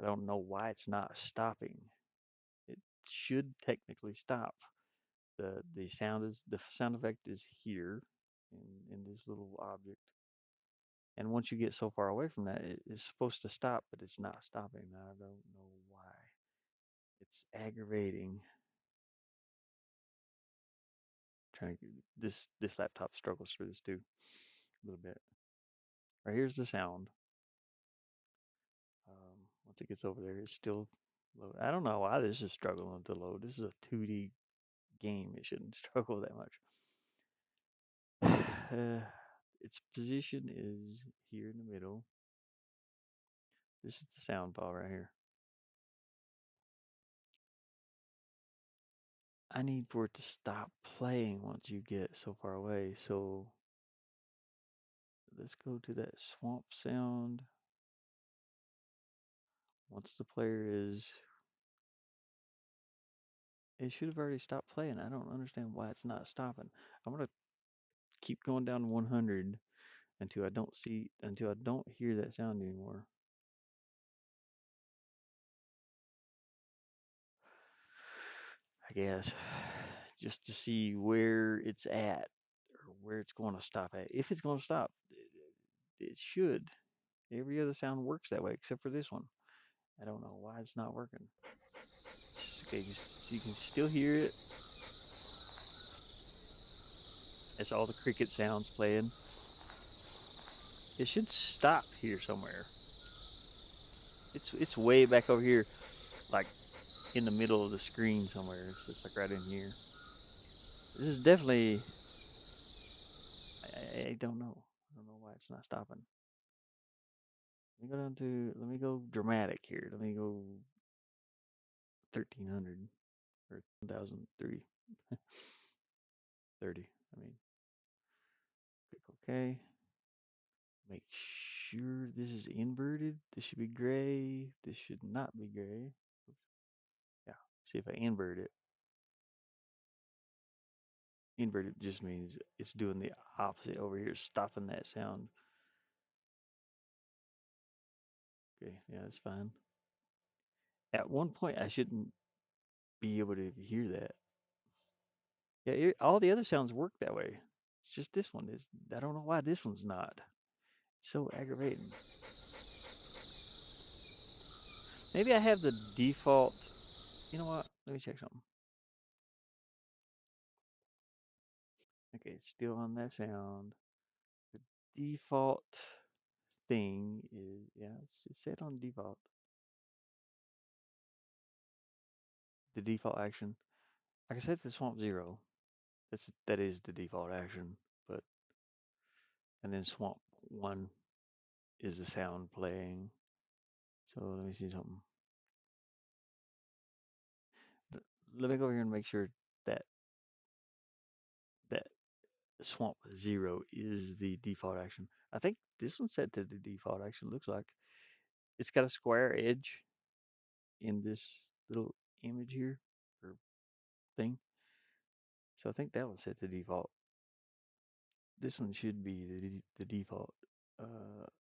I don't know why it's not stopping. It should technically stop. The sound effect is here in this little object. And once you get so far away from that, it is supposed to stop, but it's not stopping. I don't know why. It's aggravating. Trying to this laptop struggles through this too a little bit. Right, here's the sound. Once it gets over there, it's still load. I don't know why this is struggling to load. This is a 2D game. It shouldn't struggle that much. Its position is here in the middle. This is the sound file right here. I need for it to stop playing once you get so far away. So let's go to that swamp sound. Once the player is, it should have already stopped playing. I don't understand why it's not stopping. I'm gonna keep going down to 100 until I don't hear that sound anymore. I guess just to see where it's at or where it's going to stop at. If it's going to stop, it should. Every other sound works that way except for this one. I don't know why it's not working. Okay, so you can still hear it. It's all the cricket sounds playing. It should stop here somewhere. It's way back over here, like in the middle of the screen somewhere. It's just like right in here. This is definitely. I don't know. I don't know why it's not stopping. Let me go down to. Let me go dramatic here. Let me go 1300 or 1003. 30. I mean, click OK. Make sure this is inverted. This should be gray. This should not be gray. Oops. Yeah. See if I invert it. Inverted just means it's doing the opposite over here, stopping that sound. Okay, yeah, that's fine. At one point, I shouldn't be able to hear that. Yeah, all the other sounds work that way. It's just this one is. I don't know why this one's not. It's so aggravating. Maybe I have the default. You know what? Let me check something. Okay, it's still on that sound. The default thing is, yeah, it's set on default. The default action. Like I said, the swamp zero. That is the default action. But and then swamp one is the sound playing. So let me see something. Let me go over here and make sure that that swamp zero is the default action. I think this one's set to the default action. Looks like it's got a square edge in this little image here or thing. So I think that was set to default. This one should be the default,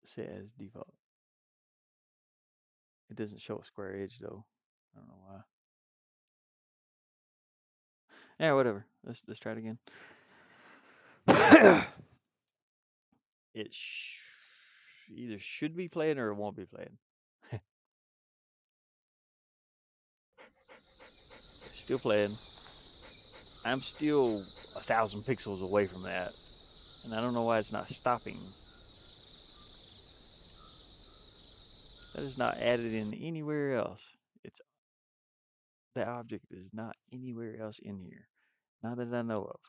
set as default. It doesn't show a square edge though. I don't know why. Yeah, whatever. Let's try it again. It either should be playing or it won't be playing. Still playing. I'm still 1,000 pixels away from that, and I don't know why it's not stopping. That is not added in anywhere else. It's the object is not anywhere else in here. Not that I know of.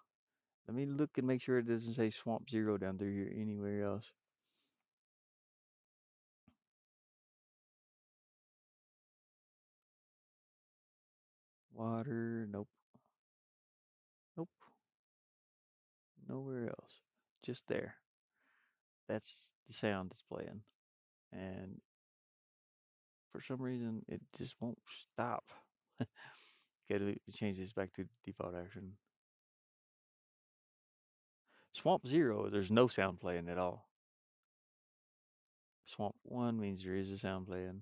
Let me look and make sure it doesn't say Swamp Zero down through here anywhere else. Water, nope. Nope. Nowhere else. Just there. That's the sound that's playing. And for some reason, it just won't stop. Okay, let me change this back to default action. Swamp Zero, there's no sound playing at all. Swamp 1 means there is a sound playing.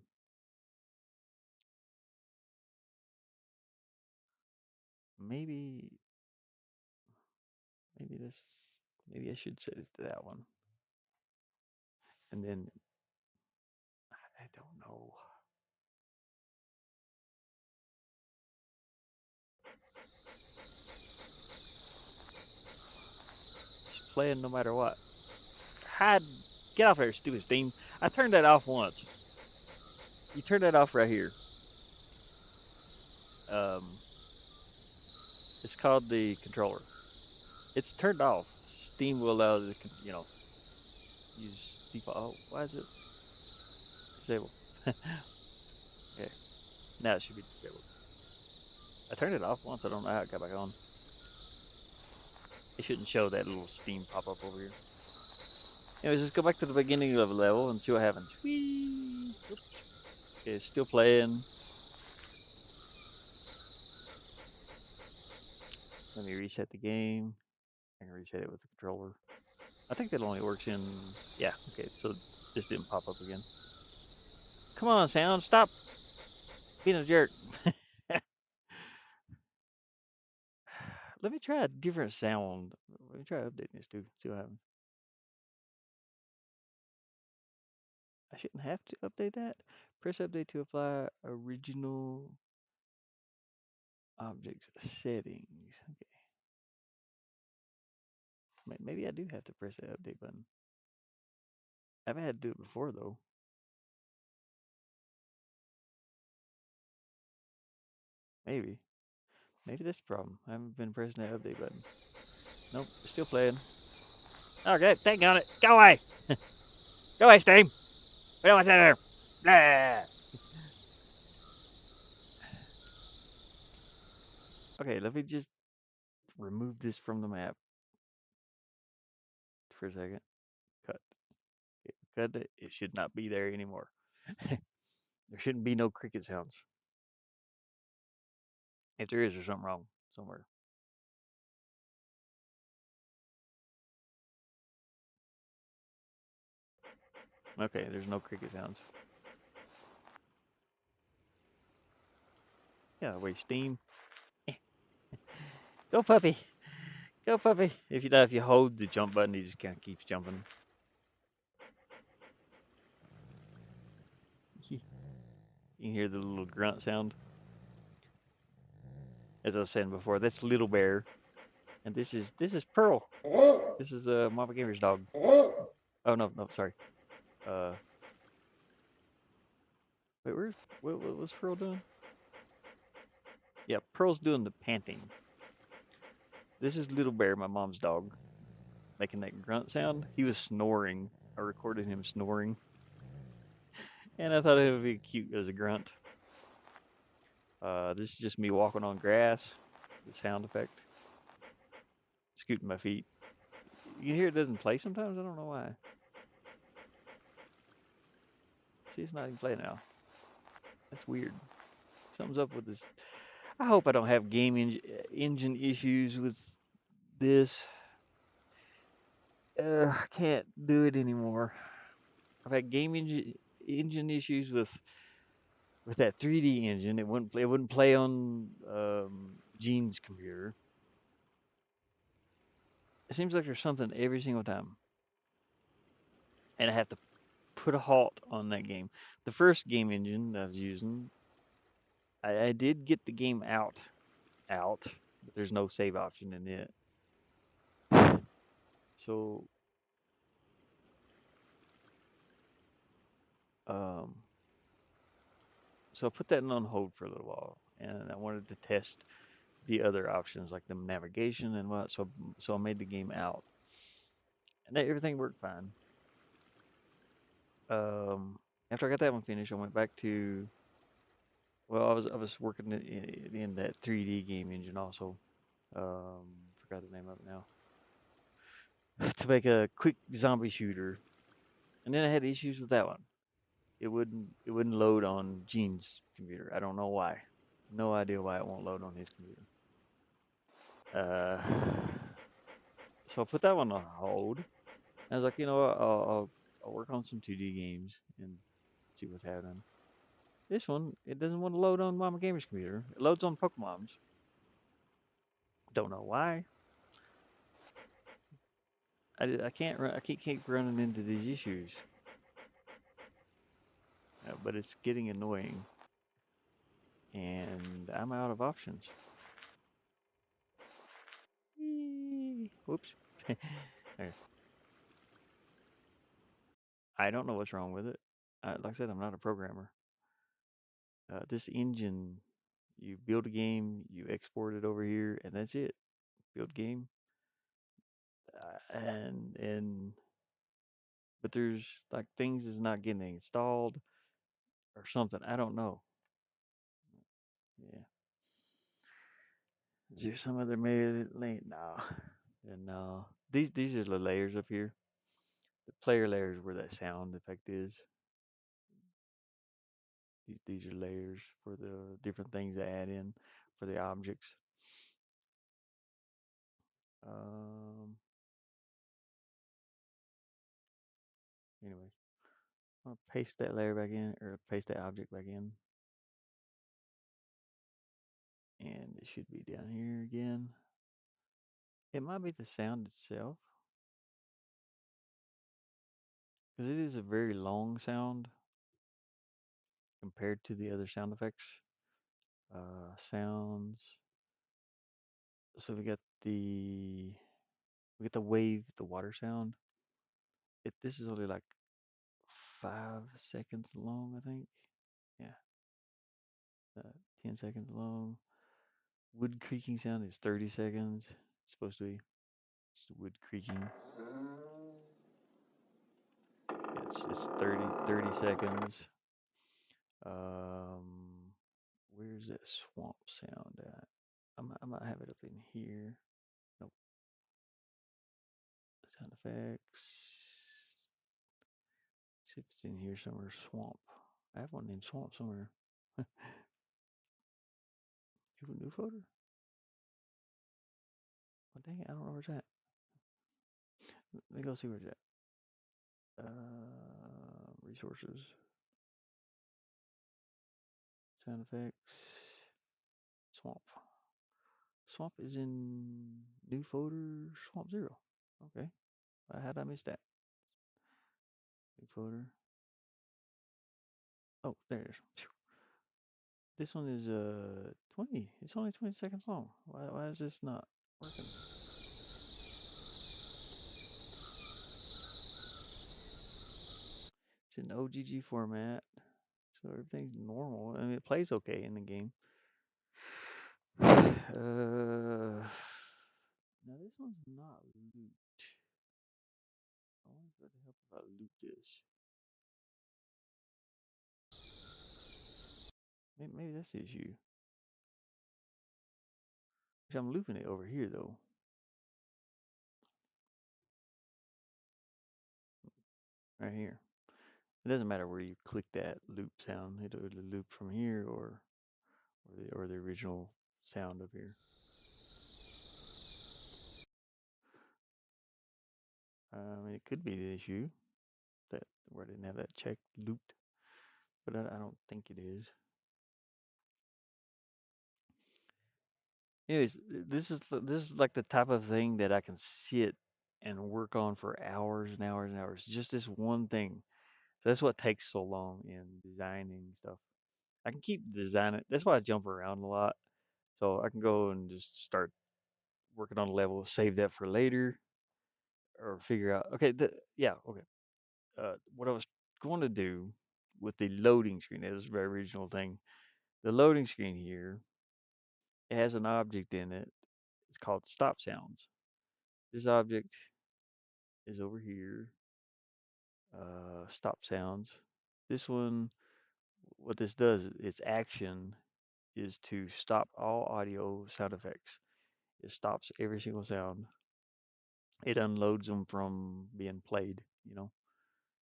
Maybe, maybe this, maybe I should set it to that one. And then, I don't know. It's playing no matter what. Hide, get off there, stupid Steam. I turned that off once. You turn that off right here. Um, it's called the controller. It's turned off. Steam will allow the, use default. Oh, why is it disabled? Okay, now it should be disabled. I turned it off once. I don't know how it got back on. It shouldn't show that little Steam pop up over here. Anyways, just go back to the beginning of the level and see what happens. Whee! Oops. Okay, it's still playing. Let me reset the game. I can reset it with the controller. I think that only works in. Yeah, okay, so this didn't pop up again. Come on, sound, stop being a jerk. Let me try a different sound. Let me try updating this too. See what happens. I shouldn't have to update that. Press update to apply original objects settings. Okay. Maybe I do have to press the update button. I haven't had to do it before though. Maybe. Maybe that's the problem. I haven't been pressing that update button. Nope, it's still playing. Okay, dang on it. Go away. Go away, Steam. We don't want you there. Blah. Okay, let me just remove this from the map for a second. Cut. Cut it. It should not be there anymore. There shouldn't be no cricket sounds. If there is, there's something wrong somewhere. Okay, there's no cricket sounds. Yeah, wait, Steam. Go puppy. Go puppy. If you hold the jump button, he just kind of keeps jumping. You can hear the little grunt sound. As I was saying before, that's Little Bear, and this is Pearl. This is Mama Gamer's dog. Oh no, sorry. Uh, wait, what was Pearl doing? Yeah, Pearl's doing the panting. This is Little Bear, my mom's dog, making that grunt sound. He was snoring. I recorded him snoring, and I thought it would be cute as a grunt. This is just me walking on grass. The sound effect. Scooting my feet. You can hear it doesn't play sometimes. I don't know why. See, it's not even playing now. That's weird. Something's up with this. I hope I don't have engine issues with this. I can't do it anymore. I've had engine issues with that 3D engine. It wouldn't play on Gene's computer. It seems like there's something every single time, and I have to put a halt on that game. The first game engine that I was using, I did get the game out, but there's no save option in it. So um, so I put that on hold for a little while, and I wanted to test the other options like the navigation and what. So I made the game out, and everything worked fine. Um, After I got that one finished, I went back to well, I was working in that 3D game engine also. Forgot the name of it now. To make a quick zombie shooter, and then I had issues with that one. It wouldn't load on Gene's computer. I don't know why. No idea why it won't load on his computer. Uh, so I put that one on hold. I was like, you know what, I'll work on some 2D games and see what's happening. This one, it doesn't want to load on Mama Gamer's computer. It loads on Pokemon's. Don't know why. I can't run. I can't keep running into these issues, but it's getting annoying, and I'm out of options. Whoops. There. I don't know what's wrong with it. Like I said, I'm not a programmer. This engine, you build a game, you export it over here, and that's it. Build game, and but there's like things is not getting installed or something. I don't know. Yeah. Is there some other lane? No. And no. These are the layers up here. The player layer is where that sound effect is. These are layers for the different things to add in for the objects. Um, Anyways, I'll paste that layer back in, or paste that object back in, and it should be down here again. It might be the sound itself, because it is a very long sound compared to the other sound effects. Sounds. So we got the wave, the water sound. This is only like 5 seconds long, I think. Yeah, uh, 10 seconds long. Wood creaking sound is 30 seconds. It's supposed to be. It's the wood creaking. It's 30 seconds. Um, where's that swamp sound at? I might have it up in here. Nope. Sound effects. See if it's in here somewhere. Swamp. I have one named Swamp somewhere. You have a new folder? Well, dang it, I don't know where it's at. Let me go see where it's at. Resources, sound effects, swamp. Swamp is in new folder, Swamp Zero. Okay, how did I miss that? New folder. Oh, there it is. This one is 20. It's only 20 seconds long. Why is this not working? It's in OGG format, so everything's normal. I mean, it plays okay in the game. Now this one's not loot. I wonder if it'd help if I loot this. Maybe that's the issue. I'm looping it over here though. Right here. It doesn't matter where you click that loop sound. It'll loop from here or the original sound up here. I mean, it could be the issue that where I didn't have that checked looped, but I don't think it is. Anyways, this is like the type of thing that I can sit and work on for hours and hours and hours. Just this one thing. So that's what takes so long in designing stuff. I can keep designing. That's why I jump around a lot. So I can go and just start working on a level, save that for later, or figure out. Okay, yeah, okay. What I was going to do with the loading screen, it was a very original thing. The loading screen here, it has an object in it. It's called stop sounds. This object is over here. Stop sounds. This one, what this does, its action is to stop all audio sound effects. It stops every single sound. It unloads them from being played, you know.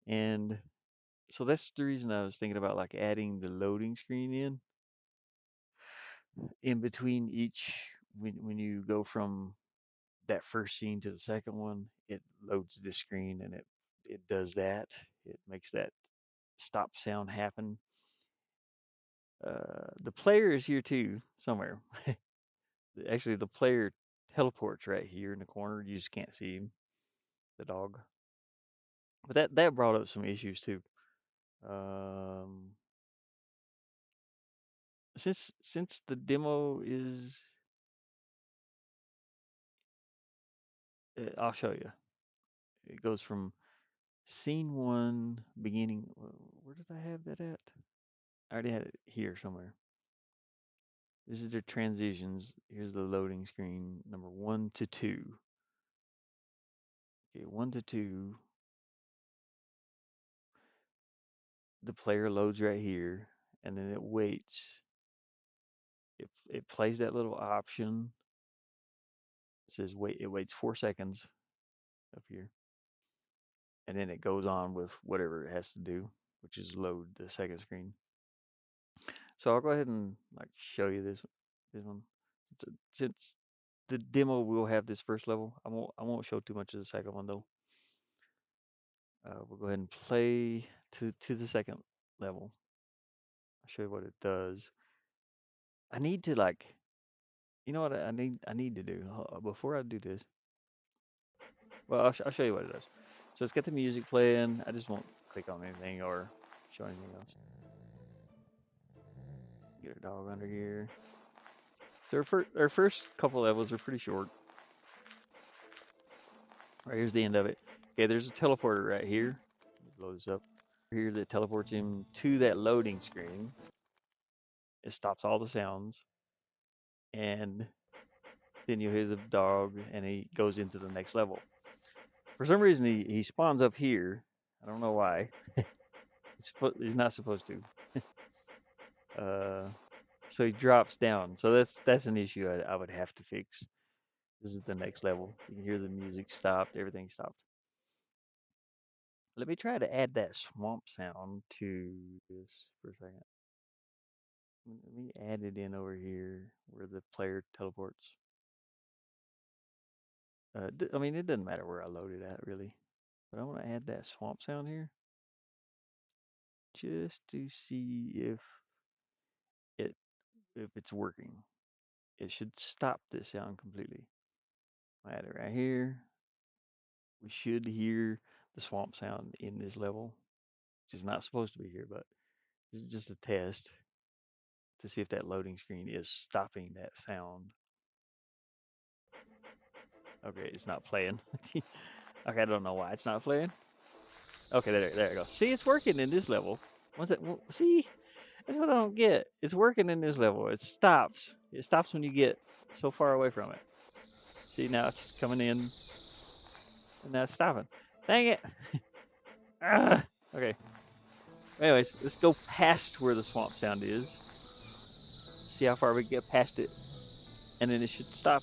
And so that's the reason I was thinking about like adding the loading screen in between each when you go from that first scene to the second one, it loads this screen and it does that. It makes that stop sound happen. The player is here too somewhere. Actually, the player teleports right here in the corner. You just can't see him, the dog. But that brought up some issues too. Um, since the demo is, I'll show you. It goes from scene one, beginning. Where did I have that at? I already had it here somewhere. This is the transitions. Here's the loading screen, number 1 to 2. Okay, 1 to 2. The player loads right here, and then it waits. It plays that little option, It says wait. It waits 4 seconds up here, and then it goes on with whatever it has to do, which is load the second screen. So I'll go ahead and like show you this one. Since the demo will have this first level, I won't show too much of the second one though. We'll go ahead and play to the second level. I'll show you what it does. I need to like, you know what I need to do before I do this. Well, I'll show you what it does. So it's got the music playing. I just won't click on anything or show anything else. Get a dog under here. So our first couple levels are pretty short. Right here's the end of it. Okay, there's a teleporter right here. Let me blow this up. Here that teleports him to that loading screen. It stops all the sounds, and then you hear the dog, and he goes into the next level. For some reason, he spawns up here. I don't know why. He's not supposed to. So he drops down. So that's an issue I would have to fix. This is the next level. You can hear the music stopped. Everything stopped. Let me try to add that swamp sound to this for a second. Let me add it in over here where the player teleports. I mean, it doesn't matter where I load it at, really. But I want to add that swamp sound here just to see it if it's working. It should stop this sound completely. I add it right here. We should hear the swamp sound in this level, which is not supposed to be here, but this is just a test to see if that loading screen is stopping that sound. Okay, it's not playing. Okay, I don't know why it's not playing. Okay, there it goes. See, it's working in this level. See, that's what I don't get. It's working in this level. It stops. It stops when you get so far away from it. See, now it's coming in, and now it's stopping. Dang it. Ah, okay. Anyways, let's go past where the swamp sound is. See how far we get past it, and then it should stop.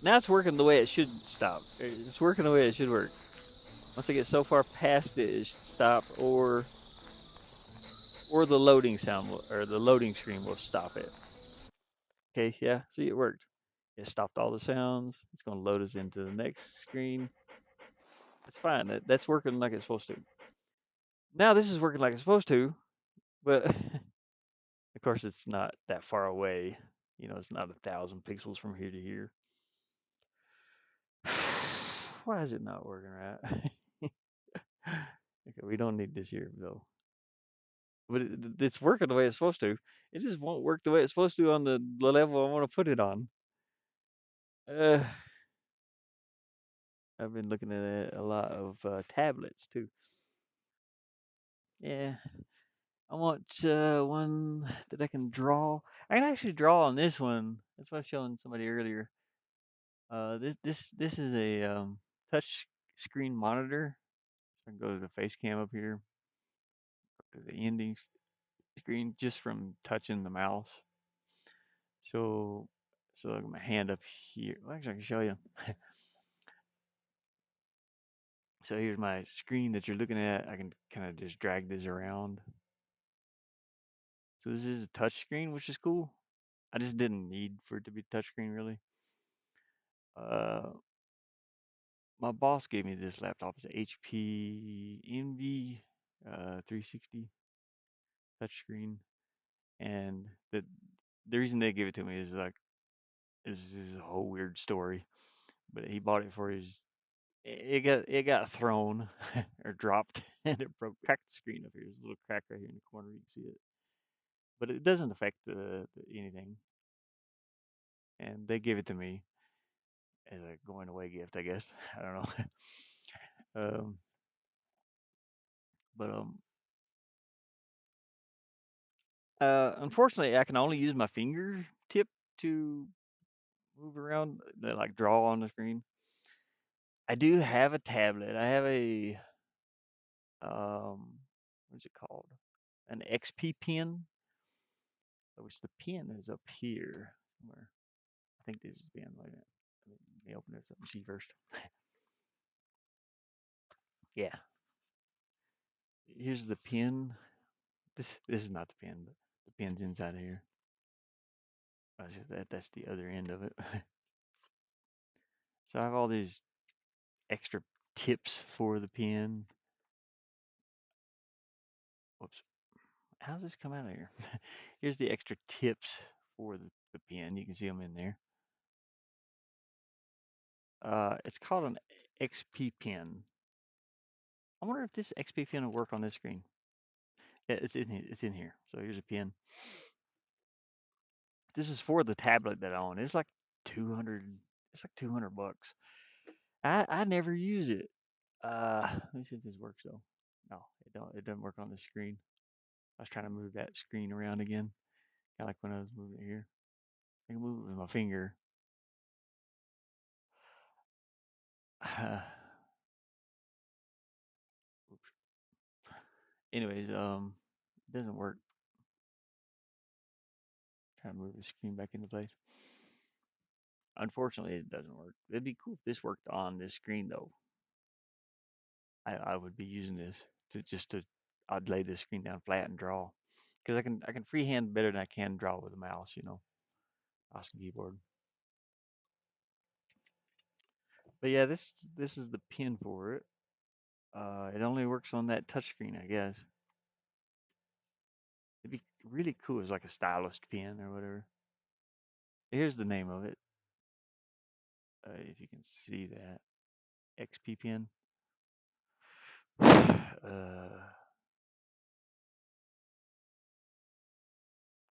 Now it's working the way it should stop. It's working the way it should work. Once I get so far past it, it should stop, or the loading sound or the loading screen will stop it. Okay, yeah, see, it worked. It stopped all the sounds. It's going to load us into the next screen. It's fine. That's working like it's supposed to. Now this is working like it's supposed to, but of course it's not that far away. You know, it's not 1,000 pixels from here to here. Why is it not working right? Okay, we don't need this here though. But it's working the way it's supposed to. It just won't work the way it's supposed to on the level I want to put it on. Uh, I've been looking at a lot of tablets too. Yeah, I want one that I can draw. I can actually draw on this one. That's what I was showing somebody earlier. This is a touch screen monitor. I can go to the face cam up here, to the ending screen just from touching the mouse. So so I got my hand up here. Well, actually, I can show you. So here's my screen that you're looking at. I can kind of just drag this around. So this is a touch screen, which is cool. I just didn't need for it to be touchscreen really. Uh, my boss gave me this laptop. It's a HP Envy 360 touchscreen, and the reason they gave it to me is like this is a whole weird story. But he bought it for his. It got thrown or dropped, and it broke, cracked the screen up here. There's a little crack right here in the corner. You can see it, but it doesn't affect anything. And they gave it to me as a going away gift, I guess. I don't know. um, but unfortunately, I can only use my finger tip to move around, like draw on the screen. I do have a tablet. I have a what's it called? An XP pen, which the pen is up here somewhere. I think this is being like that. Let me open this up and see first. Yeah, here's the pin. This is not the pin, but the pin's inside of here. That's the other end of it. So I have all these extra tips for the pin. Whoops. How's this come out of here? Here's the extra tips for the pin. You can see them in there. It's called an XP pin. I wonder if this XP pin will work on this screen. Yeah, it's in here. So here's a pin. This is for the tablet that I own. It's like 200. It's like $200. I never use it. Let me see if this works though. No, it don't. It doesn't work on the screen. I was trying to move that screen around again, kind of like when I was moving it here. I can move it with my finger. Oops. Anyways, it doesn't work. Trying to move the screen back into place. Unfortunately, it doesn't work. It'd be cool if this worked on this screen though. I would be using this to I'd lay this screen down flat and draw because I can freehand better than I can draw with a mouse. Mouse and keyboard. But yeah, this is the pin for it. It only works on that touchscreen, I guess. It'd be really cool as like a stylus pen or whatever. Here's the name of it. If you can see that XP pen.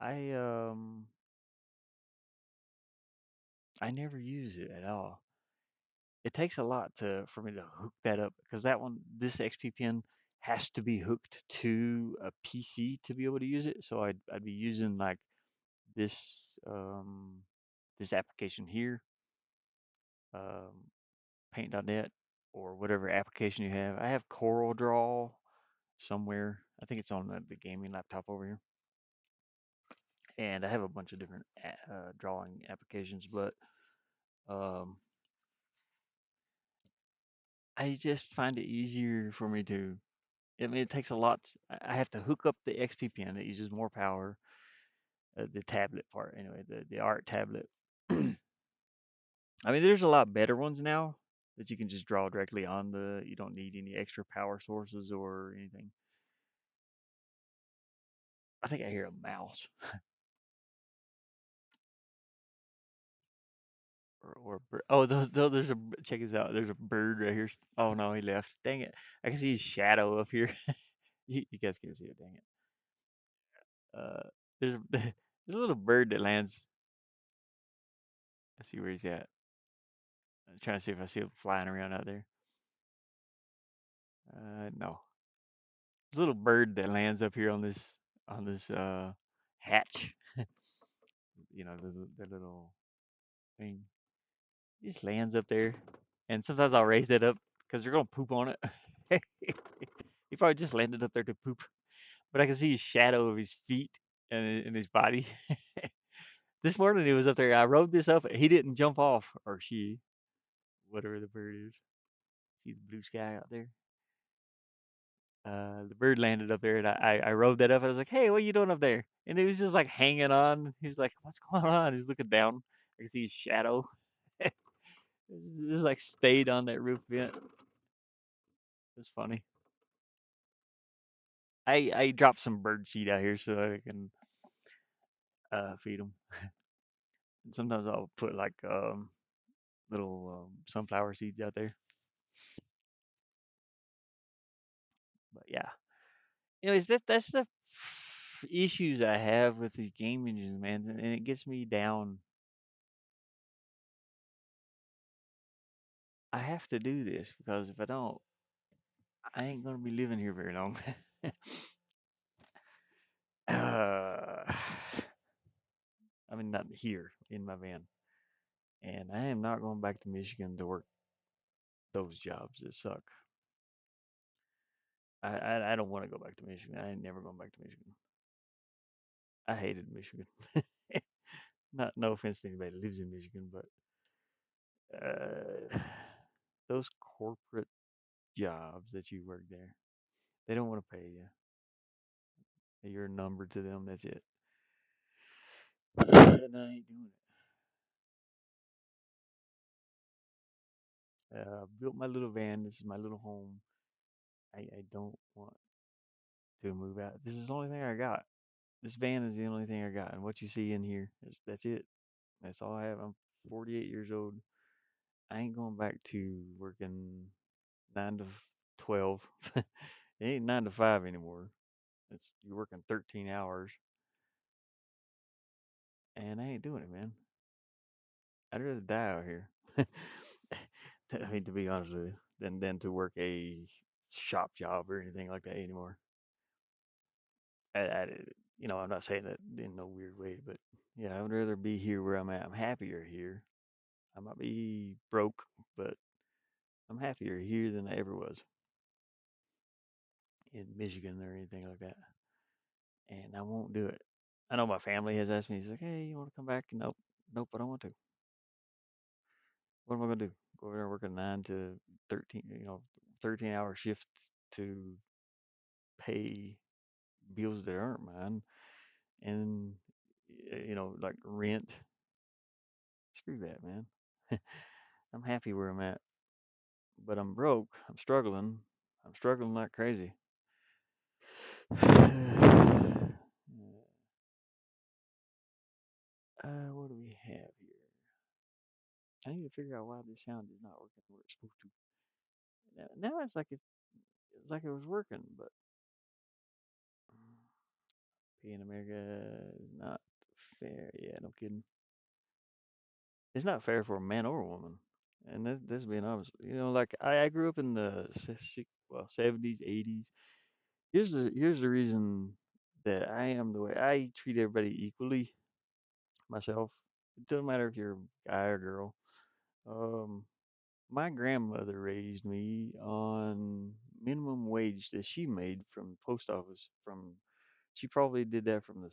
I I never use it at all. It takes a lot to for me to hook that up because this XP pen has to be hooked to a PC to be able to use it. So I'd be using like this this application here, um, Paint.net or whatever application you have. I have Coral Draw somewhere. I think it's on the gaming laptop over here, and I have a bunch of different drawing applications, but um, I just find it easier for me to. I mean, it takes a lot. I have to hook up the XP pen that uses more power. The tablet part, anyway, the art tablet. I mean, there's a lot better ones now that you can just draw directly on the. You don't need any extra power sources or anything. I think I hear a mouse or a bird. Oh, there's check this out. There's a bird right here. Oh no, he left. Dang it! I can see his shadow up here. You guys can't see it. Dang it. There's there's a little bird that lands. Let's see where he's at. I'm trying to see if I see him flying around out there. No. This little bird that lands up here on this hatch. The little thing. He just lands up there, and sometimes I'll raise that up because they're gonna poop on it. He probably just landed up there to poop, but I can see his shadow of his feet and his body. This morning he was up there. I rode this up. He didn't jump off, or she, whatever the bird is. See the blue sky out there. The bird landed up there, and I rode that up. And I was like, "Hey, what are you doing up there?" And he was just like hanging on. He was like, "What's going on?" He's looking down. I can see his shadow. Just like stayed on that roof vent. It's funny. I dropped some bird seed out here so I can feed them. And sometimes I'll put like little sunflower seeds out there. But yeah, anyways, that's the issues I have with these game engines, man, and it gets me down. I have to do this because if I don't, I ain't gonna be living here very long. uh, I mean, not here in my van, and I am not going back to Michigan to work those jobs that suck. I don't want to go back to Michigan. I ain't never going back to Michigan. I hated Michigan. Not no offense to anybody that lives in Michigan, but Uh, those corporate jobs that you work there, they don't want to pay you. You're a number to them. That's it. And I ain't doing it. Built my little van. This is my little home. I don't want to move out. This is the only thing I got. This van is the only thing I got. And what you see in here is that's it. That's all I have. I'm 48 years old. I ain't going back to working 9 to 12. It ain't 9 to 5 anymore. It's you're working 13 hours, and I ain't doing it, man. I'd rather die out here. I mean, to be honest with you, than to work a shop job or anything like that anymore. I I'm not saying that in no weird way, but yeah, I would rather be here where I'm at. I'm happier here. I might be broke, but I'm happier here than I ever was in Michigan or anything like that. And I won't do it. I know my family has asked me, he's like, hey, you want to come back? Nope, nope, I don't want to. What am I going to do? Go over there and work a 9 to 13, 13-hour shifts to pay bills that aren't mine and, like rent. Screw that, man. I'm happy where I'm at, but I'm broke. I'm struggling. I'm struggling like crazy. What do we have here? I need to figure out why this sound is not working where it's supposed to. Now it's like it was working, but P in America is not fair. Yeah, no kidding. It's not fair for a man or a woman. And that's being honest. Like I grew up in the 70s, 80s. Here's the reason that I am the way I treat everybody equally. Myself, it doesn't matter if you're a guy or girl. Um, my grandmother raised me on minimum wage that she made from the post office. She probably did that from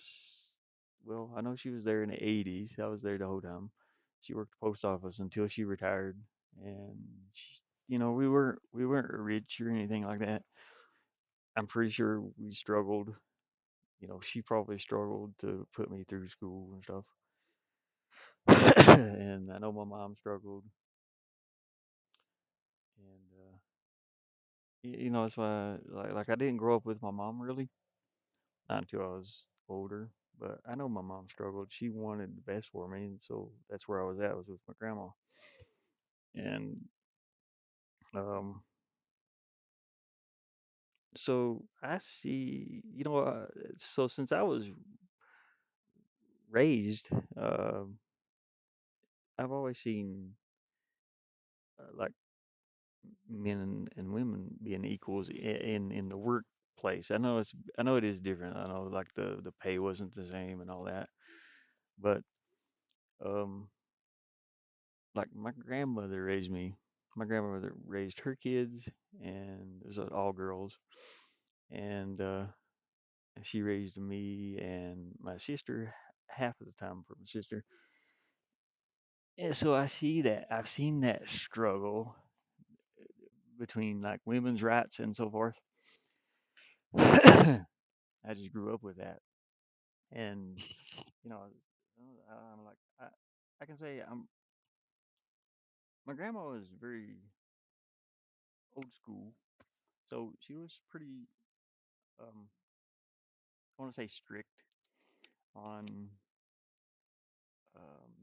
well, I know she was there in the 80s. I was there the whole time. She worked the post office until she retired, and we weren't rich or anything like that. I'm pretty sure we struggled. She probably struggled to put me through school and stuff. And I know my mom struggled, and that's why like I didn't grow up with my mom really, not until I was older. But I know my mom struggled. She wanted the best for me, and so that's where I was at. Was with my grandma, and um, so I see. So since I was raised, uh, I've always seen like men and women being equals in the workplace. I know it is different. I know like the pay wasn't the same and all that, but um, like my grandmother raised me. My grandmother raised her kids, and it was all girls, and she raised me and my sister half of the time for my sister. And so I see that. I've seen that struggle between like women's rights and so forth. I just grew up with that, and you know, I'm like I can say my grandma was very old school, so she was pretty um I want to say strict on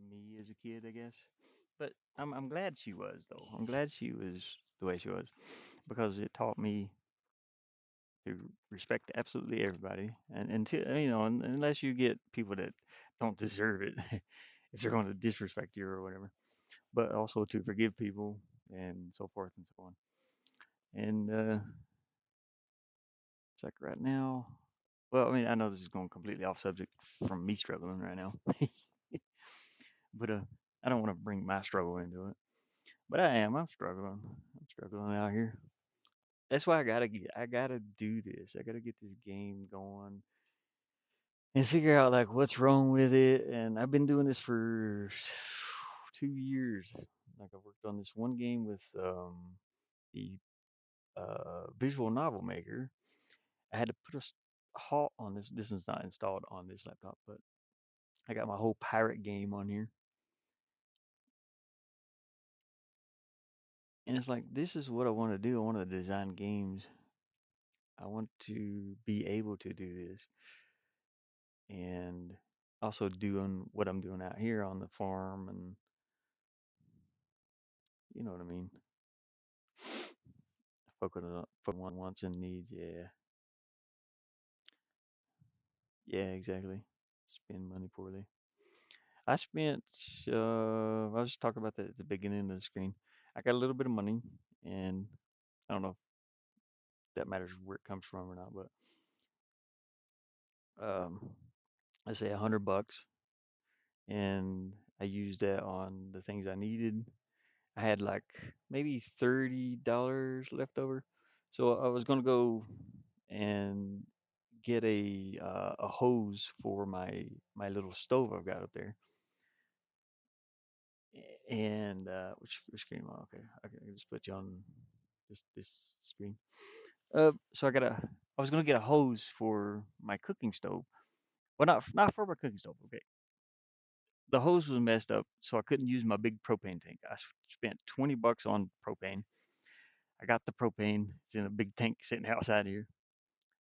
me as a kid, I guess. But I'm glad she was though. I'm glad she was the way she was because it taught me to respect absolutely everybody, and until unless you get people that don't deserve it, if they're going to disrespect you or whatever, but also to forgive people and so forth and so on. And it's like right now, well, I mean, I know this is going completely off subject from me struggling right now, but I don't want to bring my struggle into it. But I am. I'm struggling. I'm struggling out here. That's why I gotta do this. I gotta get this game going and figure out like what's wrong with it. And I've been doing this for 2 years. Like I worked on this one game with the visual novel maker. I had to put a halt on this. This is not installed on this laptop, but I got my whole pirate game on here, and it's like this is what I want to do. I want to design games. I want to be able to do this, and also doing what I'm doing out here on the farm, and you know what I mean. Focus on wants and needs. Yeah, yeah, exactly. Spend money poorly. I spent. I was just talking about that at the beginning of the screen. I got a little bit of money, and I don't know if that matters where it comes from or not, but let's say $100, and I used that on the things I needed. I had like maybe $30 left over, so I was gonna go and get a hose for my little stove I've got up there, and which screen am I on? Okay, I can just put you on this screen. So I was gonna get a hose for my cooking stove. Well, not for my cooking stove. Okay, the hose was messed up, so I couldn't use my big propane tank. Spent $20 on propane. I got the propane. It's in a big tank sitting outside here,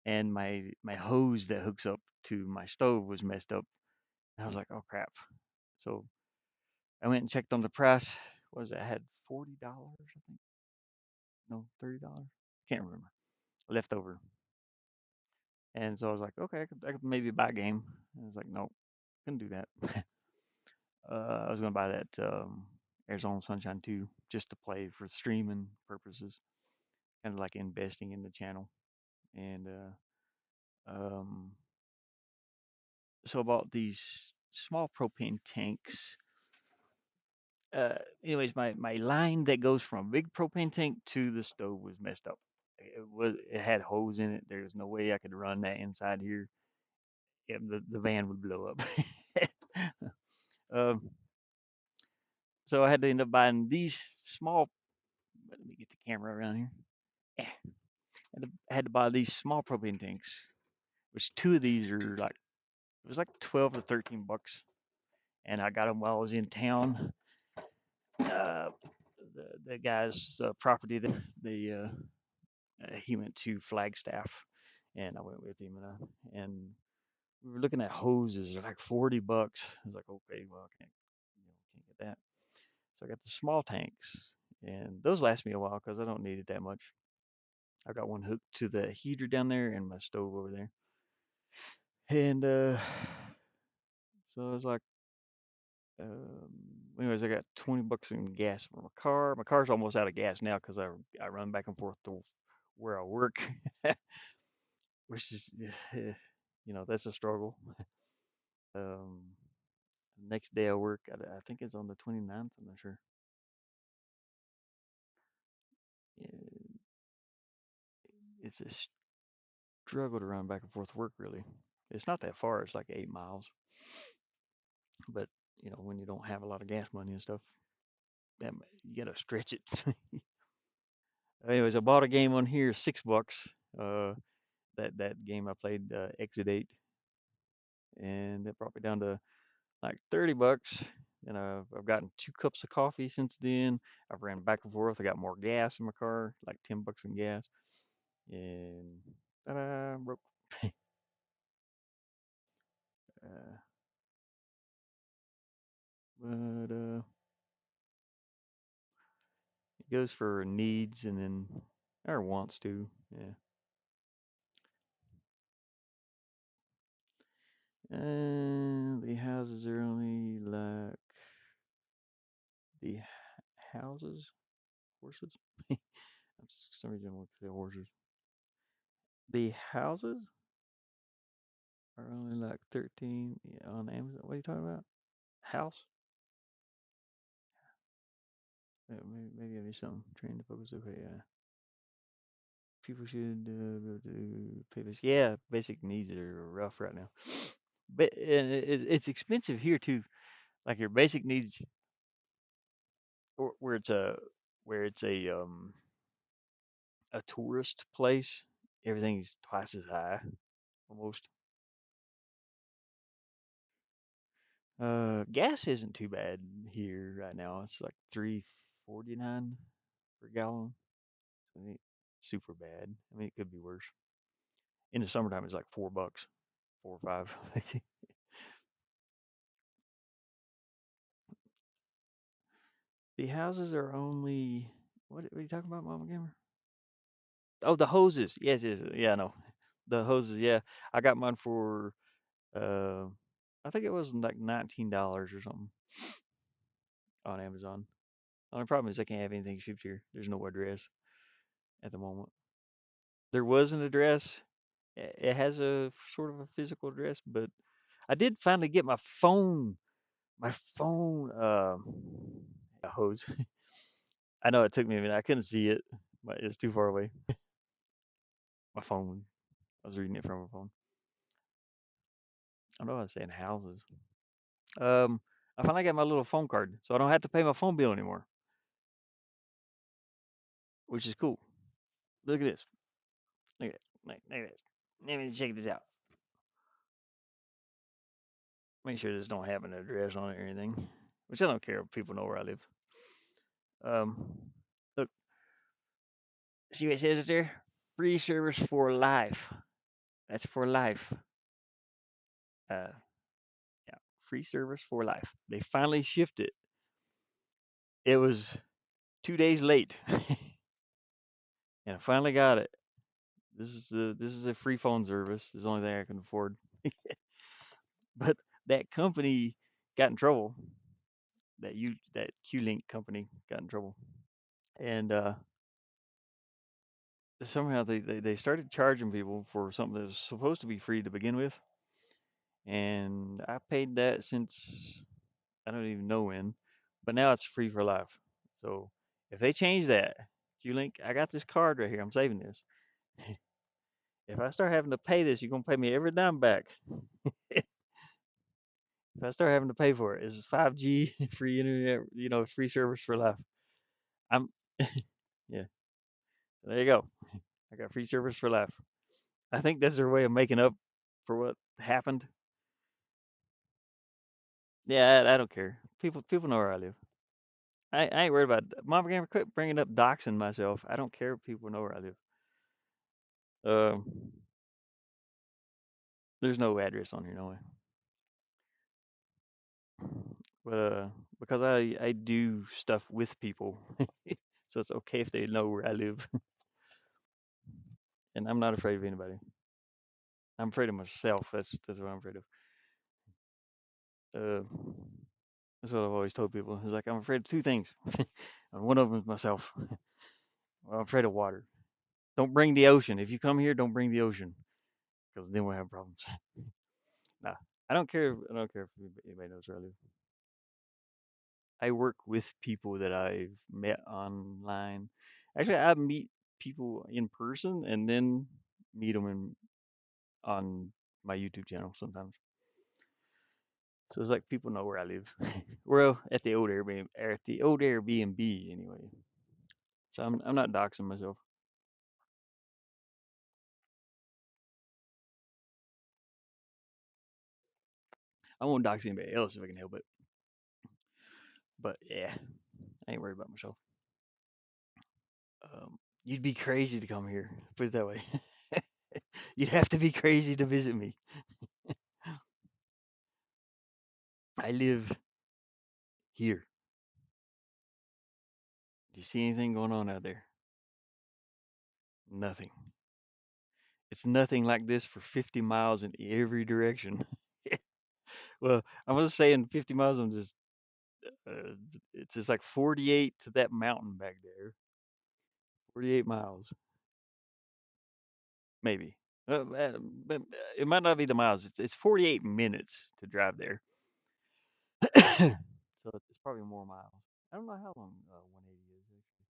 and my hose that hooks up to my stove was messed up. And I was like, oh crap. So I went and checked on the price. What was it? I had $40, I think. No, $30. Can't remember. Left over. And so I was like, okay, I could maybe buy a game. And I was like, nope, couldn't do that. I was gonna buy that Arizona Sunshine 2 just to play for streaming purposes, kind of like investing in the channel. And so I bought these small propane tanks. Anyways, my line that goes from a big propane tank to the stove was messed up. It had holes in it. There's no way I could run that inside here. Yeah, the van would blow up. um, so I had to end up buying these small. Let me get the camera around here. Eh, I had to buy these small propane tanks, which two of these are like it was like 12 to $13, and I got them while I was in town. Uh, the guy's property, he went to Flagstaff, and I went with him, and we were looking at hoses. They're like $40. I was like, okay, well, can't get that. So I got the small tanks, and those last me a while because I don't need it that much. I got one hooked to the heater down there and my stove over there. And so I was like, um, anyways, I got $20 in gas for my car. My car's almost out of gas now because I run back and forth to where I work, which is, that's a struggle. Um, Next day I work, I think it's on the 29th. I'm not sure. Yeah, it's a struggle to run back and forth to work, really. It's not that far. It's like 8 miles, but when you don't have a lot of gas money and stuff, you gotta stretch it. Anyways, I bought a game on here, $6. Uh, that game I played, Exit 8, and that brought me down to like $30. And I've gotten 2 cups of coffee since then. I've ran back and forth. I got more gas in my car, like $10 in gas, and ta-da, broke. uh, but it goes for needs and then or wants to. Yeah. The houses are only like the houses, horses. For some reason, I want to say horses. The houses are only like 13, yeah, on Amazon. What are you talking about? House? Maybe I missed something. Train to focus. Okay, yeah. People should do pay this. Yeah, basic needs are rough right now. But and it's expensive here too. Like your basic needs. or where it's a tourist place. Everything's twice as high almost. Gas isn't too bad here right now. It's like 3.49 per gallon. So it ain't super bad. I mean, it could be worse. In the summertime, it's like $4, 4 or 5. The houses are only what are you talking about, Mama Gamer? Oh, the hoses. Yes, yes, yeah, I know. The hoses, yeah. I got mine for uh I think it was like $19 or something on Amazon. Only problem is I can't have anything shipped here. There's no address at the moment. There was an address. It has a sort of a physical address, but I did finally get my phone. My phone had a hose. I know it took me a minute. I couldn't see it, but it was too far away. My phone. I was reading it from my phone. I know I was saying houses. Um, I finally got my little phone card, so I don't have to pay my phone bill anymore, which is cool. Look at this. Look at it. Look at this. Let me check this out. Make sure this don't have an address on it or anything, which I don't care if people know where I live. Look, see what it says there? Free service for life. That's for life. Uh, yeah, free service for life. They finally shipped it. It was 2 days late, and I finally got it. This is a free phone service. It's the only thing I can afford. But that company got in trouble. That Q-Link company got in trouble, and somehow they started charging people for something that was supposed to be free to begin with, and I paid that since I don't even know when, but now it's free for life. So if they change that, Q-Link, I got this card right here. I'm saving this. If I start having to pay this, you're gonna pay me every dime back. If I start having to pay for it, it's 5G, free internet, free service for life. I'm, yeah, there you go. I got free service for life. I think that's their way of making up for what happened. Yeah, I don't care. People know where I live. I ain't worried about Mama Gamer. Quit bringing up doxing myself. I don't care if people know where I live. Um, there's no address on here, no way. But because I do stuff with people, so it's okay if they know where I live, and I'm not afraid of anybody. I'm afraid of myself. That's what I'm afraid of. Uh, that's what I've always told people. It's like I'm afraid of two things, and one of them is myself. I'm afraid of water. Don't bring the ocean. If you come here, don't bring the ocean, because then we'll have problems. Nah, I don't care. I don't care if anybody knows where I live. I work with people that I've met online. Actually, I meet people in person and then meet them on my YouTube channel sometimes. So it's like people know where I live. Well, at the old Airbnb anyway. So I'm not doxing myself. I won't dox anybody else if I can help it. But yeah, I ain't worried about myself. You'd be crazy to come here. Put it that way. You'd have to be crazy to visit me. I live here. Do you see anything going on out there? Nothing. It's nothing like this for 50 miles in every direction. Well, I'm just saying 50 miles. Uh, it's just like 48 to that mountain back there. 48 miles, maybe. But it might not be the miles. It's 48 minutes to drive there. So it's probably more miles. I don't know how long 180 is actually.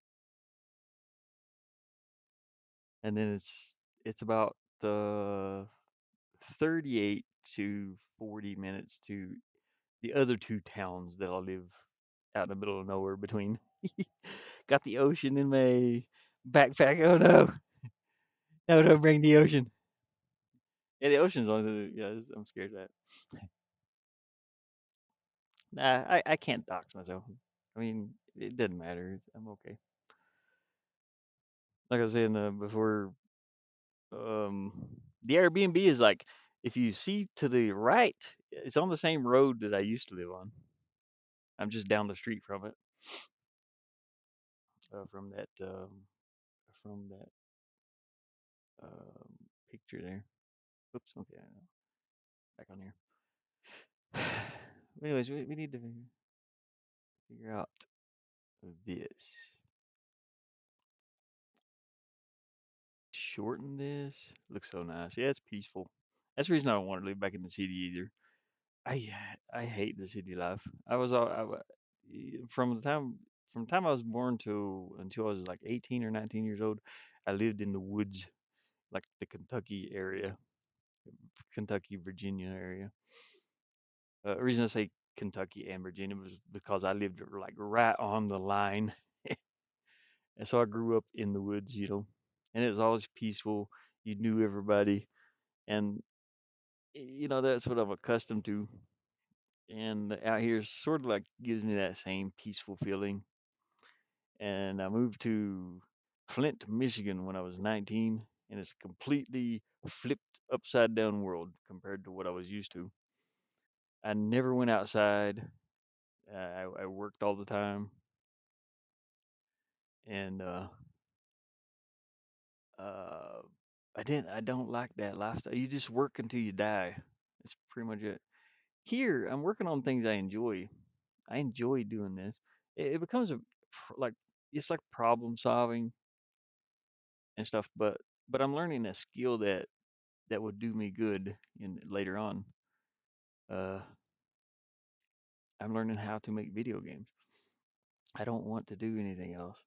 And then it's about 38 to 40 minutes to the other two towns that I live out in the middle of nowhere between. Got the ocean in my backpack. Oh no, no, don't bring the ocean. Yeah, the ocean's on the. Yeah, I'm scared of that. Nah, I can't dox myself. I mean, it doesn't matter. I'm okay. Like I was saying before, um, the Airbnb is like if you see to the right, it's on the same road that I used to live on. I'm just down the street from it, from that um, picture there. Oops. Okay, back on here. Anyways, we need to figure out this. Shorten this. Looks so nice. Yeah, it's peaceful. That's the reason I don't want to live back in the city either. I hate the city life. From the time I was born to until I was like 18 or 19 years old, I lived in the woods, like the Kentucky area, Kentucky, Virginia area. The reason I say Kentucky and Virginia was because I lived like right on the line, and so I grew up in the woods, and it was always peaceful. You knew everybody, and that's what I'm accustomed to. And out here sort of like gives me that same peaceful feeling. And I moved to Flint, Michigan when I was 19, and it's a completely flipped upside down world compared to what I was used to. I never went outside. I worked all the time, and uh, I don't like that lifestyle. You just work until you die. That's pretty much it. Here, I'm working on things I enjoy. I enjoy doing this. It becomes like it's like problem solving and stuff, but I'm learning a skill that would do me good in later on. Uh, I'm learning how to make video games. I don't want to do anything else.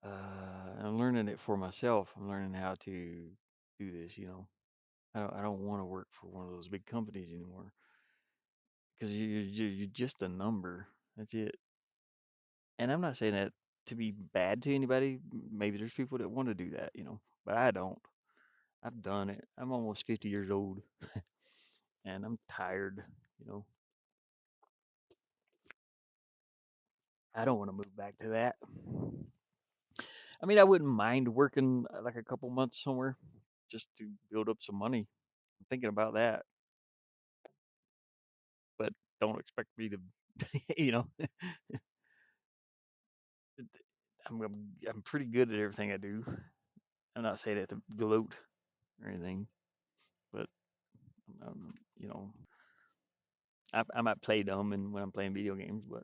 I'm learning it for myself. I'm learning how to do this. I don't want to work for one of those big companies anymore because you're just a number. That's it. And I'm not saying that to be bad to anybody. Maybe there's people that want to do that, but I don't. I've done it. I'm almost 50 years old and I'm tired. You know, I don't want to move back to that. I mean, I wouldn't mind working like a couple months somewhere just to build up some money. I'm thinking about that, but don't expect me to, you know, I'm pretty good at everything I do. I'm not saying that to gloat or anything, but um, you know, I might play dumb and when I'm playing video games, but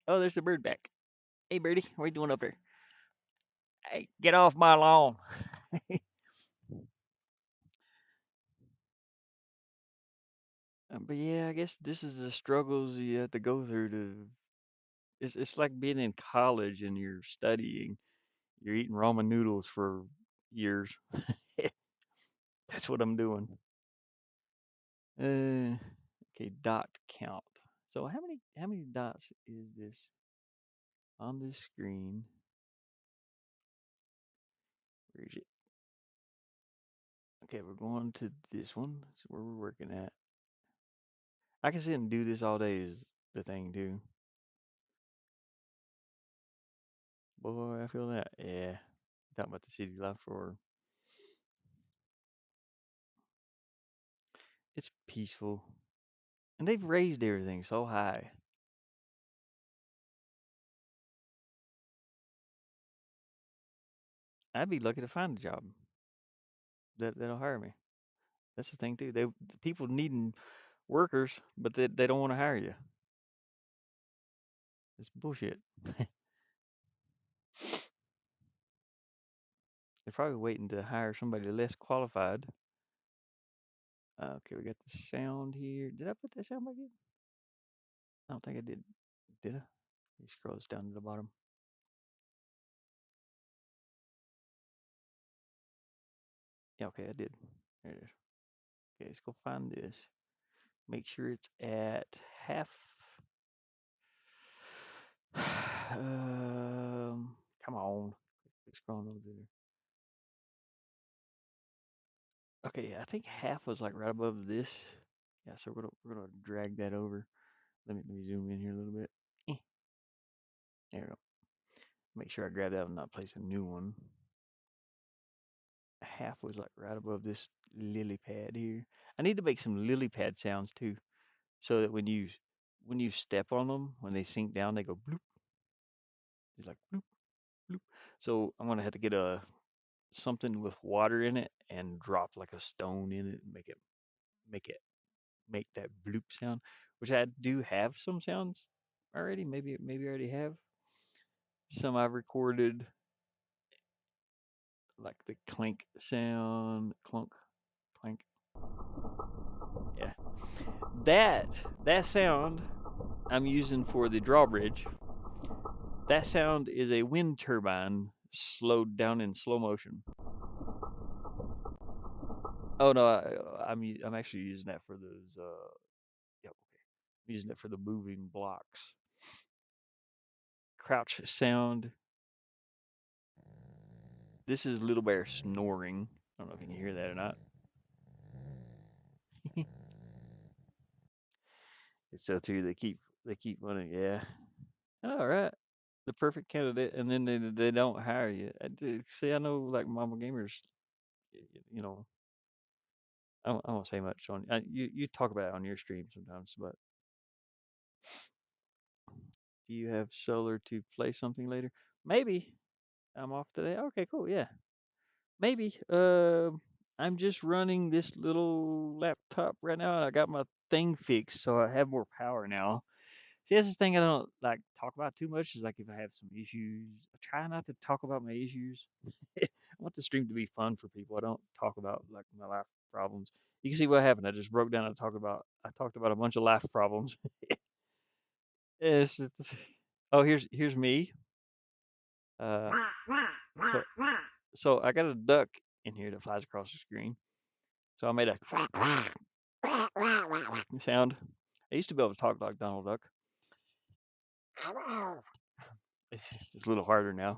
oh, there's a bird back. Hey, birdie, what are you doing up there? Hey, get off my lawn. But yeah, I guess this is the struggles you have to go through to. It's like being in college and you're studying. You're eating ramen noodles for years. That's what I'm doing. Okay, dot count. So how many dots is this on this screen? Where is it? Okay, we're going to this one. That's where we're working at. I can sit and do this all day is the thing too. Boy, I feel that. Yeah. Talking about the city life for it's peaceful. And they've raised everything so high. I'd be lucky to find a job that'll hire me. That's the thing too. The people needing workers, but they don't want to hire you. It's bullshit. They're probably waiting to hire somebody less qualified. Okay, we got the sound here. Did I put that sound back in? I don't think I did. Did I? Let me scroll this down to the bottom. Yeah, okay, I did. There it is. Okay, let's go find this. Make sure it's at half. Come on. It's scrolling over there. Okay, I think half was like right above this. Yeah, so we're gonna drag that over. Let me zoom in here a little bit. Eh, there we go. Make sure I grab that and not place a new one. Half was like right above this lily pad here. I need to make some lily pad sounds too, so that when you step on them, when they sink down, they go bloop. It's like bloop bloop. So I'm gonna have to get a something with water in it and drop like a stone in it and make it make that bloop sound, which I do have some sounds already. Maybe I already have some I've recorded, like the clink sound, clunk, clank. Yeah, that that sound I'm using for the drawbridge. That sound is a wind turbine slowed down in slow motion. Oh no, I'm actually using that for those. Yep, okay. I'm using it for the moving blocks. Crouch sound. This is Little Bear snoring. I don't know if you can hear that or not. It's so true. They keep running. Yeah. All right. The perfect candidate, and then they don't hire you. See, I know like mama gamers. You know, I won't say much on. You talk about it on your stream sometimes, but do you have solar to play something later? Maybe. I'm off today. Okay, cool. Yeah. Maybe. I'm just running this little laptop right now, and I got my thing fixed, so I have more power now. See, that's the thing I don't like talk about too much. Is like if I have some issues, I try not to talk about my issues. I want the stream to be fun for people. I don't talk about like my life problems. You can see what happened. I just broke down and I talked about a bunch of life problems. It's just, oh, here's me. Uh, so so I got a duck in here that flies across the screen. So I made a sound. I used to be able to talk like Donald Duck. It's a little harder now.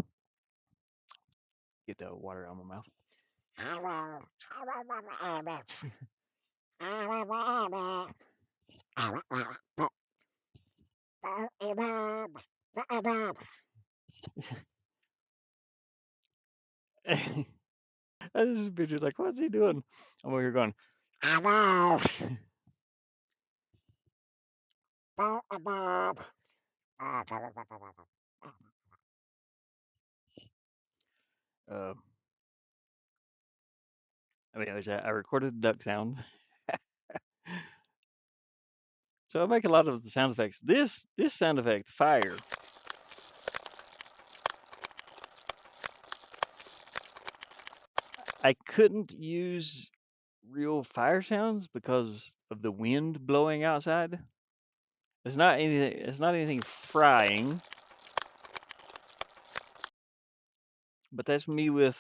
Get the water out of my mouth. I just picture like, what's he doing? I'm over here going, uh, I recorded the duck sound. So I make a lot of the sound effects. This sound effect, fire, I couldn't use real fire sounds because of the wind blowing outside. It's not anything frying, but that's me with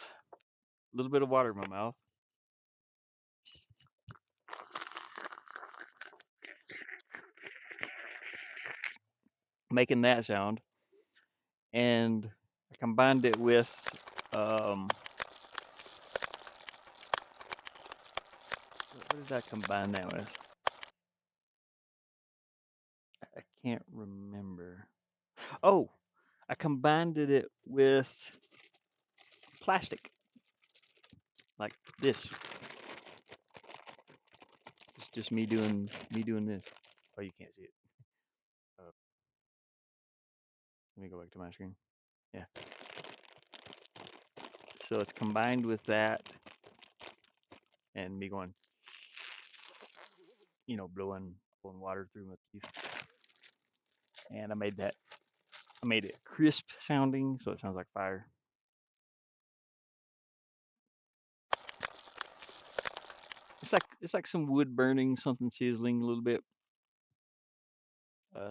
a little bit of water in my mouth, making that sound, and I combined it with um, what did I combine that with? I can't remember. Oh, I combined it with plastic, like this. It's just me doing this. Oh, you can't see it. Uh, Let me go back to my screen. Yeah. So it's combined with that and me going, blowing water through my teeth. And I made it crisp sounding, so it sounds like fire. It's like some wood burning, something sizzling a little bit.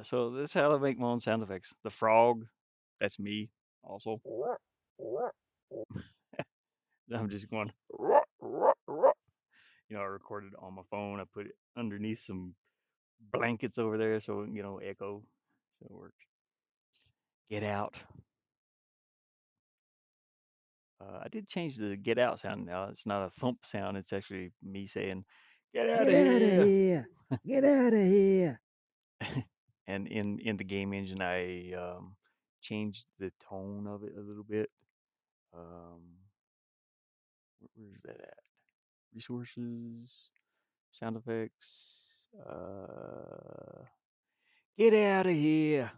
So that's how I make my own sound effects. The frog, that's me also. I'm just going, I recorded it on my phone. I put it underneath some blankets over there so echo. So it works. Get out. I did change the get out sound now. It's not a thump sound. It's actually me saying, "Get out Get of out of here." here. Get out of here. And in the game engine, I changed the tone of it a little bit. Where's that at? Resources, sound effects. Get out of here.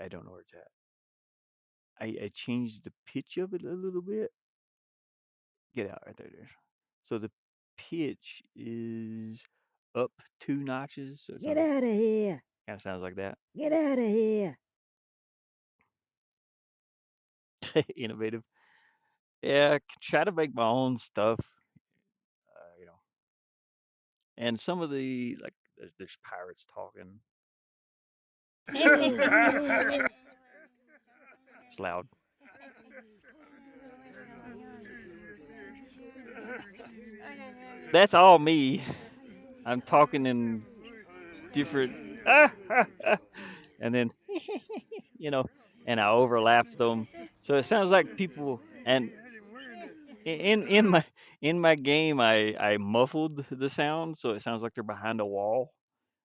I don't know where it's at. I changed the pitch of it a little bit. Get out right there. There. So the pitch is up 2 notches. So it Get sounds out of here. kind of sounds like that. Get out of here. Innovative. Yeah, try to make my own stuff. You know, and some of the like there's pirates talking. It's loud. That's all me. I'm talking in different, and then you know, and I overlap them. So it sounds like people. And in my game, I muffled the sound, so it sounds like they're behind a wall.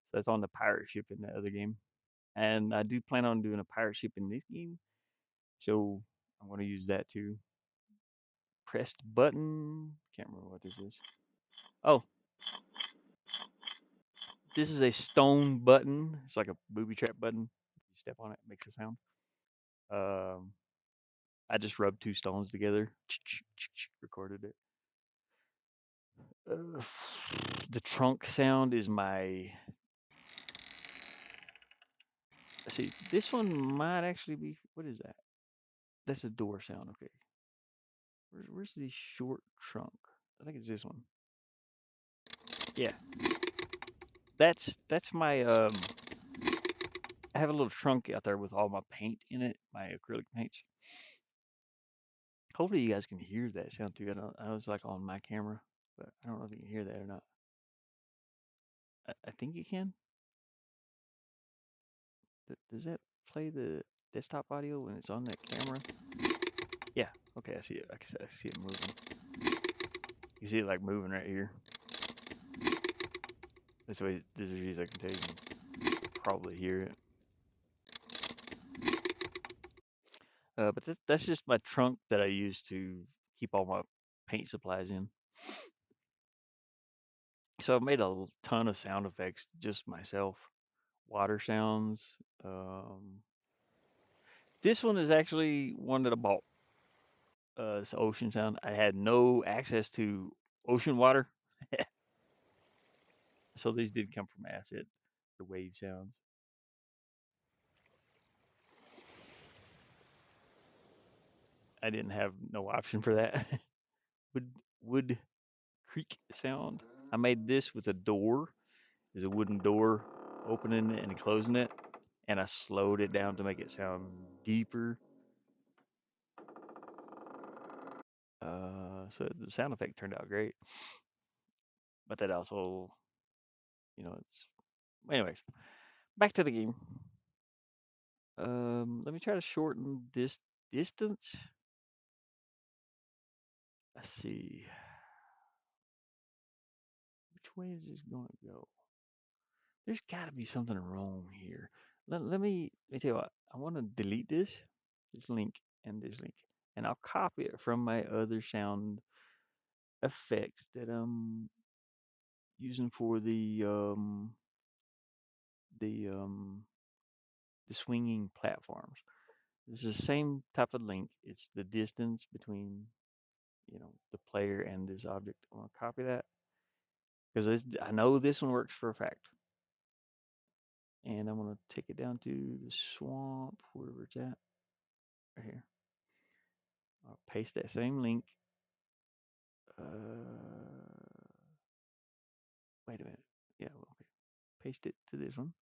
So that's on the pirate ship in the other game, and I do plan on doing a pirate ship in this game. So I'm going to use that too. Pressed button. Can't remember what this is. Oh, this is a stone button. It's like a booby trap button. You step on it, it makes a sound. Um, I just rubbed two stones together. Recorded it. Uh, the trunk sound is my. Let's see. This one might actually be. What is that? That's a door sound. Okay. Where's the short trunk? I think it's this one. Yeah. That's my. I have a little trunk out there with all my paint in it, my acrylic paints. Hopefully you guys can hear that sound too. I know it's like on my camera, but I don't know if you can hear that or not. I think you can. Does that play the desktop audio when it's on that camera? Yeah. Okay, I see it. I see it moving. You see it like moving right here. This way, this is easy I can tell you can probably hear it. But that's just my trunk that I use to keep all my paint supplies in. So I made a ton of sound effects just myself. Water sounds. Um, this one is actually one that I bought. It's ocean sound. I had no access to ocean water, so these did come from asset. The wave sounds. I didn't have no option for that. wood wood creak sound. I made this with a door. There's a wooden door opening it and closing it, and I slowed it down to make it sound deeper. So the sound effect turned out great, but that also, it's. Anyways, back to the game. Let me try to shorten this distance. Let's see. Which way is this going to go? There's got to be something wrong here. Let me tell you what. I want to delete this link, and this link, and I'll copy it from my other sound effects that I'm using for the the swinging platforms. This is the same type of link. It's the distance between the player and this object. I want to copy that because I know this one works for a fact. And I'm gonna take it down to the swamp, wherever it's at, right here. I'll paste that same link. Wait a minute. Yeah, well, okay. Paste it to this one.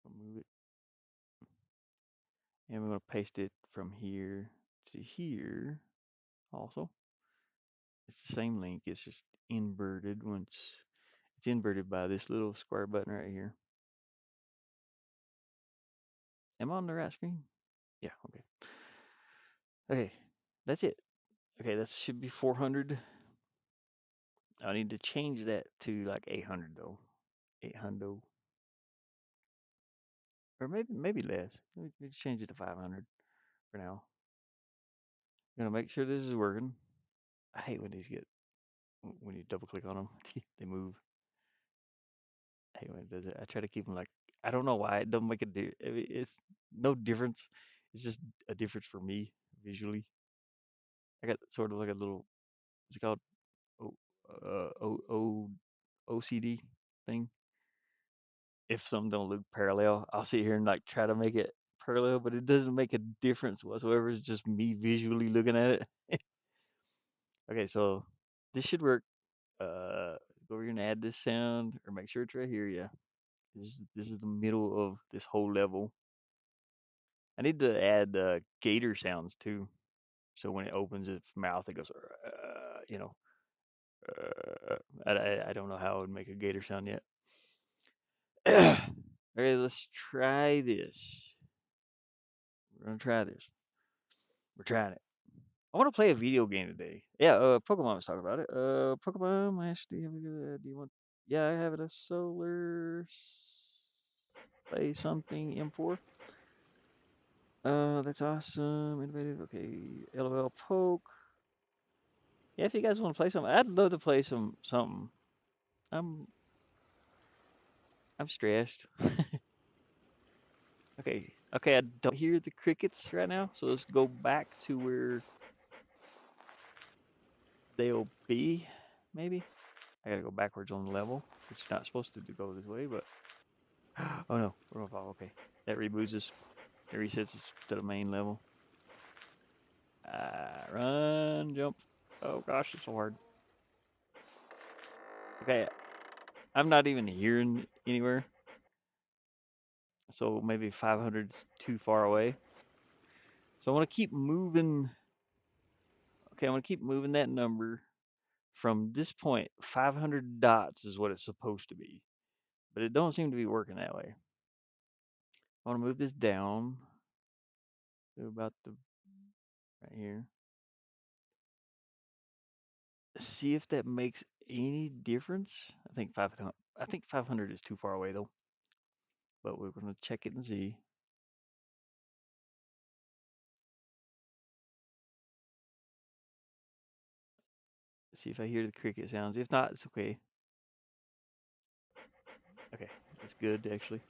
I'll move it, and we're gonna paste it from here to here. Also, it's the same link. It's just inverted. Once it's inverted by this little square button right here. Am I on the right screen? Yeah, okay. Okay, that's it. Okay, that should be 400. I need to change that to like 800 though. 800. Or maybe less. Let me change it to 500 for now. Gonna make sure this is working. I hate when these get when you double click on them, they move. I hate when it does it. I try to keep them like I don't know why it don't make it's no difference. It's just a difference for me visually. I got sort of like a little what's it called O OCD thing. If something don't look parallel, I'll sit here and like try to make it parallel, but it doesn't make a difference whatsoever. It's just me visually looking at it. Okay, so this should work. Go over here and add this sound, or make sure it's right here. Yeah, this is the middle of this whole level. I need to add gator sounds too. So when it opens its mouth, it goes, you know. I don't know how I would make a gator sound yet. Okay, let's try this. We're gonna try this. We're trying it. I want to play a video game today. Yeah, Pokemon was talking about it. Pokemon, actually, do you want? Yeah, I have it a solar. Play something M4. That's awesome. Innovative. Okay, LOL Poke. Yeah, if you guys want to play something, I'd love to play something. I'm I'm stressed. Okay, I don't hear the crickets right now, so let's go back to where they'll be. Maybe I gotta go backwards on the level, which is not supposed to go this way, but oh no, we're gonna fall. Okay, that reboots us. It resets us to the main level. Run, jump. Oh gosh, it's so hard. Okay, I'm not even hearing anywhere, so maybe 500's too far away. So I want to keep moving. Okay, I want to keep moving that number from this point. 500 dots is what it's supposed to be, but it don't seem to be working that way. I want to move this down to about the right here. See if that makes any difference. I think 500. I think 500 is too far away though, but we're gonna check it and see. See if I hear the cricket sounds. If not, it's okay. Okay, that's good actually.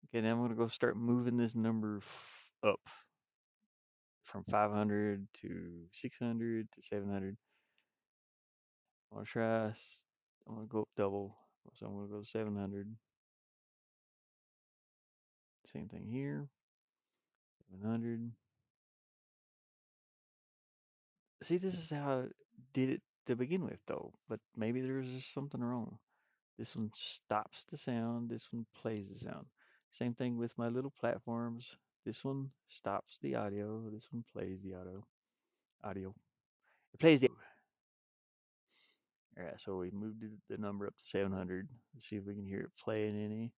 Okay, now I'm gonna go start moving this number up from 500 to 600 to 700. I'm gonna try. I'm gonna go up double. So I'm gonna go 700. Same thing here. 700. See, this is how I did it to begin with, though. But maybe there's just something wrong. This one stops the sound. This one plays the sound. Same thing with my little platforms. This one stops the audio. This one plays the audio. Audio. It plays the. All right, so we moved the number up to 700. Let's see if we can hear it playing any.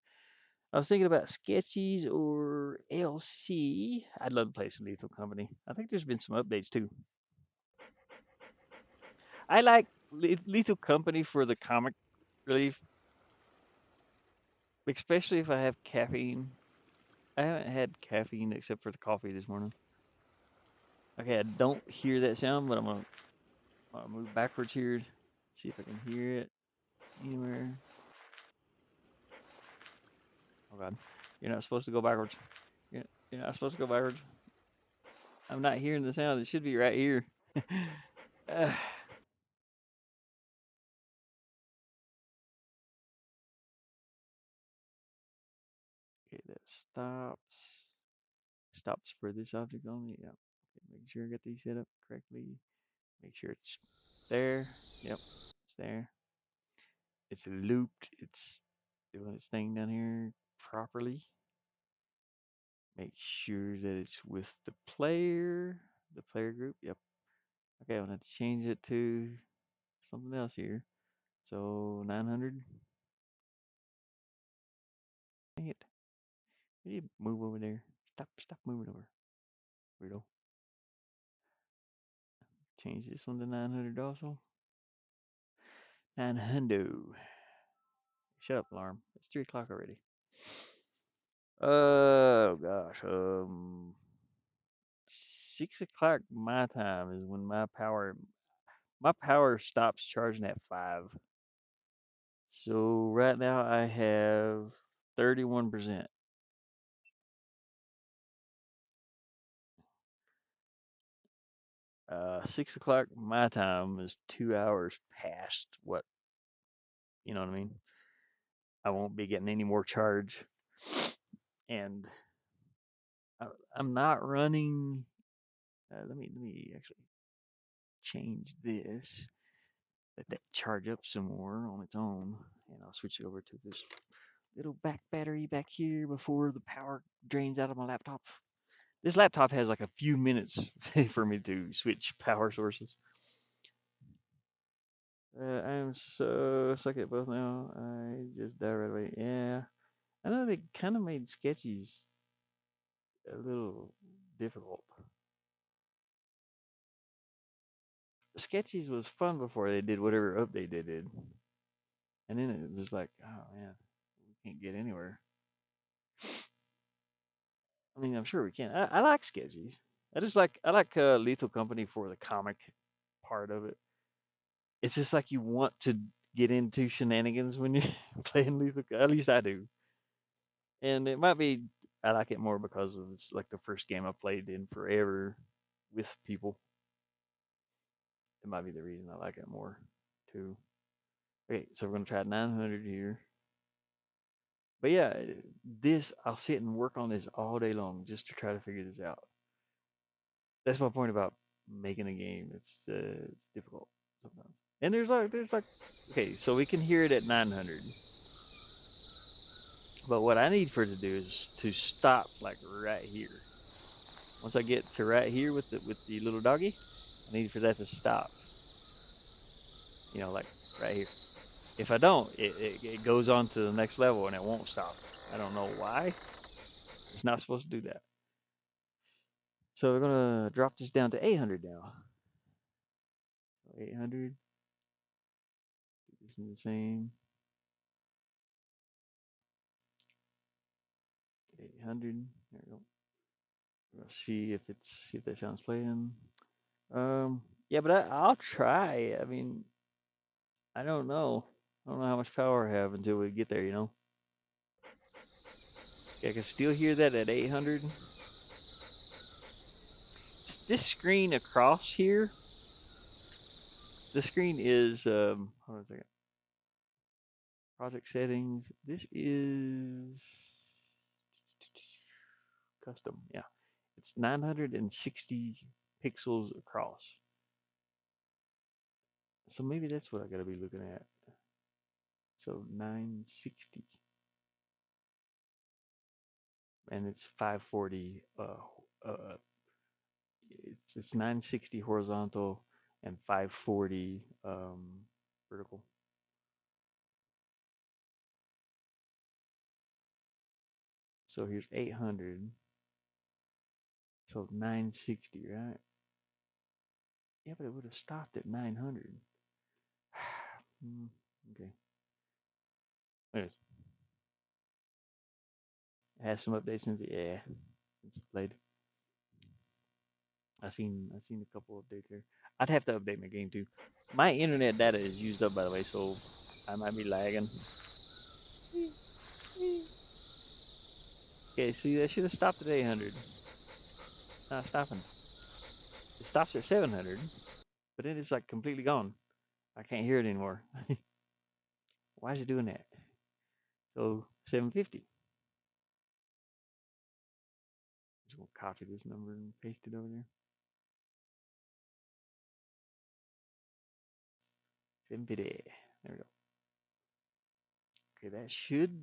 I was thinking about Sketchies or LC. I'd love to play some Lethal Company. I think there's been some updates too. I like Lethal Company for the comic relief, especially if I have caffeine. I haven't had caffeine except for the coffee this morning. Okay, I don't hear that sound, but I'm gonna move backwards here, see if I can hear it anywhere. Oh God, you're not supposed to go backwards. You're not supposed to go backwards. I'm not hearing the sound. It should be right here. uh, okay, that stops. Stops for this object only. Yeah. Okay, make sure I get these set up correctly. Make sure it's there. Yep, it's there. It's looped. It's doing its thing down here properly. Make sure that it's with the player group. Yep. Okay, I'm gonna have to change it to something else here. So 900. Dang it. We need to move over there. Stop moving over, weirdo. Change this one to 900 also. 900. Shut up, alarm. It's 3 o'clock already. Oh gosh. 6 o'clock my time is when my power stops charging at 5. So right now I have 31%. 6 o'clock my time is 2 hours past what, you know what I mean? I won't be getting any more charge. And I, I'm not running. Let me actually change this. Let that charge up some more on its own, and I'll switch it over to this little back battery back here before the power drains out of my laptop. This laptop has like a few minutes for me to switch power sources. I'm so suck at both now. I just die right away. Yeah, I know they kind of made sketches a little difficult. Sketches was fun before they did whatever update they did, and then it was just like, oh man, we can't get anywhere. I mean, I'm sure we can. I like sketches. I like Lethal Company for the comic part of it. It's just like you want to get into shenanigans when you're playing Lethal. At least I do. And it might be I like it more because of it's like the first game I played in forever with people. It might be the reason I like it more too. Okay, so we're gonna try 900 here. But yeah, this I'll sit and work on this all day long just to try to figure this out. That's my point about making a game. It's difficult sometimes. And there's like okay, so we can hear it at 900. But what I need for it to do is to stop like right here. Once I get to right here with the little doggy, I need for that to stop. Like right here. If I don't, it goes on to the next level and it won't stop. I don't know why. It's not supposed to do that. So we're gonna drop this down to 800 now. So 800. This is the same. 800. There we go. Let's see if that sounds playing. Yeah, but I'll try. I mean, I don't know. I don't know how much power I have until we get there. Yeah, I can still hear that at 800. This screen across here. The screen is hold on a second. Project settings. This is custom. Yeah, it's 960 pixels across. So maybe that's what I gotta be looking at. So 960, and it's 540. It's 960 horizontal and 540 vertical. So here's 800. So 960, right? Yeah, but it would have stopped at 900. Okay. Anyways, it has some updates since since it played. I seen a couple updates there. I'd have to update my game too. My internet data is used up by the way, so I might be lagging. Okay, see that should have stopped at 800. It's not stopping. It stops at 700, but then it's like completely gone. I can't hear it anymore. Why is it doing that? So 750. Just gonna copy this number and paste it over there. 750. There we go. Okay, that should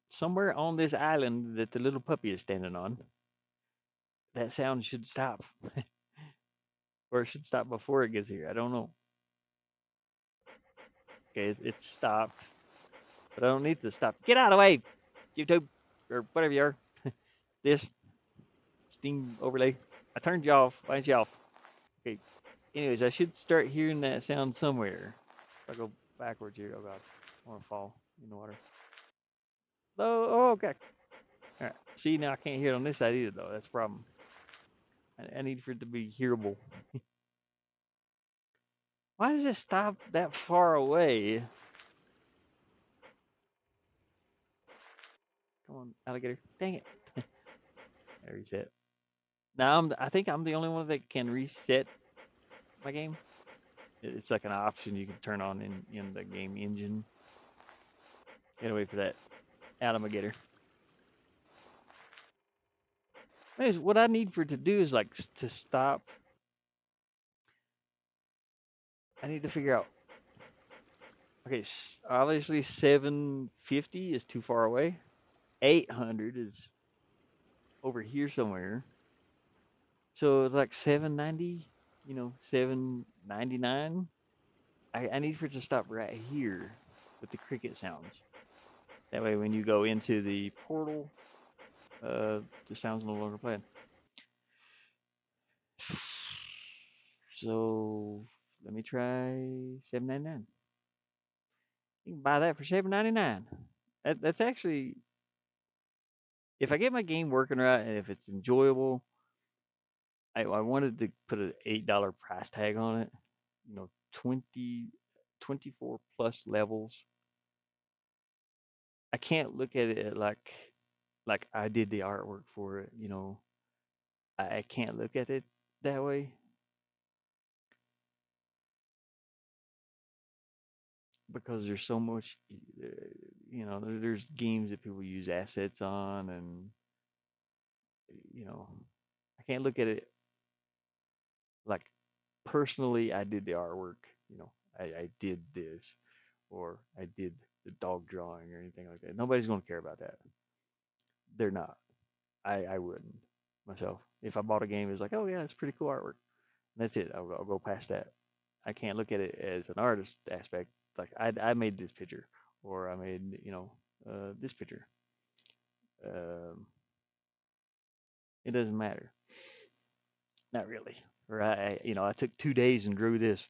somewhere on this island that the little puppy is standing on. That sound should stop, or it should stop before it gets here. I don't know. Okay, it's stopped, but I don't need to stop. Get out of the way, YouTube, or whatever you are. This. Steam overlay. I turned you off. Why don't you off? Okay. Anyways, I should start hearing that sound somewhere. If I go backwards here, oh god, I want to fall in the water. Oh, okay. All right. See, now I can't hear it on this side either, though. That's a problem. I need for it to be hearable. Why does it stop that far away? Come on, alligator. Dang it. I reset. Now I think I'm the only one that can reset my game. It's like an option you can turn on in the game engine. Gotta wait for that alligator. Anyways, what I need for it to do is like to stop. I need to figure out. Okay, obviously 750 is too far away. 800 is over here somewhere. So it's like 790, 799. I need for it to stop right here with the cricket sounds. That way, when you go into the portal, the sound's no longer playing. So let me try 799. You can buy that for 799. That's actually, if I get my game working right and if it's enjoyable, I wanted to put an $8 price tag on it. 20, 24 plus levels. I can't look at it like I did the artwork for it. I can't look at it that way because there's so much. There's games that people use assets on, and you know, I can't look at it like personally. I did the artwork. I did this, or I did the dog drawing or anything like that. Nobody's gonna care about that. They're not. I wouldn't myself. If I bought a game, it's like, oh yeah, it's pretty cool artwork. And that's it. I'll go past that. I can't look at it as an artist aspect. Like I made this picture, or I made this picture. Um, it doesn't matter. Not really. Or I took 2 days and drew this.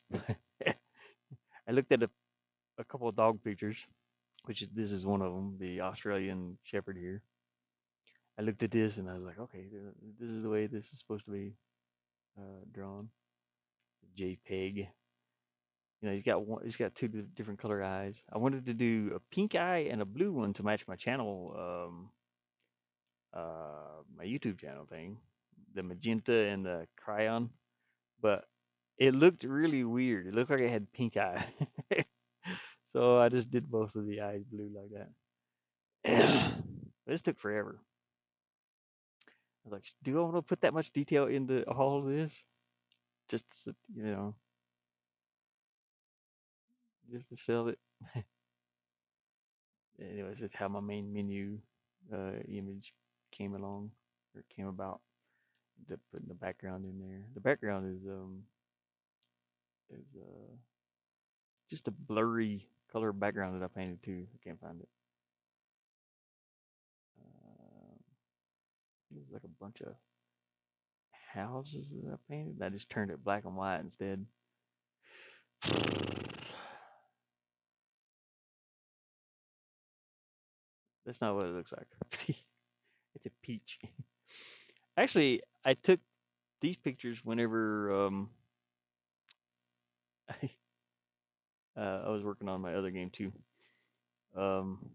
I looked at a couple of dog pictures, which this is one of them, the Australian Shepherd here. I looked at this and I was like, okay, this is the way this is supposed to be drawn. JPEG. He's got two different color eyes. I wanted to do a pink eye and a blue one to match my channel, my YouTube channel thing, the magenta and the crayon. But it looked really weird. It looked like it had pink eye. So I just did both of the eyes blue like that. This took forever. I was like, do I want to put that much detail into all of this? Just just to sell it. Anyways, that's how my main menu image came along or came about. Putting the background in there. The background is just a blurry color background that I painted too. I can't find it. Uh, it was like a bunch of houses that I painted. I just turned it black and white instead. That's not what it looks like. It's a peach. Actually, I took these pictures whenever I, I was working on my other game too. Um,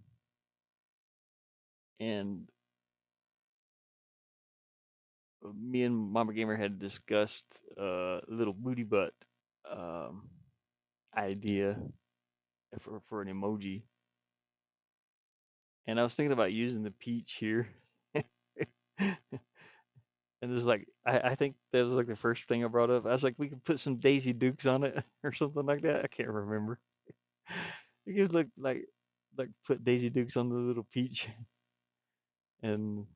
and me and Mama Gamer had discussed little booty butt um, idea for an emoji, and I was thinking about using the peach here. And it's like I think that was like the first thing I brought up. I was like, we could put some Daisy Dukes on it or something like that. I can't remember. You could look like put Daisy Dukes on the little peach, and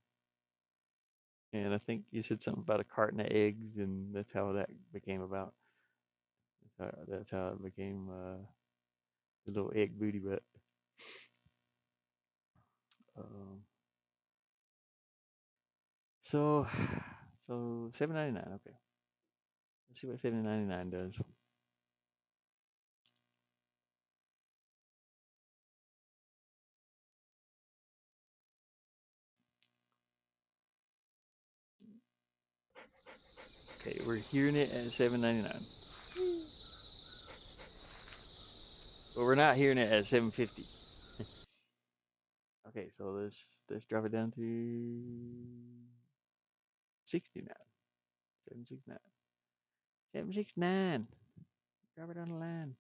and I think you said something about a carton of eggs, and that's how that became about. That's how it became the little egg booty butt. Um, so So 7.99. Okay. Let's see what 7.99 does. Okay, we're hearing it at 7.99, but we're not hearing it at 7.50. Okay, so let's drop it down to 69. 769. 769. Drop it on the line.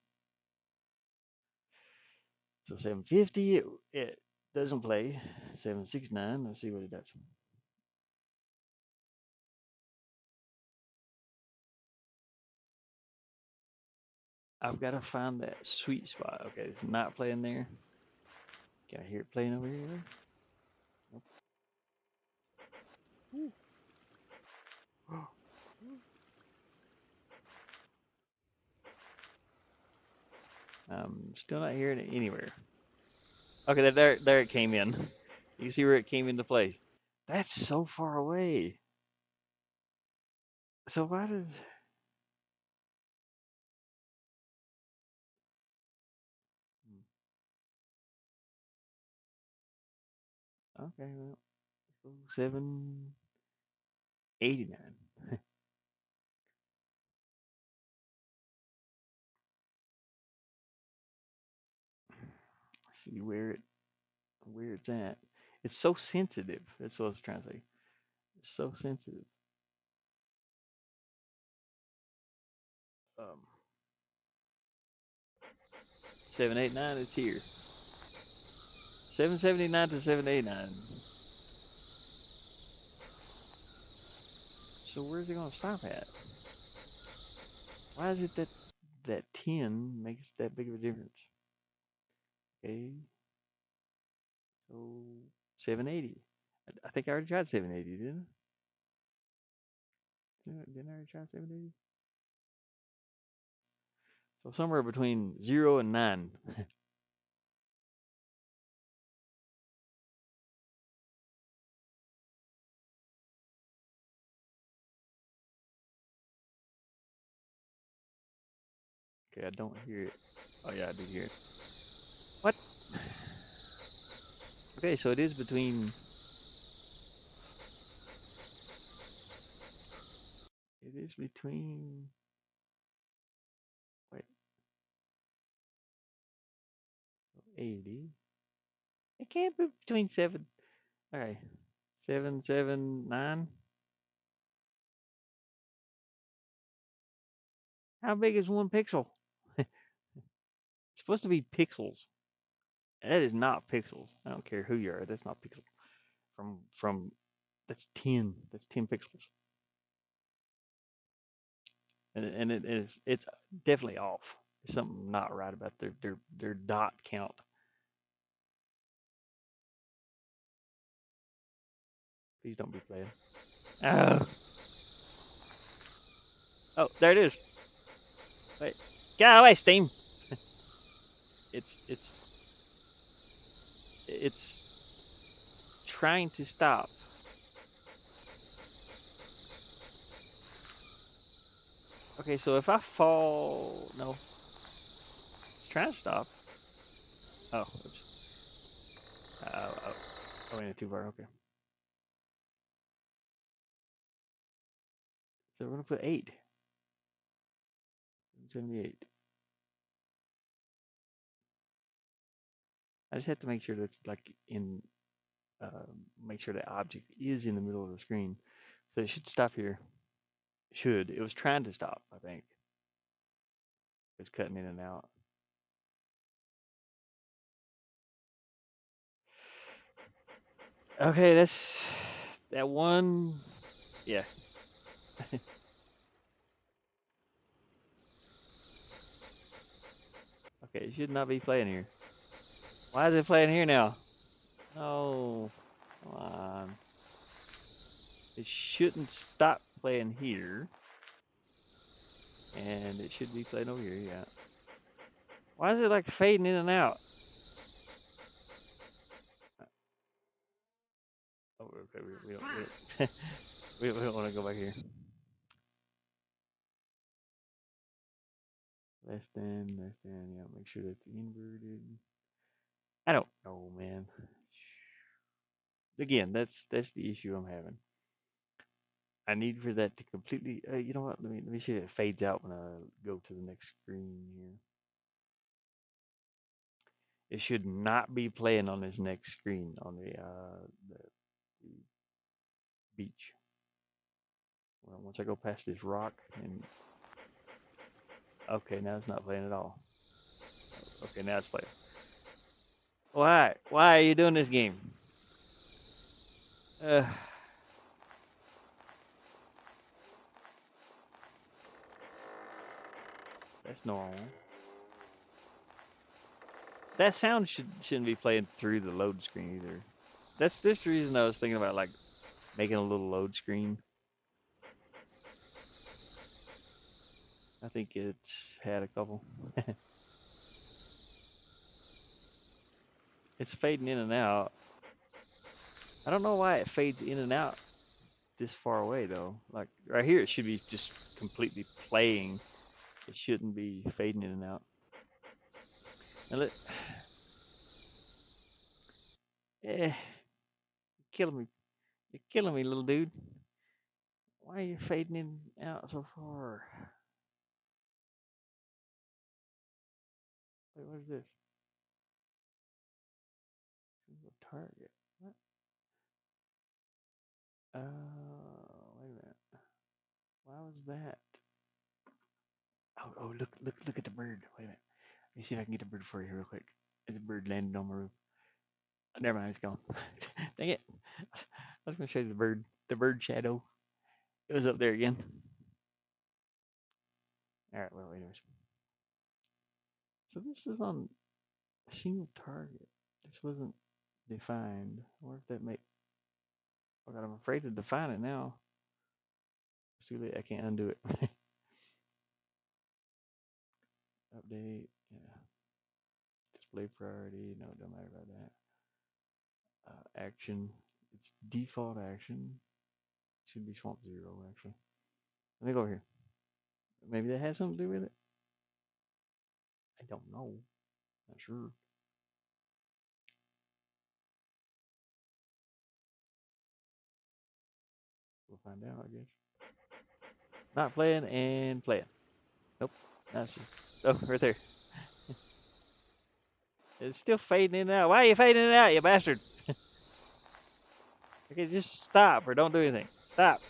So 750, it doesn't play. 769, let's see what it does. I've got to find that sweet spot. Okay, it's not playing there. Can I hear it playing over here? Nope. I'm still not hearing it anywhere. Okay, there it came in. You can see where it came into place. That's so far away. So why does? Okay, well, 789. See where it's at. It's so sensitive. That's what I was trying to say. It's so sensitive. Um, 789. It's here. 779 to 789. So where's it gonna stop at? Why is it that 10 makes that big of a difference? Okay, so 780. I think I already tried 780, didn't I? Didn't I already try 780? So somewhere between 0 and 9. Okay, I don't hear it. Oh yeah, I do hear it. What? Okay, so it is between. It is between. Wait, 80. It can't be between 7. Okay, 779. How big is 1 pixel? It's supposed to be pixels. That is not pixels. I don't care who you are. That's not pixels. From that's 10. That's 10 pixels. And it's definitely off. There's something not right about their dot count. Please don't be playing. Oh, oh, there it is. Wait, get away, Steam. It's it's it's trying to stop. Okay, so if I fall, no, it's trying to stop. Oh, oops. Oh, I went too far. Okay, so we're gonna put 8. 78. I just have to make sure that's like in. Make sure the object is in the middle of the screen. So it should stop here. Should. It was trying to stop, I think. It's cutting in and out. Okay, that's that one. Yeah. Okay, it should not be playing here. Why is it playing here now? No. Come on. It shouldn't stop playing here. And it should be playing over here, yeah. Why is it like fading in and out? Oh, okay, we don't. We don't want to go back here. Less than, yeah, make sure that's inverted. I don't know, man. Again, that's the issue I'm having. I need for that to completely. You know what? Let me see if it fades out when I go to the next screen here. It should not be playing on this next screen on the beach. Well, once I go past this rock and okay, now it's not playing at all. Okay, now it's playing. Why? Why are you doing this game? Uh, that's normal. That sound shouldn't be playing through the load screen either. That's just the reason I was thinking about like making a little load screen. I think it's had a couple. It's fading in and out. I don't know why it fades in and out this far away though. Like right here, it should be just completely playing. It shouldn't be fading in and out. And let, eh, killing me. You're killing me, little dude. Why are you fading in and out so far? Wait, what is this? Single target. What? Wait a minute. Why was that? Oh, look at the bird. Wait a minute. Let me see if I can get the bird for you real quick. The bird landed on my roof. Never mind, it's gone. Dang it. I was going to show you the bird shadow. It was up there again. All right, well, anyways. So this is on a single target. This wasn't defined. I wonder if that may. Oh God, I'm afraid to define it now. It's too late. I can't undo it. Update. Yeah. Display priority. No, it don't matter about that. Action. It's default action. Should be swamp zero actually. Let me go over here. Maybe that has something to do with it. I don't know. Not sure. We'll find out, I guess. Not playing and playing. Nope. That's just oh right there. It's still fading in and out. Why are you fading in and out, you bastard? Okay, just stop or don't do anything. Stop.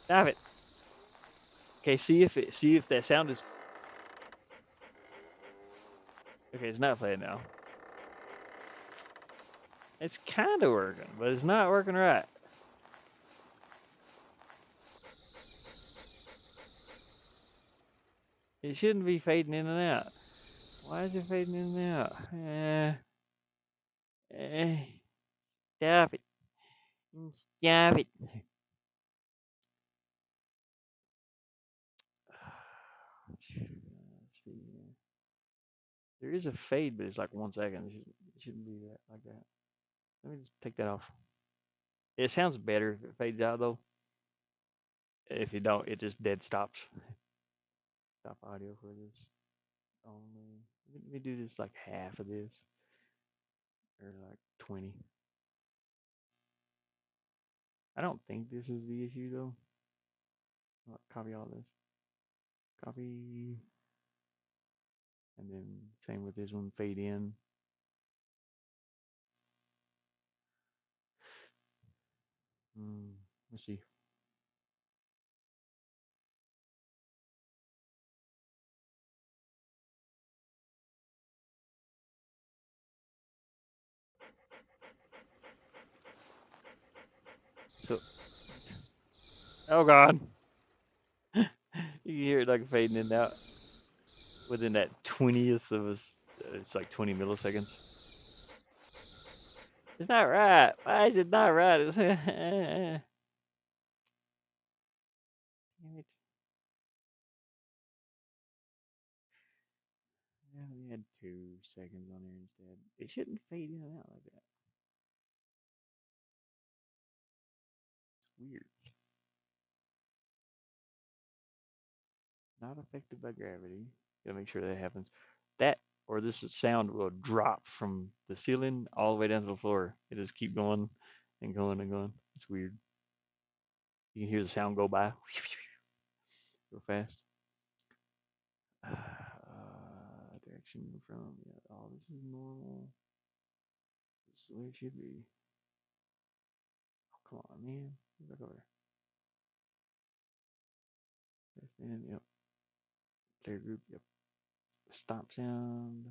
Stop it. Okay, see if that sound is okay. It's not playing now. It's kind of working, but it's not working right. It shouldn't be fading in and out. Why is it fading in and out? Eh, stop it. Stop it. Let's see here. There is a fade, but it's like 1 second. It shouldn't be that like that. Let me just take that off. It sounds better if it fades out though. If you don't, it just dead stops. Stop audio for this only. Let me do this like half of this, or like 20. I don't think this is the issue though. Copy all this. Copy, and then same with this one. Fade in. Let's see. So, oh god, you can hear it like fading in and out within that 20th of a. It's like 20 milliseconds. It's not right. Why is it not right? Damn it. Yeah, we had 2 seconds on there instead. It shouldn't fade in and out like that. It's weird. Not affected by gravity. Gotta make sure that happens. That or this sound will drop from the ceiling all the way down to the floor. It just keep going and going and going. It's weird. You can hear the sound go by real fast. Direction from, yeah, oh, this is normal. This is the way it should be. Oh, come on, man. Get back over there. Left in, yep. Player group, yep. Stop sound.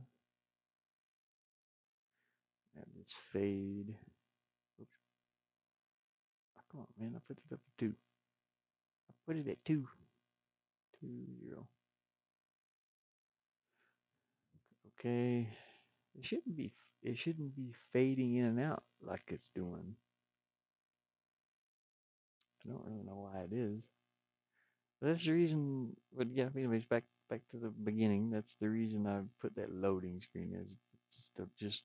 And this fade. Oops. Oh, come on, man. I put it up to 2. I put it at 2. 2, 0. Okay. It shouldn't be it shouldn't be fading in and out like it's doing. I don't really know why it is. But that's the reason. But yeah, anyways, back to the beginning. That's the reason I put that loading screen is to just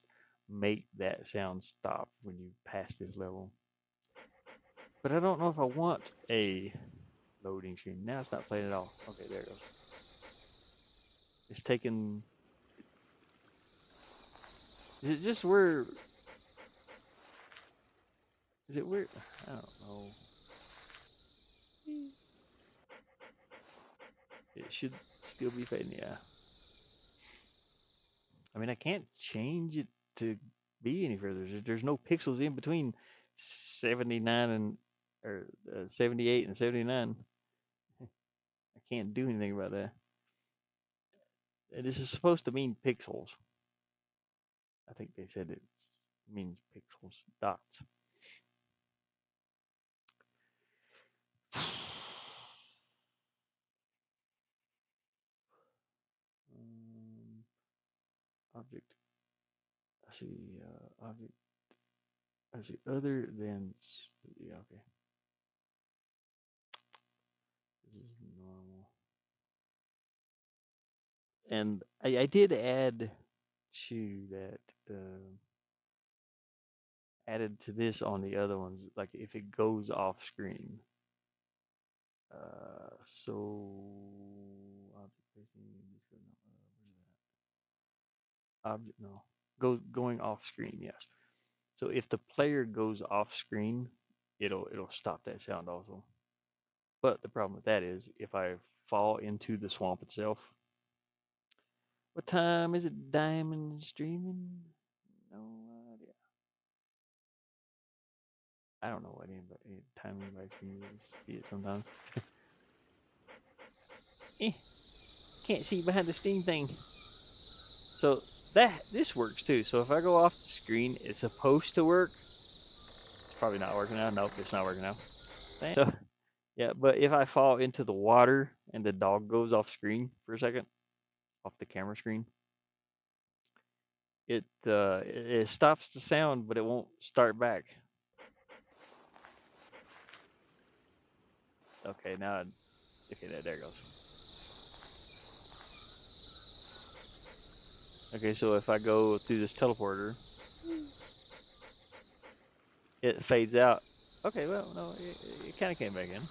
make that sound stop when you pass this level. But I don't know if I want a loading screen. Now it's not playing at all. Okay, there it goes. It's taking. Is it just where? Is it weird? I don't know. It should still be fading. Yeah. I mean, I can't change it to be any further. There's no pixels in between 79 and or 78 and 79. I can't do anything about that. This is supposed to mean pixels. I think they said it means pixels, dots. Um, object. I see. Object. I see. Other than. Yeah. Okay. This is normal. And I did add to that. Added to this on the other ones, like if it goes off screen. So object facing object no going off screen. Yes. So if the player goes off screen, it'll stop that sound also. But the problem with that is if I fall into the swamp itself. What time is it? Diamond streaming? No idea. I don't know what any time anybody can see it sometimes. Eh, can't see behind the Steam thing. So this works too. So if I go off the screen, it's supposed to work. It's probably not working now. Nope, it's not working now. So yeah, but if I fall into the water and the dog goes off screen for a second, off the camera screen, it stops the sound, but it won't start back. Okay, now okay, there it goes. Okay, so if I go through this teleporter, it fades out. Okay, well no, it kind of came back in.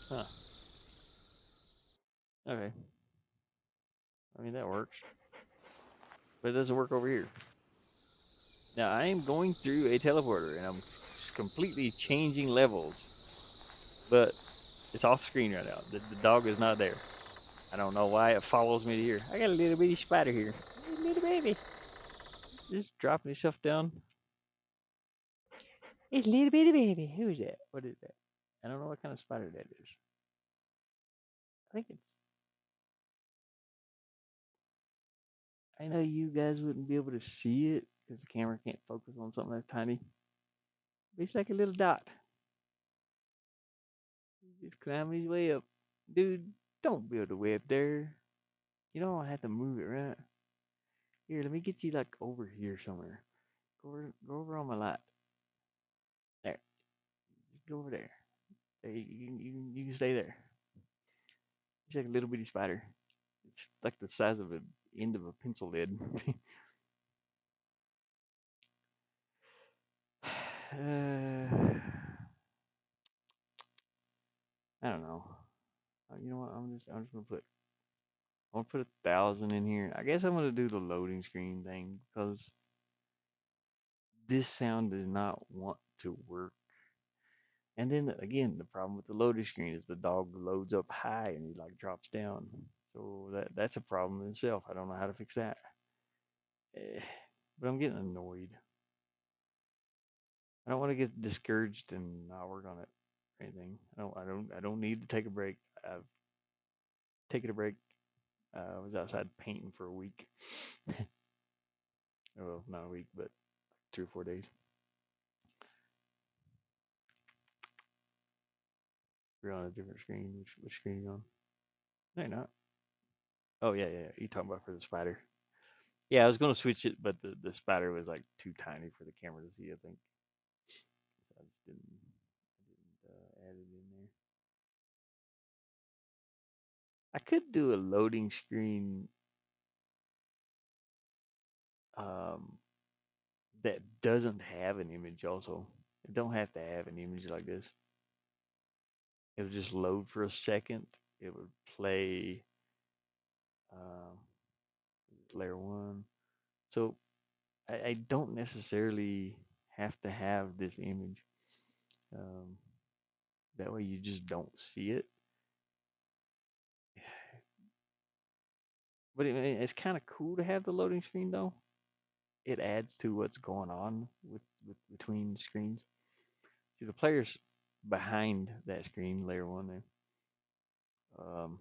Huh. Okay. I mean that works, but it doesn't work over here. Now I am going through a teleporter and I'm completely changing levels, but it's off screen right now. The dog is not there. I don't know why it follows me to here. I got a little bitty spider here. Hey, little baby. Just dropping himself down. It's a little bitty baby. Who is that? What is that? I don't know what kind of spider that is. I think it's. I know you guys wouldn't be able to see it because the camera can't focus on something that tiny. But it's like a little dot. He's just climbing his way up. Dude, don't build a web there. You don't have to move it, right? Here, let me get you like over here somewhere. Go over on my lot. There. Just go over there. There you can stay there. He's like a little bitty spider. It's like the size of an end of a pencil lid. uh, I don't know. You know what? I'm just gonna put 1,000 in here. I guess I'm gonna do the loading screen thing because this sound does not want to work. And then again, the problem with the loading screen is the dog loads up high and he like drops down. So that's a problem in itself. I don't know how to fix that. Eh, but I'm getting annoyed. I don't want to get discouraged and not work on it or anything. I don't need to take a break. I've taken a break. I was outside painting for a week. Well, not a week, but 3 or 4 days. We're on a different screen. Which screen are you on? No, you're not. Oh yeah, yeah, yeah. You talking about for the spider? Yeah, I was gonna switch it, but the spider was like too tiny for the camera to see. I think so. I just didn't add it in there. I could do a loading screen um, that doesn't have an image. Also, it don't have to have an image like this. It would just load for a second. It would play um, layer one. So I don't necessarily have to have this image. Um, that way you just don't see it. But it's kind of cool to have the loading screen though. It adds to what's going on with between screens. See the players behind that screen, layer one there. Um,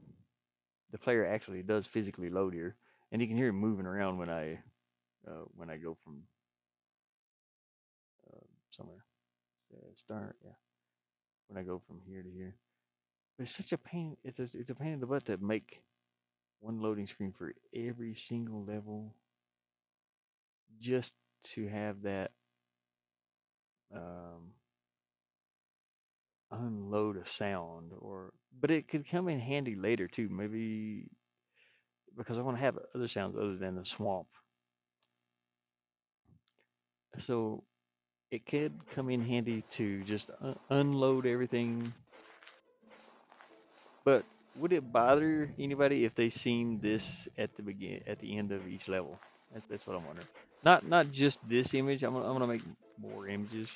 the player actually does physically load here, and you can hear him moving around when I go from somewhere. Start, yeah. When I go from here to here, but it's such a pain. It's a pain in the butt to make one loading screen for every single level just to have that um, unload a sound or but it could come in handy later too, maybe because I want to have other sounds other than the swamp. So it could come in handy to just unload everything. But would it bother anybody if they seen this at the end of each level? That's what I'm wondering. Not just this image. I'm gonna make more images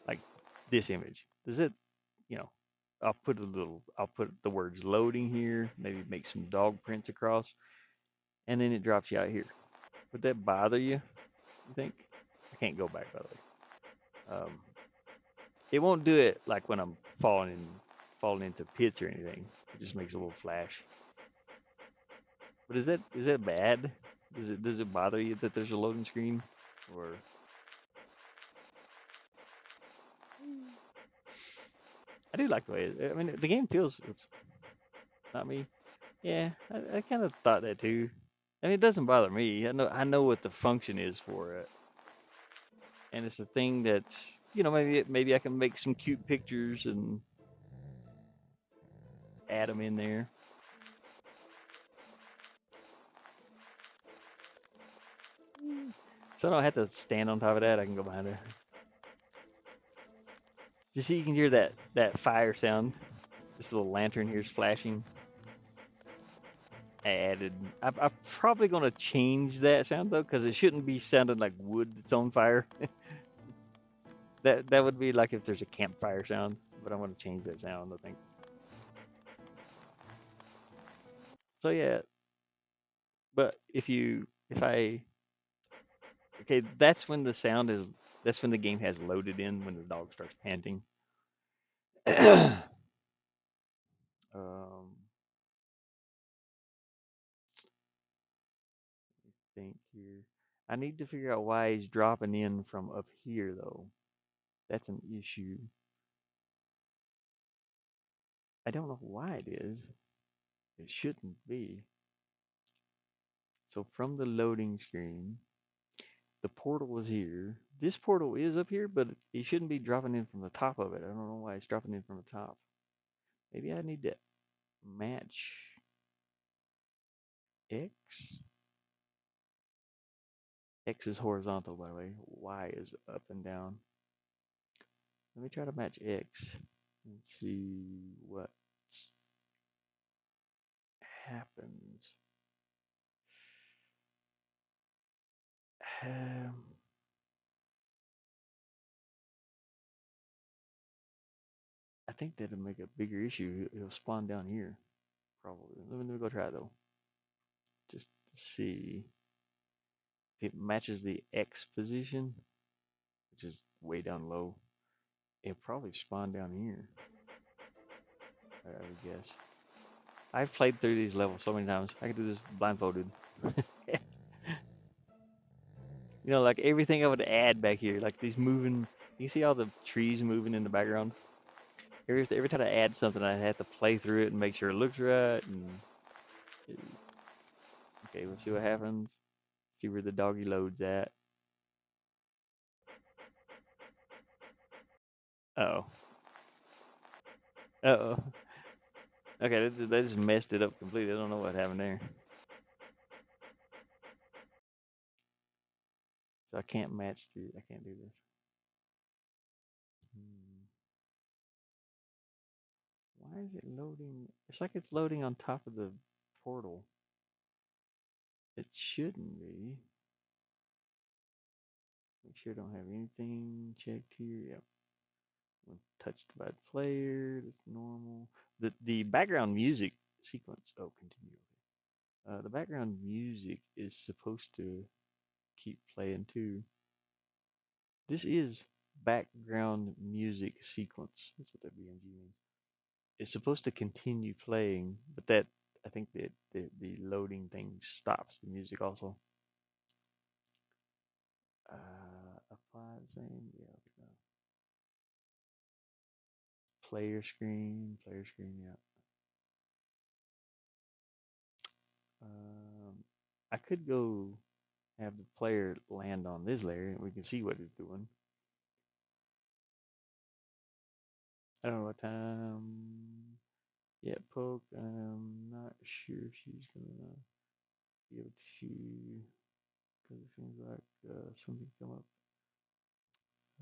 like this image. Does it, you know, I'll put the words loading here, maybe make some dog prints across, and then it drops you out here. Would that bother you? You think? I can't go back by the way. It won't do it like when I'm falling into pits or anything. It just makes a little flash. But is that bad? Does it bother you that there's a loading screen? Or I do like the way I mean the game feels. Oops, not me. Yeah, I kind of thought that too. I mean, it doesn't bother me. I know what the function is for it, and it's a thing that's maybe I can make some cute pictures and add them in there. So I don't have to stand on top of that. I can go behind it. You see, you can hear that fire sound. This little lantern here is flashing. I added. I'm probably gonna change that sound though, because it shouldn't be sounding like wood that's on fire. That would be like if there's a campfire sound, but I'm gonna change that sound. I think. So yeah, but if I okay, that's when the game has loaded in when the dog starts panting. um, think here. I need to figure out why he's dropping in from up here though. That's an issue. I don't know why it is. It shouldn't be. So from the loading screen, the portal is here. This portal is up here, but it shouldn't be dropping in from the top of it. I don't know why it's dropping in from the top. Maybe I need to match. X. X is horizontal, by the way. Y is up and down. Let me try to match X and see what happens. Um, I think that'll make a bigger issue. It'll spawn down here, probably. Let me go try it though, just to see if it matches the X position, which is way down low. It'll probably spawn down here, I would guess. I've played through these levels so many times. I can do this blindfolded. Like everything I would add back here, like these moving. You see all the trees moving in the background. Every time I add something, I have to play through it and make sure it looks right. And okay, we'll see what happens. See where the doggy loads at. Oh, oh. Okay, they just messed it up completely. I don't know what happened there. So I can't match the. I can't do this. Hmm. Why is it loading? It's like it's loading on top of the portal. It shouldn't be. Make sure I don't have anything checked here. Yep. Touched by the player. That's normal. The background music sequence. Oh, continue. The background music is supposed to keep playing too. This is background music sequence. That's what that BMG means. It's supposed to continue playing, but that I think that the loading thing stops the music also. Apply the same. Yeah. Player screen. Yeah. Um, I could go have the player land on this layer and we can see what it's doing. I don't know what time. Yeah, poke. I'm not sure if she's gonna be able to, because it seems like something come up.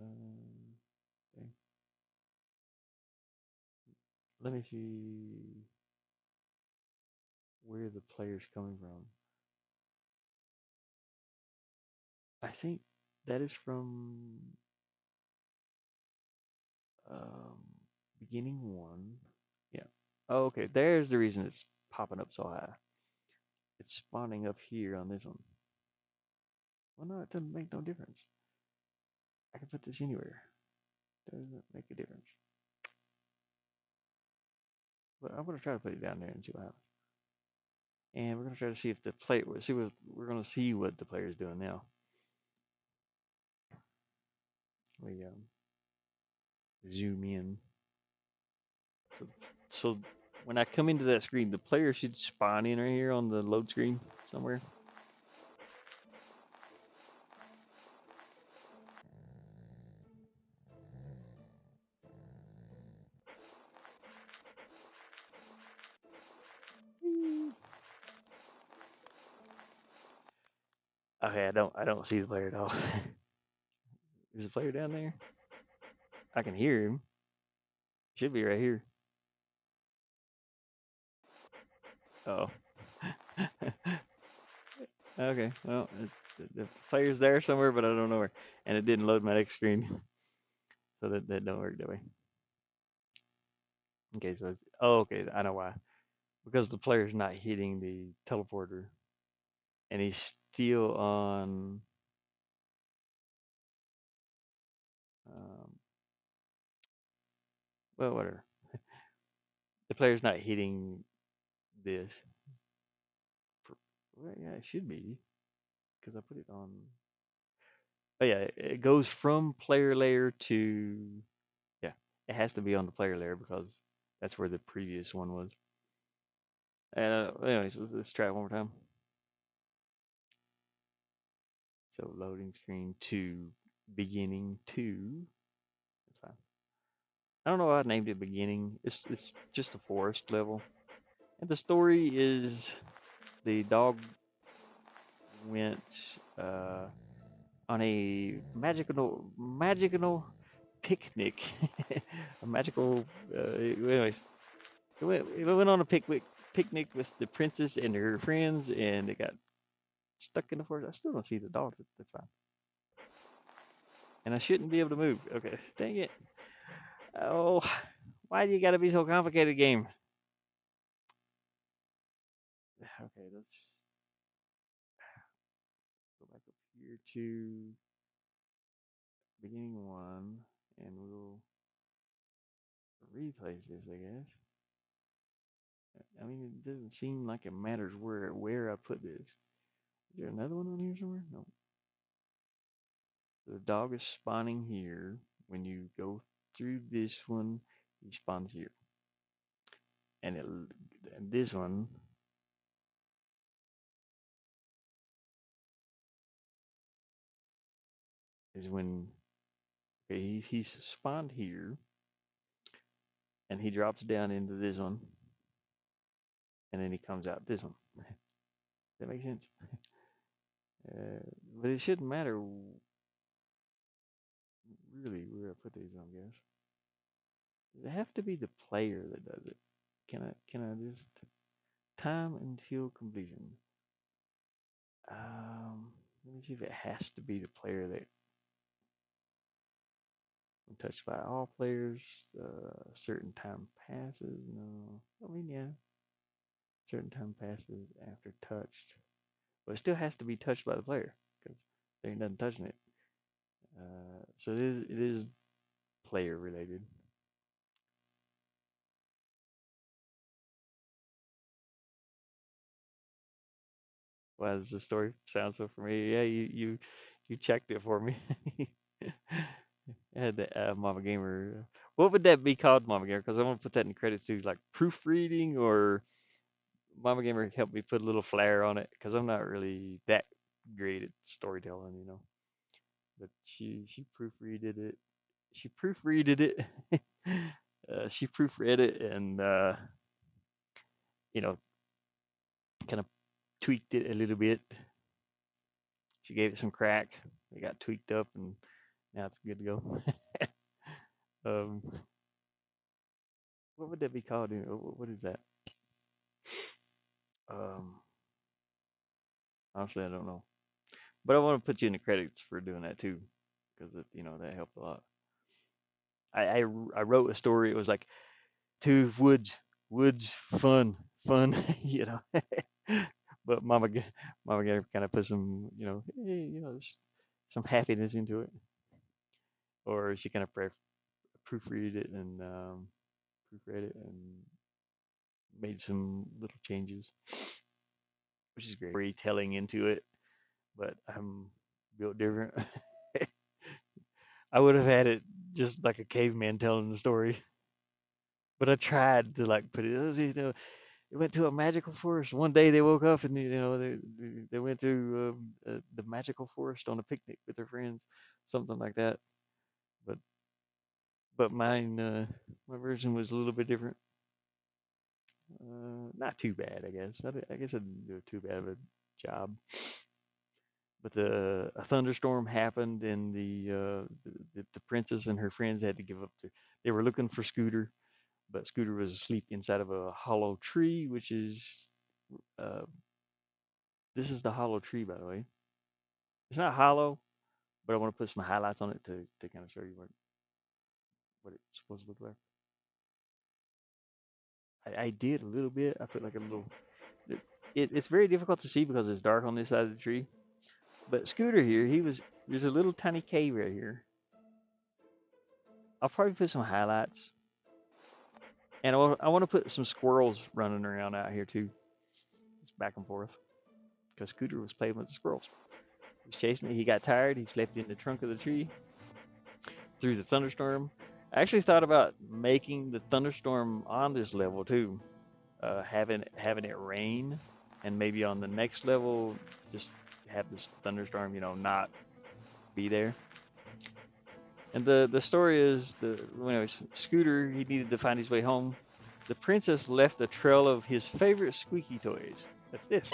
Okay. Let me see where the player's coming from. I think that is from um, beginning one. Yeah. Oh, okay. There's the reason it's popping up so high. It's spawning up here on this one. Well, no, it doesn't make no difference. I can put this anywhere. Doesn't make a difference. But I'm gonna try to put it down there and see what happens. And we're gonna try to see if the play. See what we're gonna see what the player's doing now. We zoom in. So, so when I come into that screen, the player should spawn in right here on the load screen somewhere. Okay, I don't see the player at all. Is the player down there? I can hear him. Should be right here. Oh. Okay. Well, the player's there somewhere, but I don't know where. And it didn't load my next screen, so that don't work that way. Okay, so it's okay. I know why. Because the player's not hitting the teleporter, and he's still on. Um, well, whatever. The player's not hitting this. Well, yeah, it should be because I put it on. Oh yeah, it goes from player layer to yeah. It has to be on the player layer because that's where the previous one was. And anyways, let's try it one more time. So loading screen two, beginning two. That's fine. I don't know why I named it beginning. It's just a forest level, and the story is the dog went on a magical picnic. A magical. Anyways, it went on a picnic with the princess and her friends, and they got stuck in the forest. I still don't see the dog. That's fine. And I shouldn't be able to move. Okay, dang it. Oh, why do you gotta be so complicated, game? Okay, let's go back up here to beginning one, and we'll replace this, I guess. I mean, it doesn't seem like it matters where I put this. Is there another one on here somewhere? No. The dog is spawning here. When you go through this one, he spawns here, and and this one is when okay, he's spawned here, and he drops down into this one, and then he comes out this one. Does that make sense? But it shouldn't matter really where I put these on, guys. Does it have to be the player that does it? Can I just time until completion? Let me see if it has to be the player that touched by all players. Certain time passes. No, I mean yeah, certain time passes after touched, but it still has to be touched by the player because there ain't nothing touching it. So it is player related. Why does the story sound so familiar? Yeah, you checked it for me. I had the Mama Gamer. What would that be called, Mama Gamer? Because I want to put that in credits too, like proofreading or Mama Gamer helped me put a little flair on it because I'm not really that great at storytelling, you know. But she proofreaded it. She proofreaded it. She proofread it and you know kind of tweaked it a little bit. She gave it some crack. It got tweaked up and now it's good to go. um, what would that be called? What is that? Um, honestly, I don't know. But I want to put you in the credits for doing that too, because that helped a lot. I wrote a story. It was like two woods, fun, you know. But Mama Gator kind of put some, hey, some happiness into it, or she kind of proofread it and proofread it and made some little changes, which is great. Storytelling into it, but I'm built different. I would have had it just like a caveman telling the story, but I tried to like put it. They went to a magical forest. One day they woke up and they went to the magical forest on a picnic with their friends, something like that. But mine, my version was a little bit different. Not too bad, I guess. I guess I didn't do too bad of a job. But a thunderstorm happened, and the princess and her friends had to give up. They were looking for Scooter, but Scooter was asleep inside of a hollow tree, which is uh, this is the hollow tree, by the way. It's not hollow, but I want to put some highlights on it to kind of show you what it's supposed to look like. I did a little bit. I put like a little. It's very difficult to see because it's dark on this side of the tree. But Scooter here, there's a little tiny cave right here. I'll probably put some highlights, and I want to put some squirrels running around out here too, just back and forth. Because Scooter was playing with the squirrels. He was chasing it. He got tired. He slept in the trunk of the tree through the thunderstorm. I actually thought about making the thunderstorm on this level too, having it rain, and maybe on the next level just have this thunderstorm, not be there. And the story is when it was Scooter, he needed to find his way home. The princess left a trail of his favorite squeaky toys. That's Stitch.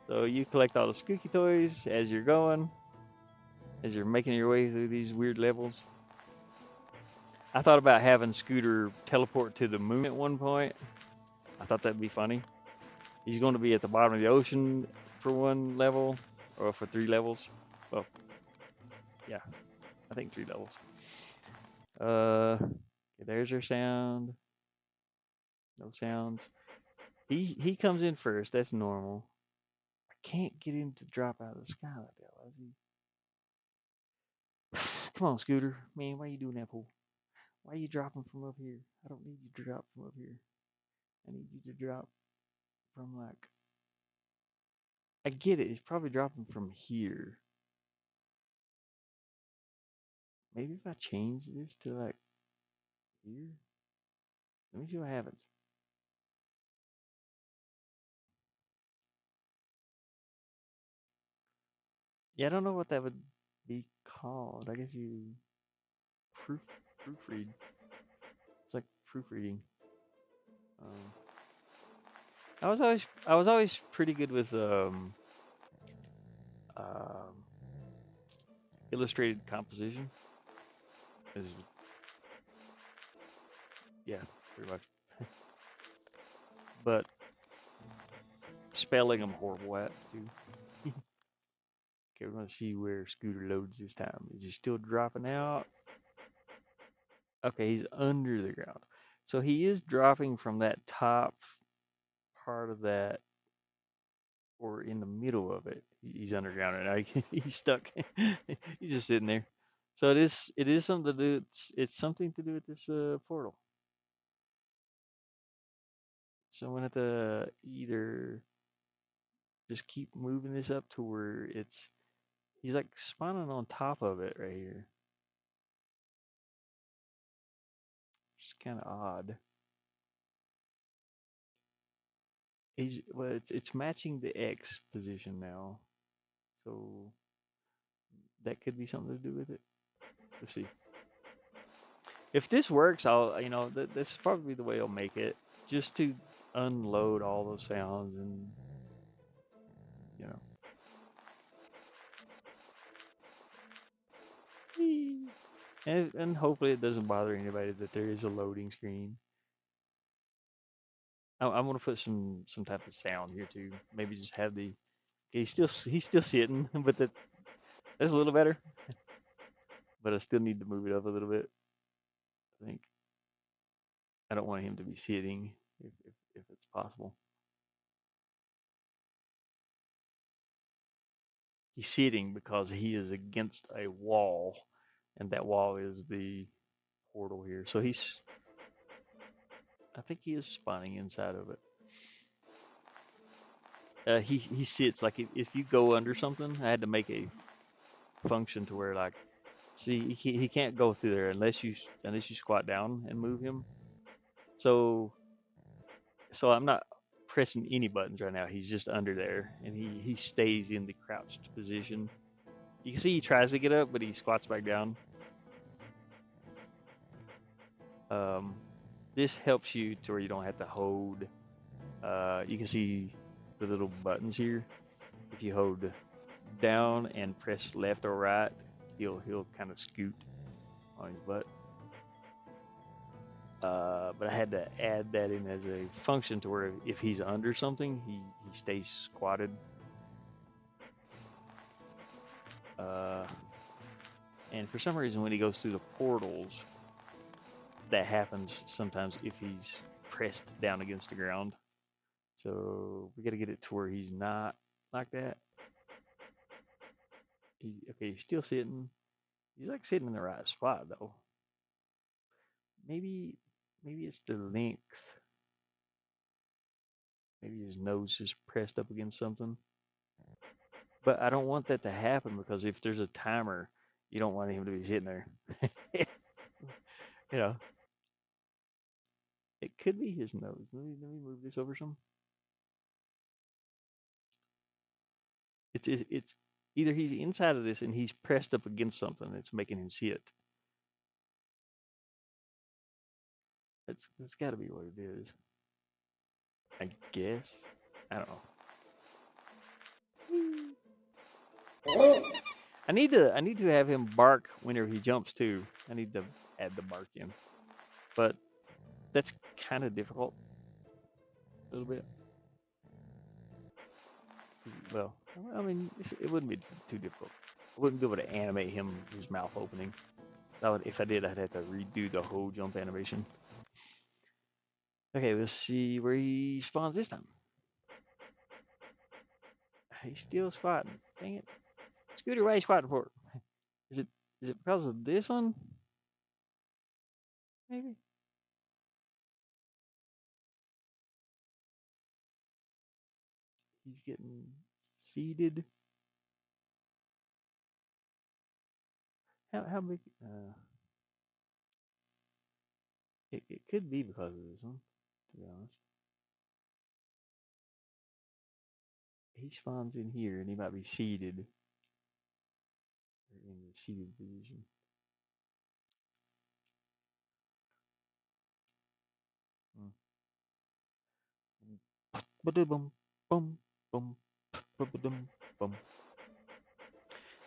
So you collect all the Skooky toys as you're going, as you're making your way through these weird levels. I thought about having Scooter teleport to the moon at one point. I thought that'd be funny. He's going to be at the bottom of the ocean for one level, or for 3 levels. Well, yeah, I think 3 levels. Okay, there's your sound. No sounds. He comes in first. That's normal. I can't get him to drop out of the sky like that. Why is he? Come on, Scooter. Man, why are you doing that, fool? Why are you dropping from up here? I don't need you to drop from up here. I need you to drop from like. I get it. He's probably dropping from here. Maybe if I change this to like here. Let me see what happens. Yeah, I don't know what that would be called. I guess you proof proofread. It's like proofreading. Um, I was always pretty good with um, illustrated composition. Is yeah, pretty much. But spelling I'm horrible at too. Okay, we're gonna see where Scooter loads this time. Is he still dropping out? Okay, he's under the ground. So he is dropping from that top part of that or in the middle of it. He's underground right now. He's stuck. He's just sitting there. So it is something to do. It's something to do with this portal. So I'm gonna have to either just keep moving this up to where he's like spawning on top of it right here. It's kind of odd. It's matching the X position now, so that could be something to do with it. Let's see. If this works, this is probably the way I'll make it, just to unload all those sounds and you know, and hopefully it doesn't bother anybody that there is a loading screen. I'm gonna put some type of sound here too. Maybe just have the he's still sitting, but that's a little better. But I still need to move it up a little bit. I think I don't want him to be sitting if it's possible. He's sitting because he is against a wall, and that wall is the portal here. So I think he is spawning inside of it. He sits like if you go under something. I had to make a function to where like, see, he can't go through there unless you squat down and move him. So I'm not pressing any buttons right now. He's just under there, and he stays in the crouched position. You can see he tries to get up, but he squats back down. Um, this helps you to where you don't have to hold. You can see the little buttons here. If you hold down and press left or right, he'll kind of scoot on his butt. But I had to add that in as a function to where if he's under something, he stays squatted. Uh, and for some reason, when he goes through the portals, that happens sometimes if he's pressed down against the ground. So we got to get it to where he's not like that. Okay, he's still sitting. He's like sitting in the right spot though. Maybe maybe it's the length. Maybe his nose is pressed up against something. But I don't want that to happen because if there's a timer, you don't want him to be sitting there. you know, it could be his nose. Let me move this over some. It's either he's inside of this and he's pressed up against something that's making him sit. That's got to be what it is. I guess. I don't know. I need to have him bark whenever he jumps too. I need to add the bark in, but that's kind of difficult a little bit. Well, I mean, it wouldn't be too difficult. I wouldn't be able to animate his mouth opening. If I did, I'd have to redo the whole jump animation. Okay, let's see where he spawns this time. He's still squatting. Dang it. Scooter, why are you squatting for? Is it is it because of this one? Maybe? He's getting seeded. How big? It could be because of this one, to be honest. He spawns in here and he might be seeded or in the seeded position. Hmm. Ba-dum, bum, bum, ba-ba-dum, bum.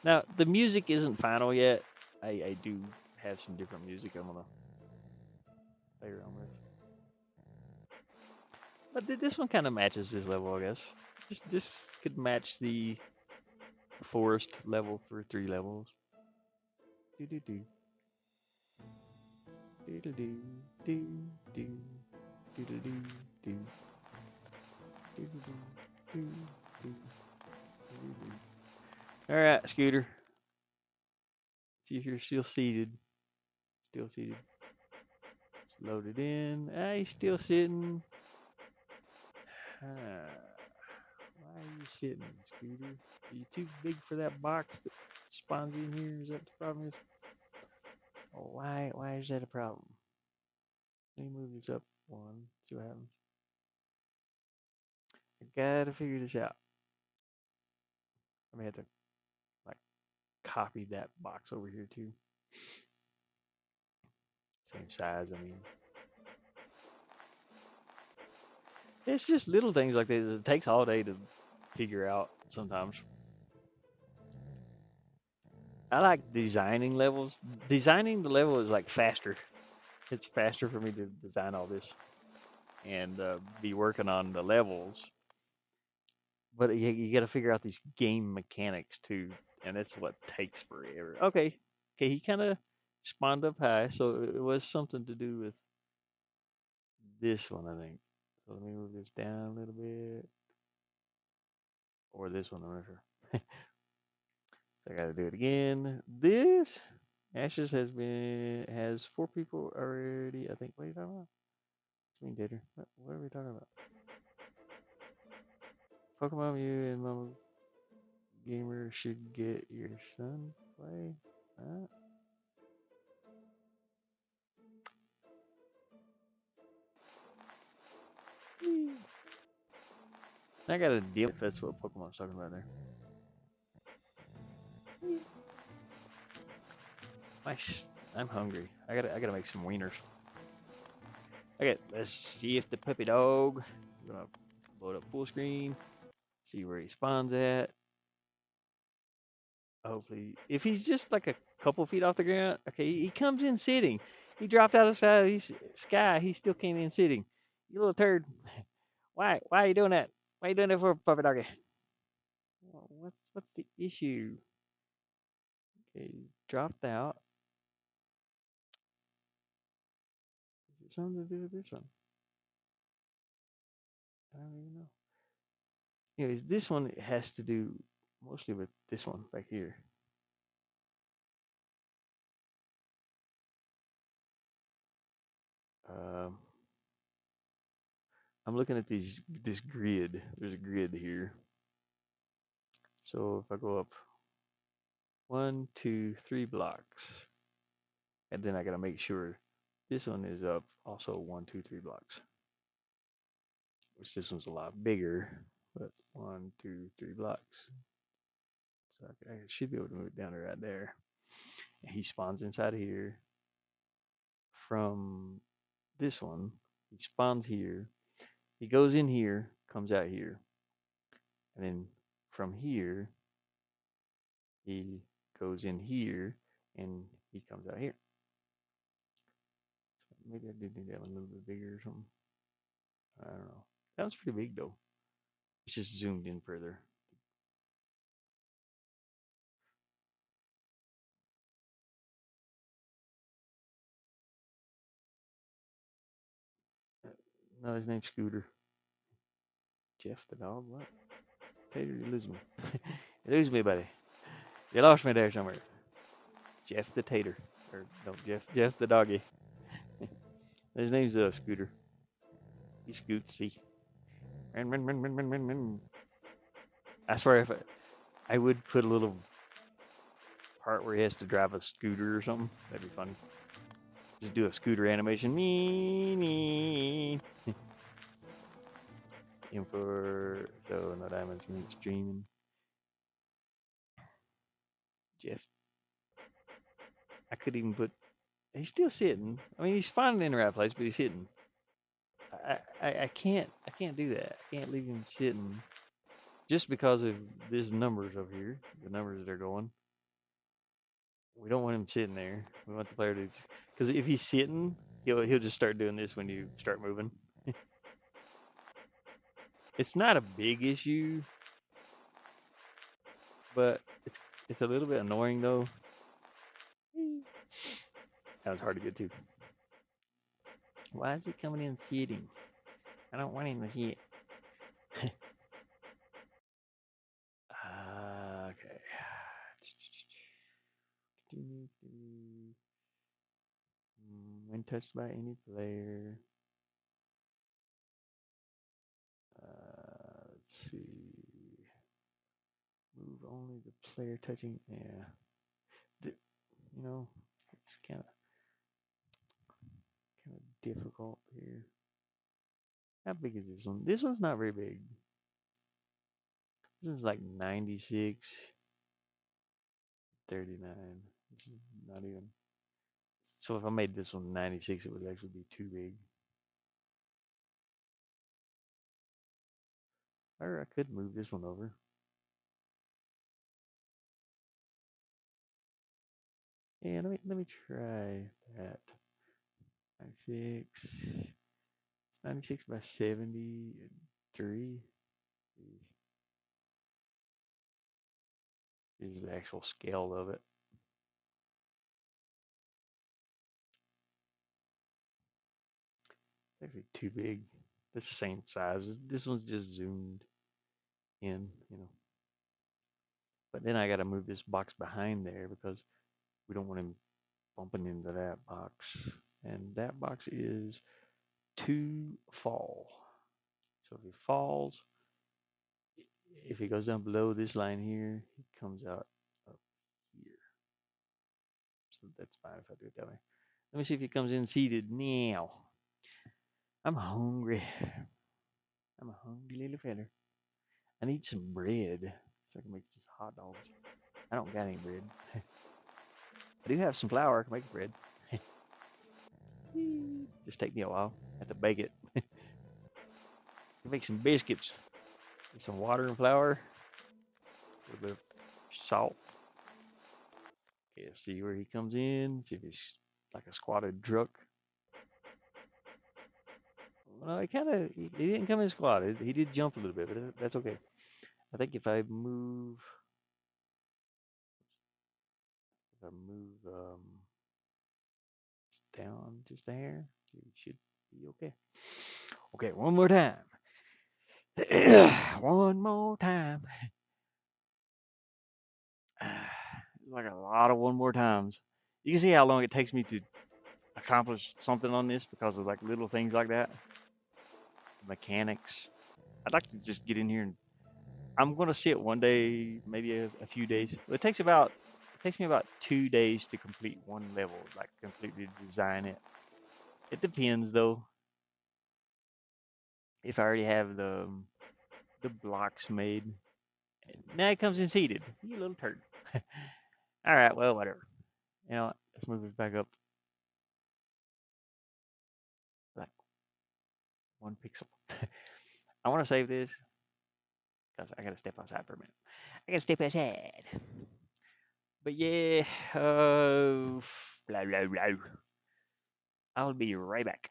Now the music isn't final yet. I do have some different music I'm gonna play around with. But this one kind of matches this level, I guess. This could match the forest level for 3 levels. Do do do do do do do do do do do do do do do. All right, Scooter. See if you're still seated. Still seated. It's loaded in. Ah, he's still sitting. Why are you sitting, Scooter? Are you too big for that box that spawns in here? Is that the problem? Is? Oh, why is that a problem? Let me move this up one. See what happens. I gotta figure this out. I may have to like copy that box over here too. Same size. I mean, it's just little things like this. It takes all day to figure out sometimes. I like designing levels. Designing the level is like faster. It's faster for me to design all this and be working on the levels. But you got to figure out these game mechanics too, and that's what takes forever. Okay, okay, he kind of spawned up high, so it was something to do with this one, I think. So let me move this down a little bit, or this one, I'm not sure. So I got to do it again. This Ashes has 4 people already. I think. What are you talking about? What do you mean, Dater? What are we talking about? Pokemon Mew and Mama Gamer should get your son play. I got a deal if that's what Pokemon's talking about there. I'm hungry. I gotta make some wieners. Okay, let's see if the puppy dog. I'm gonna load up full screen. See where he spawns at. Hopefully, if he's just like a couple feet off the ground, okay, he comes in sitting. He dropped out of the side of the sky. He still came in sitting. You little turd. Why? Why are you doing that? Why are you doing that for a puppy doggy? What's the issue? Okay, dropped out. Is it something to do with this one? I don't even know. Anyways, this one has to do mostly with this one back here. Um, I'm looking at this grid. There's a grid here. So if I go up 1, 2, 3 blocks, and then I gotta make sure this one is up also 1, 2, 3 blocks. Which this one's a lot bigger, but 1, 2, 3 blocks. So I should be able to move it down to right there. And he spawns inside of here from this one. He spawns here. He goes in here, comes out here, and then from here, he goes in here, and he comes out here. So maybe I did need that one a little bit bigger or something. I don't know. That was pretty big though. It's just zoomed in further. No, his name's Scooter. Jeff the dog. What? Tater, you lose me. You lose me, buddy. You lost me there somewhere. Jeff the Tater. Or no, Jeff the doggy. His name's Scooter. He scoots. See. Rin, rin, rin, rin, rin, rin, rin. I swear, if I would put a little part where he has to drive a scooter or something, that'd be funny. Just do a scooter animation. Me, me. For so no diamonds means streaming. Jeff, I could even put. He's still sitting. I mean, he's finding in the right place, but he's sitting. I can't do that. I can't leave him sitting just because of these numbers over here. The numbers that are going. We don't want him sitting there. We want the player to, because if he's sitting, he'll just start doing this when you start moving. It's not a big issue, but it's a little bit annoying though. That was hard to get to. Why is he coming in sitting? I don't want him to hit. Okay. When touched by any player. Let's see. Move only the player touching. Yeah. You know, it's kind of difficult here. How big is this one? This one's not very big. This is like 96, 39. This is not even. So if I made this one 96, it would actually be too big. Or I could move this one over. Yeah, let me try that. 96. It's 96 by 73. Is the actual scale of it. It's actually too big. It's the same size. This one's just zoomed in, you know. But then I got to move this box behind there because we don't want him bumping into that box. And that box is to fall. So if he falls, if he goes down below this line here, he comes out up here. So that's fine if I do it that way. Let me see if he comes in seated now. I'm hungry. I'm a hungry little feller. I need some bread so I can make just hot dogs. I don't got any bread. I do have some flour. I can make bread. Just take me a while. I have to bake it. Make some biscuits. Get some water and flour. A little bit of salt. Okay, let's see where he comes in. See if he's like a squatted truck. Well, he didn't come in squatted. He did jump a little bit, but that's okay. I think if I move down just a hair, he should be okay. Okay, one more time. One more time. Like a lot of one more times. You can see how long it takes me to accomplish something on this because of like little things like that. Mechanics. I'd like to just get in here and I'm gonna sit one day, maybe a few days. It takes me about 2 days to complete one level, like completely design it. It depends though. If I already have the blocks made. Now it comes in seated. You little turd. All right, well, whatever. You know, let's move it back up like 1 pixel. I want to save this I gotta step outside for a minute. I gotta step outside. But yeah, blah blah blah. I'll be right back.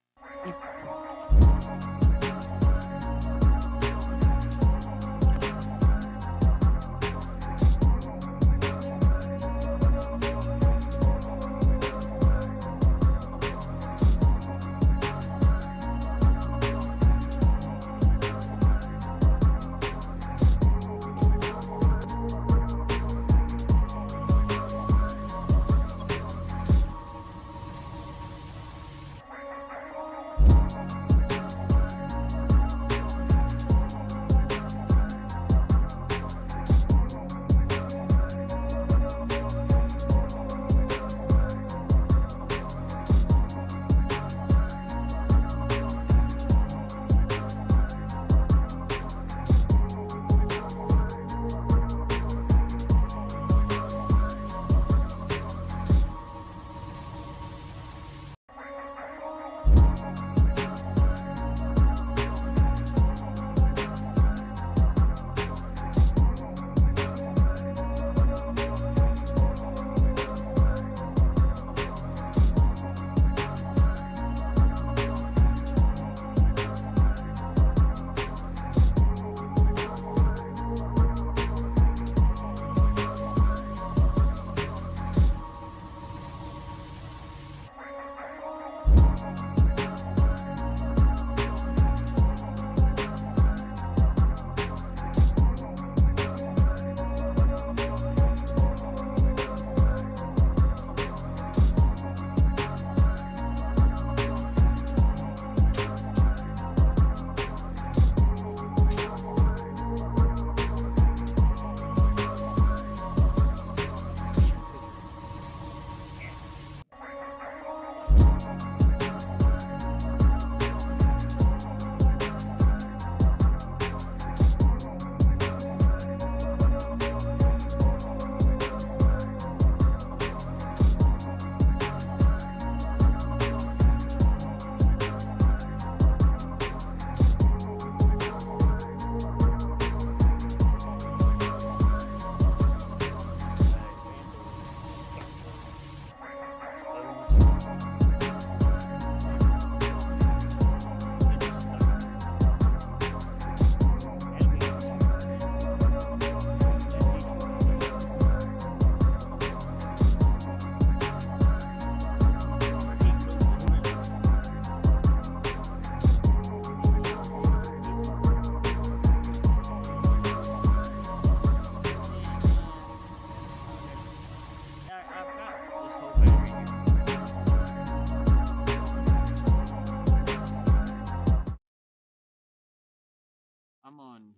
I'm on.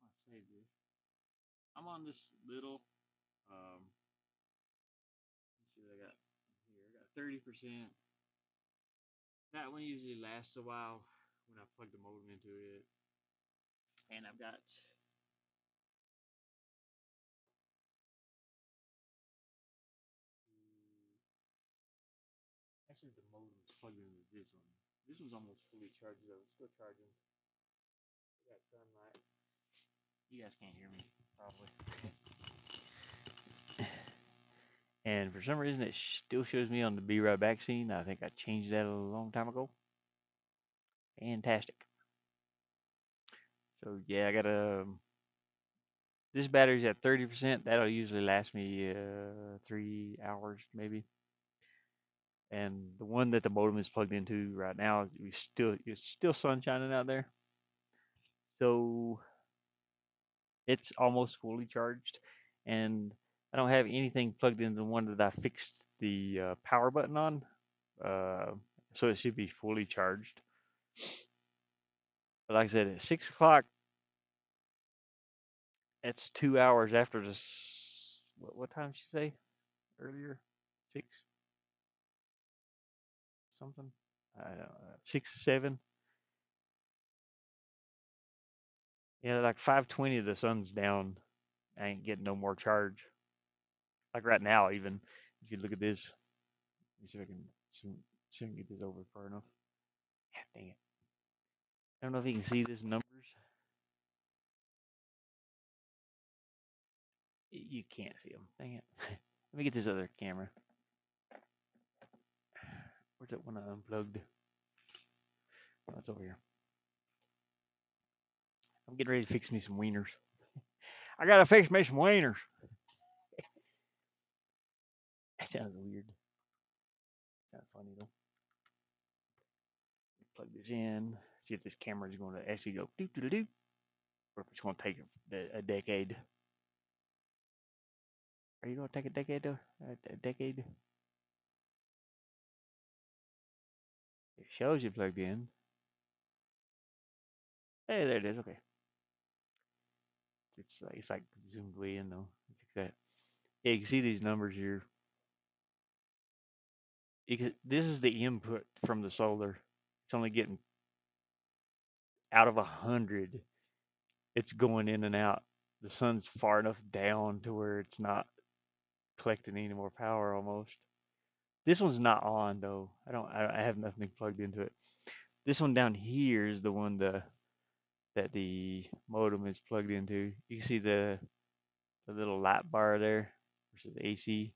Let's save this. I'm on this little. Let's see what I got here. I got 30%. That one usually lasts a while when I plug the modem into it. And I've got. Actually, the modem is plugged into this one. This one's almost fully charged though. It's still charging. I got sunlight. You guys can't hear me, probably. And for some reason, it still shows me on the Be Right Back scene. I think I changed that a long time ago. Fantastic. So yeah, I got a. This battery's at 30%. That'll usually last me 3 hours maybe. And the one that the modem is plugged into right now, it's still sun shining out there. So it's almost fully charged, and I don't have anything plugged into the one that I fixed the power button on. Uh, so it should be fully charged. But like I said, at 6 o'clock, it's 2 hours after this. What time did you say earlier? Six something? I don't know, 6, 7. Yeah, like 5:20, the sun's down. I ain't getting no more charge. Like right now, even if you look at this, let me see if I can soon get this over far enough. Yeah, dang it. I don't know if you can see this numbers. You can't see them. Dang it. Let me get this other camera. Where's that one I unplugged? Oh, it's over here. I'm getting ready to fix me some wieners. I gotta fix me some wieners. That sounds weird. Sounds funny though. Plug this in. See if this camera is going to actually go doo doo doo, or if it's going to take a decade. Are you going to take a decade? A decade? It shows you plugged in. Hey, there it is. Okay, it's like zoomed way in though. Fix that. Yeah, you can see these numbers here. This is the input from the solar. It's only getting out of 100. It's going in and out. The sun's far enough down to where it's not collecting any more power almost. This one's not on though. I have nothing plugged into it. This one down here is the one that the modem is plugged into. You can see the little light bar there versus AC.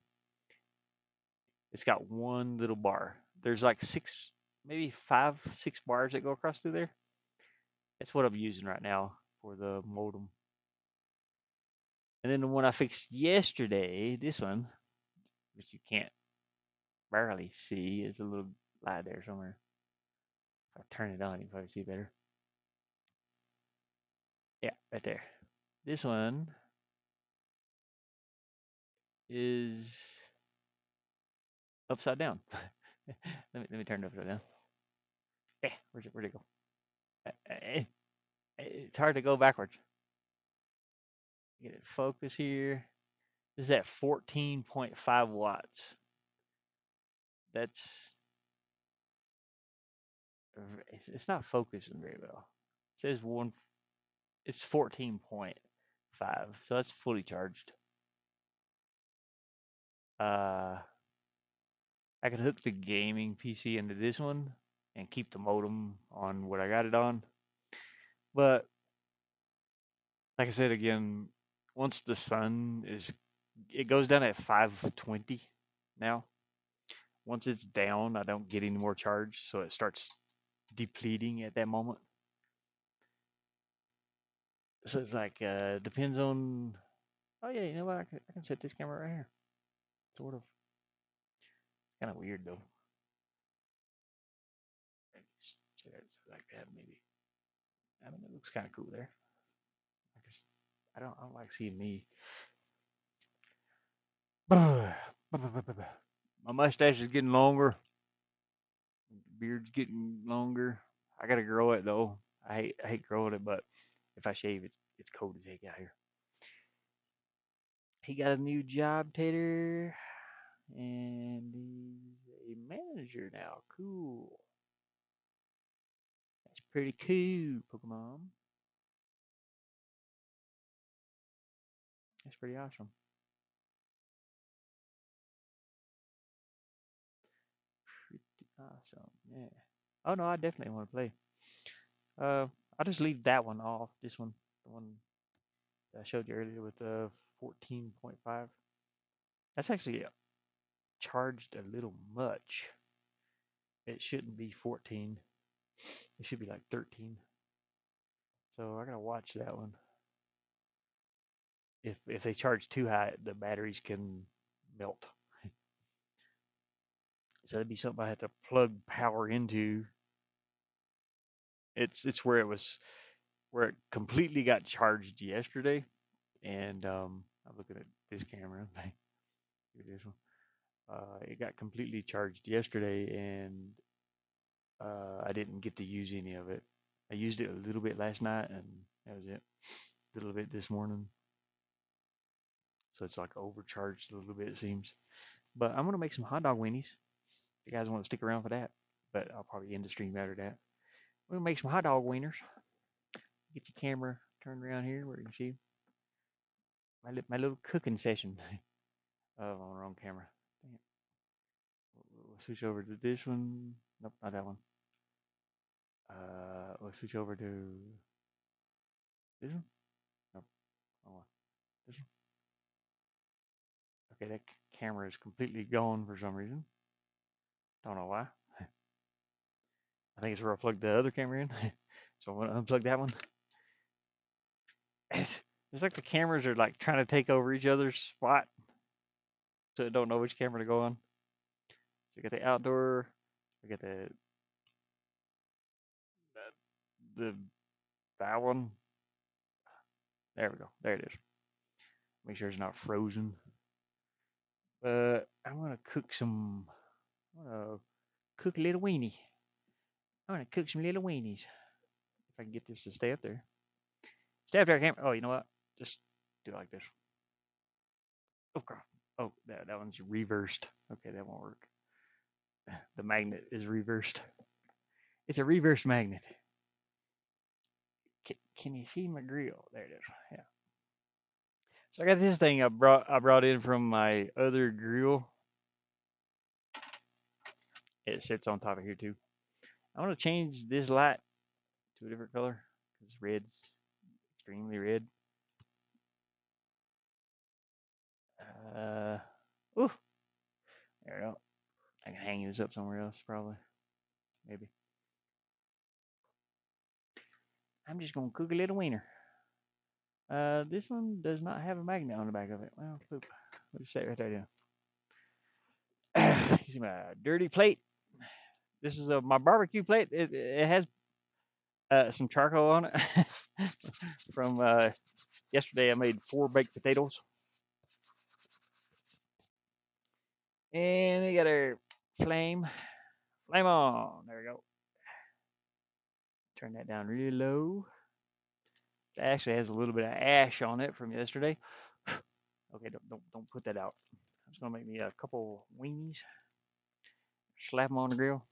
It's got one little bar. There's like six, maybe five, 6 bars that go across through there. That's what I'm using right now for the modem. And then the one I fixed yesterday, this one, which you can't barely see, is a little light there somewhere. If I turn it on, you can probably see better. Yeah, right there. This one is upside down. Let me turn it upside down. Yeah, where'd it go? It's hard to go backwards. Get it focus here. This is at 14.5 watts. That's it's not focusing very well. It says one. It's 14.5, so that's fully charged. Uh, I could hook the gaming PC into this one and keep the modem on what I got it on. But like I said again, once the sun is, it goes down at 520 now. Once it's down, I don't get any more charge, so it starts depleting at that moment. So it's like depends on. Oh yeah, you know what? I can set this camera right here. Sort of. Kind of weird though. Set it like that maybe. I mean, it looks kind of cool there. I guess I don't like seeing me. My mustache is getting longer. Beard's getting longer. I gotta grow it though. I hate growing it, but if I shave, it's cold as heck out here. He got a new job, Tater, and he's a manager now. Cool. That's pretty cool, Pokemon. That's pretty awesome. Pretty awesome. Yeah. Oh no, I definitely want to play. Uh, I'll just leave that one off. This one, the one that I showed you earlier with the 14.5. That's actually charged a little much. It shouldn't be 14. It should be like 13. So I gotta watch that one. If they charge too high, the batteries can melt. So that'd be something I have to plug power into. It's where it completely got charged yesterday, and I'm looking at this camera. This one. It got completely charged yesterday, and I didn't get to use any of it. I used it a little bit last night, and that was it. A little bit this morning, so it's like overcharged a little bit, it seems. But I'm gonna make some hot dog weenies. If you guys want to stick around for that, but I'll probably end the stream after that. We're gonna make some hot dog wieners. Get your camera turned around here where you can see my little cooking session. Oh, I'm on the wrong camera. Dang it. We'll switch over to this one. Nope, not that one. We'll switch over to this one. Nope, wrong one. This one. Okay, that camera is completely gone for some reason. Don't know why. I think it's where I plugged the other camera in. So I'm gonna unplug that one. It's like the cameras are like trying to take over each other's spot, so I don't know which camera to go on. So we got the outdoor, we got the that one. There we go. There it is. Make sure it's not frozen. I'm gonna cook some. I'm gonna cook a little weenie. I'm gonna cook some little weenies. If I can get this to stay up there. Stay up there, camera. Oh, you know what? Just do it like this. Oh, crap. Oh, that one's reversed. Okay, that won't work. The magnet is reversed. It's a reverse magnet. Can you see my grill? There it is. Yeah. So I got this thing I brought in from my other grill. It sits on top of here too. I want to change this light to a different color because red's extremely red. Uh, ooh, there we go. I can hang this up somewhere else probably. Maybe. I'm just gonna cook a little wiener. This one does not have a magnet on the back of it. Well, poop. We'll just set it right there. You see my dirty plate. This is my barbecue plate. It has some charcoal on it from yesterday. I made 4 baked potatoes, and we got our flame. Flame on. There we go. Turn that down really low. It actually has a little bit of ash on it from yesterday. Okay, don't put that out. I'm just gonna make me a couple weenies. Slap them on the grill.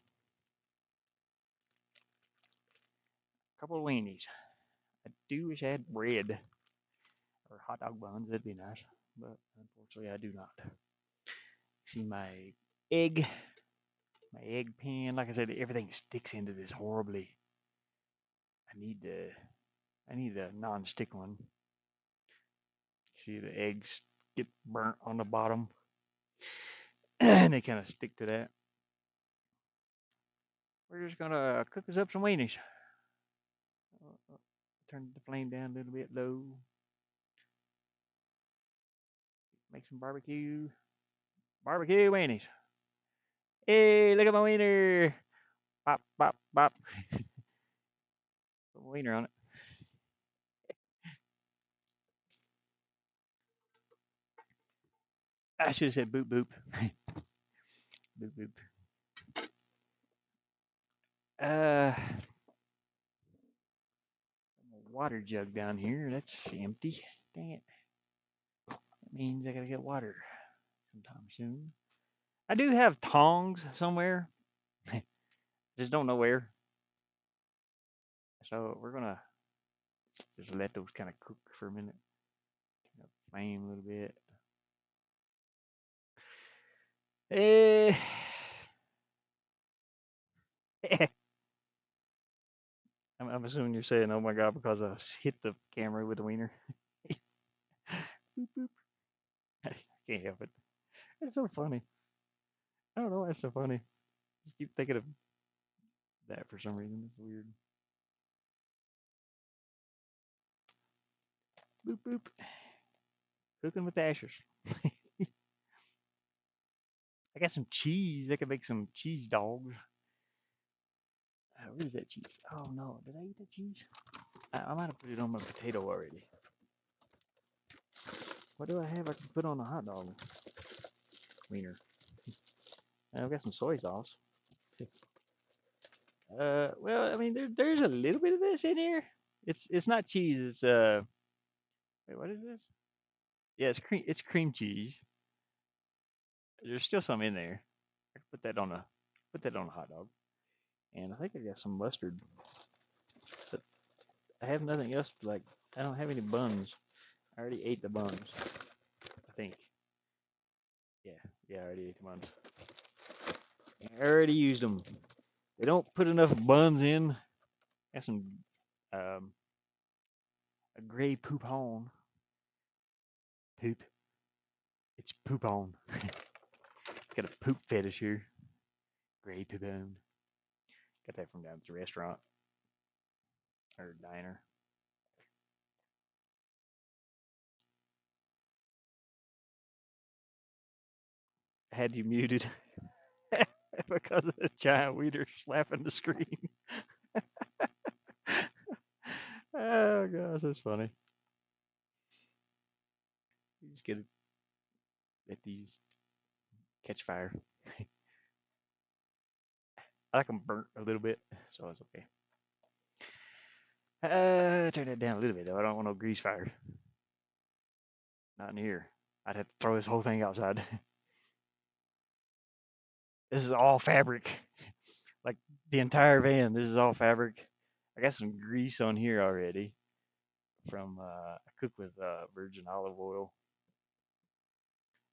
A couple of weenies. I do wish I had bread or hot dog buns. That'd be nice, but unfortunately I do not. See egg, my egg pan. Like I said, everything sticks into this horribly. I need the I need a non-stick one. See the eggs get burnt on the bottom, and they kind of stick to that. We're just gonna cook us up some weenies. Turn the flame down a little bit low. Make some barbecue weenies. Hey, look at my wiener! Bop bop bop. Put my wiener on it. I should have said boop boop. Boop boop. Uh, water jug down here. That's empty. Dang it. That means I gotta get water sometime soon. I do have tongs somewhere. Just don't know where. So we're gonna just let those kind of cook for a minute. Turn up the flame a little bit. Eh. I'm assuming you're saying, "Oh my god," because I hit the camera with the wiener. Boop, boop. I can't help it. It's so funny. I don't know why it's so funny. Just keep thinking of that for some reason. It's weird. Boop boop. Cooking with ashes. I got some cheese. I could make some cheese dogs. Where's that cheese? Oh no, did I eat that cheese? I might have put it on my potato already. What do I have I can put on a hot dog wiener? I've got some soy sauce. Well, I mean, there's a little bit of this in here. It's not cheese. It's wait, what is this? Yeah, it's cream cheese. There's still some in there. I can put that on a hot dog. And I think I got some mustard. But I have nothing else to like. I don't have any buns. I already ate the buns. I think. Yeah, yeah, I already ate the buns. I already used them. They don't put enough buns in. Got some um, a gray poupon. Poop. It's poop on. Got a poop fetish here. Gray poop on. Got that from down at the restaurant or diner. Had you muted because of the giant weeder slapping the screen. Oh gosh, that's funny. You just get to let these catch fire. I like them burnt a little bit, so it's okay. Turn it down a little bit though. I don't want no grease fire. Not in here. I'd have to throw this whole thing outside. This is all fabric. Like the entire van. This is all fabric. I got some grease on here already from I cooked with virgin olive oil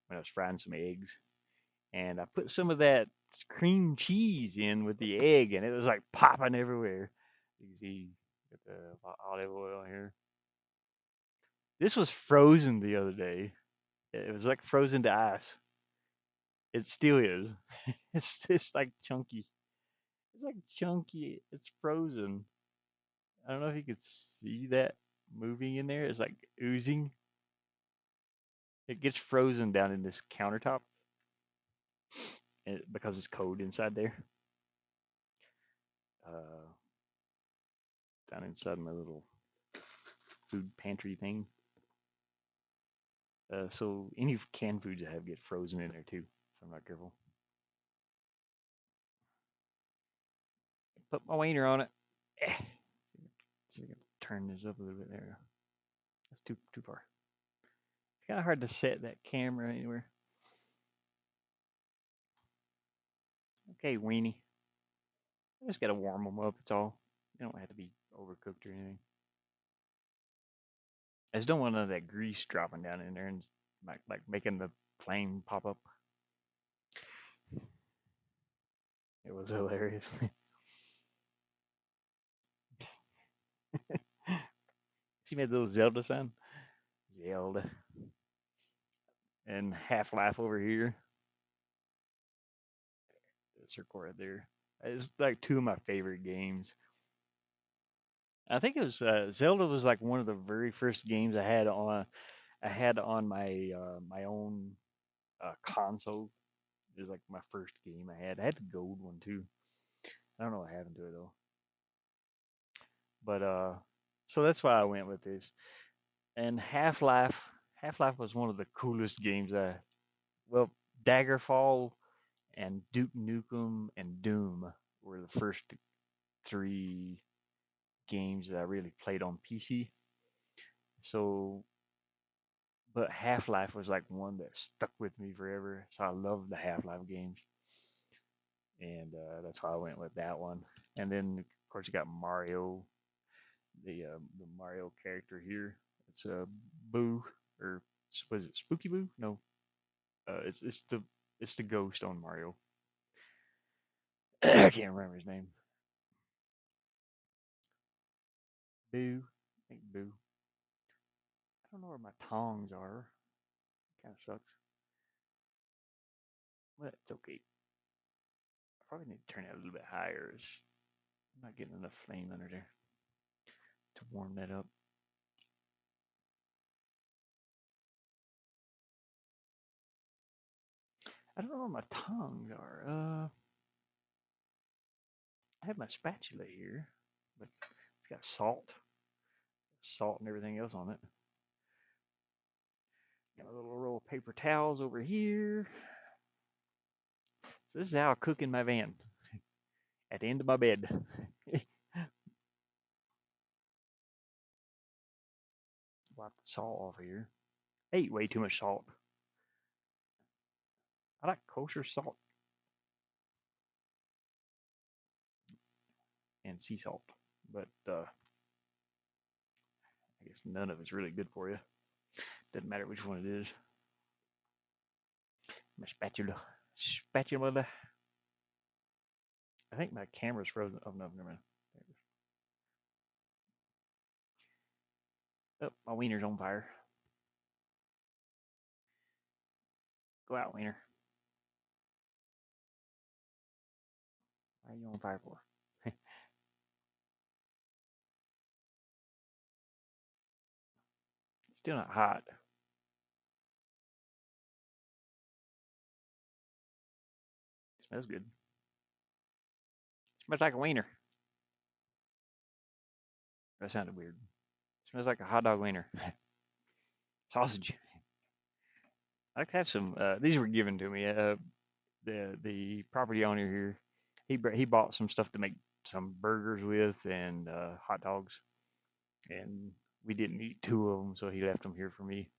when I was frying some eggs, and I put some of that cream cheese in with the egg, and it was like popping everywhere. You can see got the olive oil here. This was frozen the other day. It was like frozen to ice. It still is. It's like chunky. It's like chunky. It's frozen. I don't know if you could see that moving in there. It's like oozing. It gets frozen down in this countertop because it's cold inside there. Uh, Down inside my little food pantry thing. So any canned foods I have get frozen in there too, if I'm not careful. Put my wiener on it. Eh. See if I can turn this up a little bit there. That's too far. It's kind of hard to set that camera anywhere. Okay, weenie. I just gotta warm them up. It's all. They don't have to be overcooked or anything. I just don't want none of that grease dropping down in there and like making the flame pop up. It was hilarious. She made a little Zelda sign. Zelda. And Half Life over here. Circle right there. It's like two of my favorite games. I think it was Zelda was like one of the very first games I had on my own console. It was like my first game I had. I had the gold one too. I don't know what happened to it though. But so that's why I went with this. And Half Life was one of the coolest games. Well, Daggerfall and Duke Nukem and Doom were the first three games that I really played on PC. So, but Half Life was like one that stuck with me forever. So I love the Half Life games, and that's why I went with that one. And then of course you got Mario, the Mario character here. It's a Boo, or was it Spooky Boo? No, it's the ghost on Mario. I can't remember his name. Boo, I think Boo. I don't know where my tongs are. Kind of sucks, but it's okay. I probably need to turn it a little bit higher. I'm not getting enough flame under there to warm that up. I don't know where my tongs are. I have my spatula here, but it's got salt and everything else on it. Got a little roll of paper towels over here. So this is how I cook in my van at the end of my bed. Wipe the salt off here. I ate way too much salt. I like kosher salt and sea salt, but I guess none of it's really good for you. Doesn't matter which one it is. My spatula. I think my camera's frozen. Oh no, never mind. Oh, my wiener's on fire. Go out, Wiener. Why are you on fire for? Still not hot. Smells good. Smells like a wiener. That sounded weird. Smells like a hot dog wiener. Sausage. I like to have some. These were given to me. The property owner here, he bought some stuff to make some burgers with and hot dogs, and we didn't eat two of them, so he left them here for me.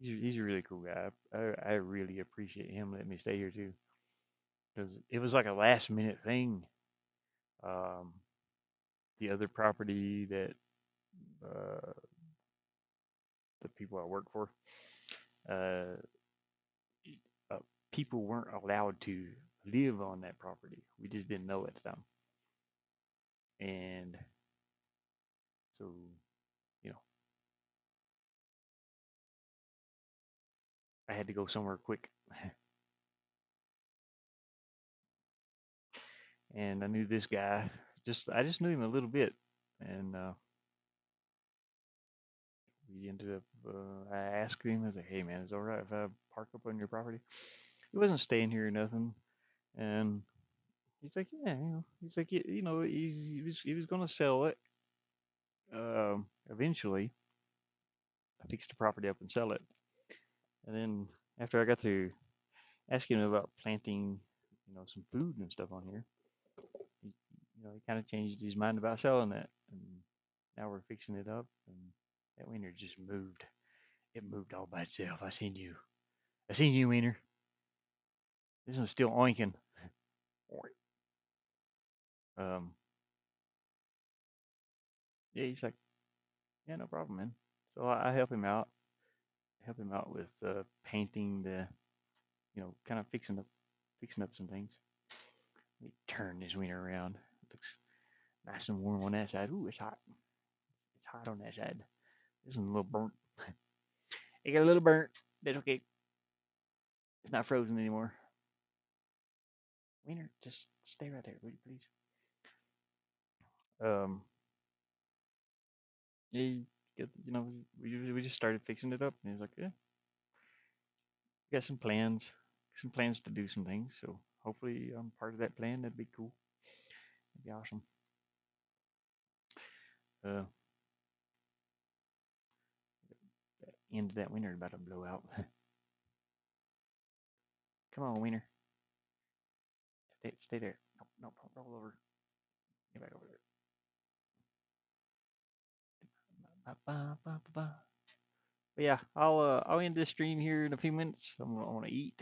He's a really cool guy. I really appreciate him letting me stay here too, because it was like a last minute thing. Um, the other property that uh, the people I work for, uh, uh, people weren't allowed to live on that property. We just didn't know at the time, and so you know, I had to go somewhere quick, and I knew this guy. I just knew him a little bit, and we ended up. I asked him. I was like, "Hey, man, is it all right if I park up on your property?" He wasn't staying here or nothing, and he's like, "Yeah, you know." He's like, "You know, he was gonna sell it eventually, fix the property up and sell it." And then after I got to asking him about planting, some food and stuff on here, he, he kind of changed his mind about selling it, and now we're fixing it up, and that wiener just moved. It moved all by itself. I seen you. I seen you, wiener. This one's still oinking. Um, yeah, he's like, yeah, no problem, man. So I help him out with painting the, kind of fixing up some things. Let me turn this wiener around. It looks nice and warm on that side. Ooh, it's hot. It's hot on that side. This one's a little burnt. It got a little burnt. That's okay. It's not frozen anymore. Wiener, just stay right there, would you please? Um, yeah, we just started fixing it up, and he's like, yeah, we got some plans to do some things. So hopefully, I'm part of that plan. That'd be cool. That'd be awesome. Uh, that end of that wiener about to blow out. Come on, wiener, stay there. No, no, don't roll over. Get back over there. Ba, ba, ba, ba, ba. But yeah, I'll end this stream here in a few minutes. I want to eat,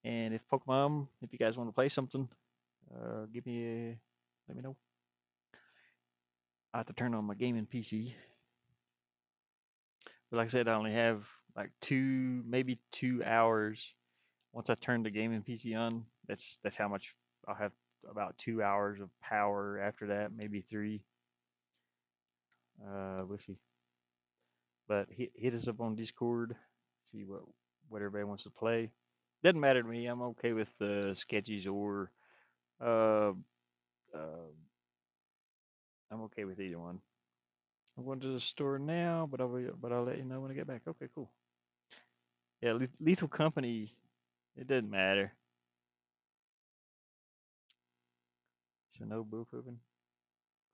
and if you guys want to play something, give me let me know. I have to turn on my gaming PC. But like I said, I only have like maybe 2 hours. Once I turn the gaming PC on, that's how much I'll have. About 2 hours of power after that, maybe three. We'll see. But hit us up on Discord. See what everybody wants to play. Doesn't matter to me. I'm okay with sketches or uh, uh, I'm okay with either one. I'm going to the store now, but I'll let you know when I get back. Okay, cool. Yeah, Lethal Company. It doesn't matter. So no boo pooping.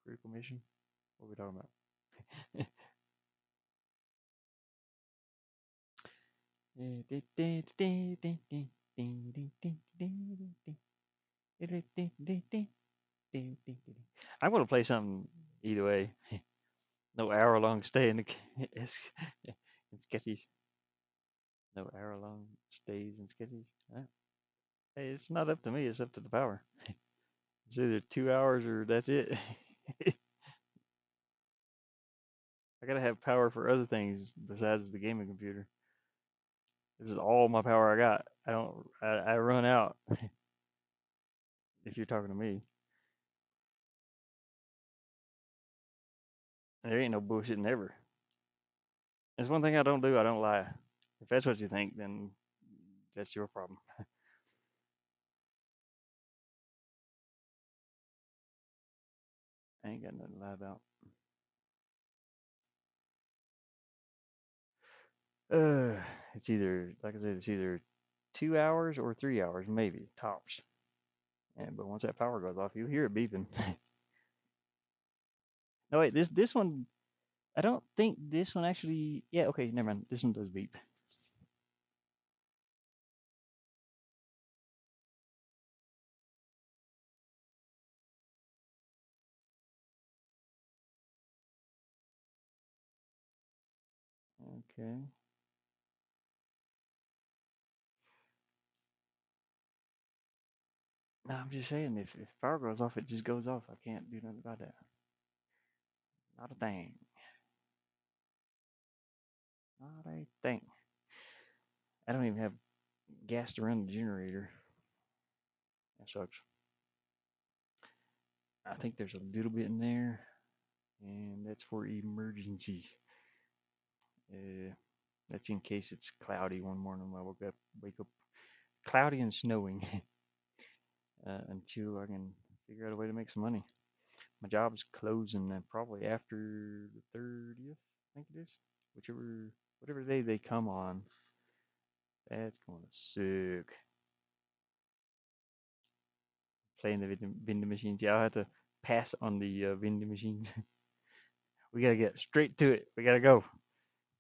Critical mission. What are we talking about? I'm gonna play something either way. No hour long stay in the in sketches. No hour long stays in sketches. Hey, it's not up to me. It's up to the power. It's either 2 hours or that's it. I gotta have power for other things besides the gaming computer. This is all my power I got. I don't. I run out if you're talking to me. There ain't no bullshitting ever. There's one thing I don't do. I don't lie. If that's what you think, then That's your problem. I ain't got nothing to lie about. Uh, it's either, like I said, it's either 2 hours or 3 hours, maybe tops. And but once that power goes off, you hear it beeping. No, wait, this one, I don't think this one actually. Yeah, okay, never mind. This one does beep. Okay. No, I'm just saying, if power goes off, it just goes off. I can't do nothing about that. Not a thing. Not a thing. I don't even have gas to run the generator. That sucks. I think there's a little bit in there, and that's for emergencies. Uh, that's in case it's cloudy one morning when I wake up cloudy and snowing until I can figure out a way to make some money. My job's closing probably after the 30th, I think it is. Whatever day they come on, that's gonna suck. Playing the vending machines. Yeah, I'll have to pass on the vending machines. We gotta get straight to it. We gotta go.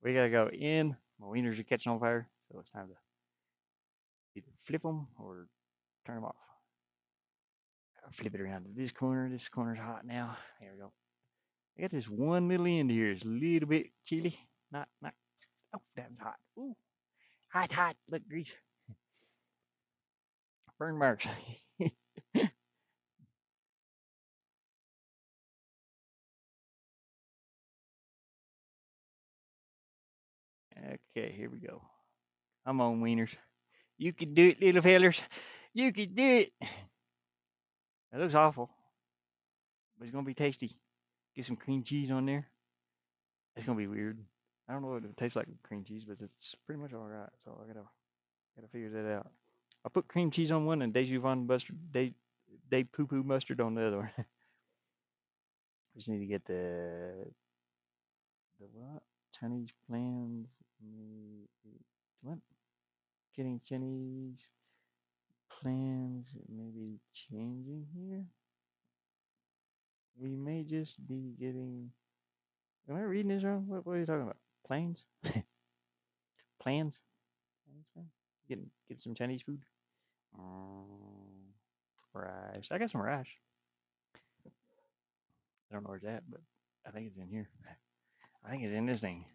We gotta go in. My wieners are catching on fire, so it's time to either flip them or turn them off. I'll flip it around to this corner. This corner's hot now. There we go. I got this one little end here. It's a little bit chilly. Not. Oh, that was hot. Ooh, hot. Look, grease. Burn marks. Okay, here we go. Come on, wieners. You can do it, little fellers. You can do it. That looks awful, but it's gonna be tasty. Get some cream cheese on there. It's gonna be weird. I don't know what it tastes like with cream cheese, but it's pretty much all right. So I gotta figure that out. I put cream cheese on one and Dejuvon mustard, de poo poo mustard on the other one. We just need to get the what? Chinese plans. What? Getting Chinese plans maybe changing here. We may just be getting. Am I reading this wrong? What are you talking about? Planes? Plans? Get some Chinese food. Rice. I got some rice. I don't know where it's at, but I think it's in here. I think it's in this thing.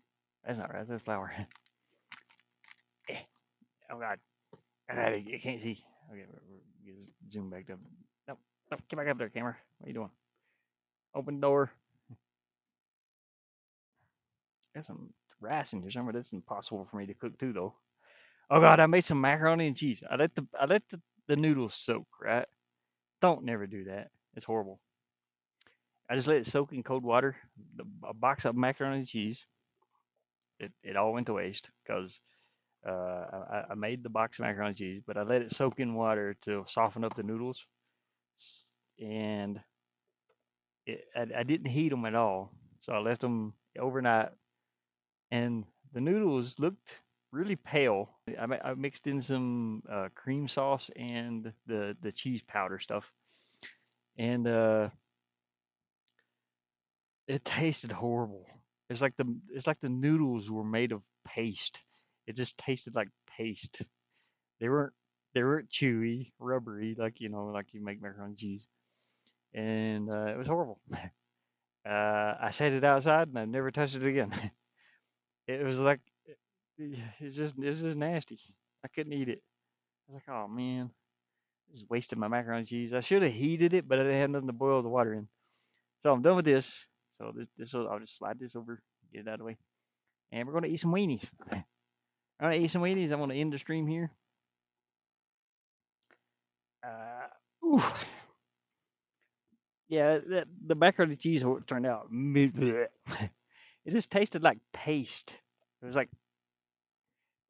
That's not rice. That's flour. Oh God. I can't see. Okay, zoom back up. Nope. Nope. Get back up there, camera. What are you doing? Open door. Got some rice in here somewhere. That's impossible for me to cook too, though. Oh God, I made some macaroni and cheese. I let the noodles soak. Right? Don't never do that. It's horrible. I just let it soak in cold water. A box of macaroni and cheese. It all went to waste because I made the box of macaroni and cheese, but I let it soak in water to soften up the noodles, and I didn't heat them at all. So I left them overnight, and the noodles looked really pale. I mixed in some cream sauce and the cheese powder stuff, and it tasted horrible. It's like the noodles were made of paste. It just tasted like paste. They weren't they weren't chewy, rubbery like like you make macaroni and cheese, and it was horrible. I set it outside and I never touched it again. It was like it's just nasty. I couldn't eat it. I was like, oh man, this is wasting my macaroni and cheese. I should have heated it, but I didn't have nothing to boil the water in. So I'm done with this. So I'll just slide this over, get it out of the way, and we're gonna eat some weenies. I'm gonna eat some weenies. I'm gonna end the stream here. Ooh, yeah, the macaroni and cheese turned out. It just tasted like paste. It was like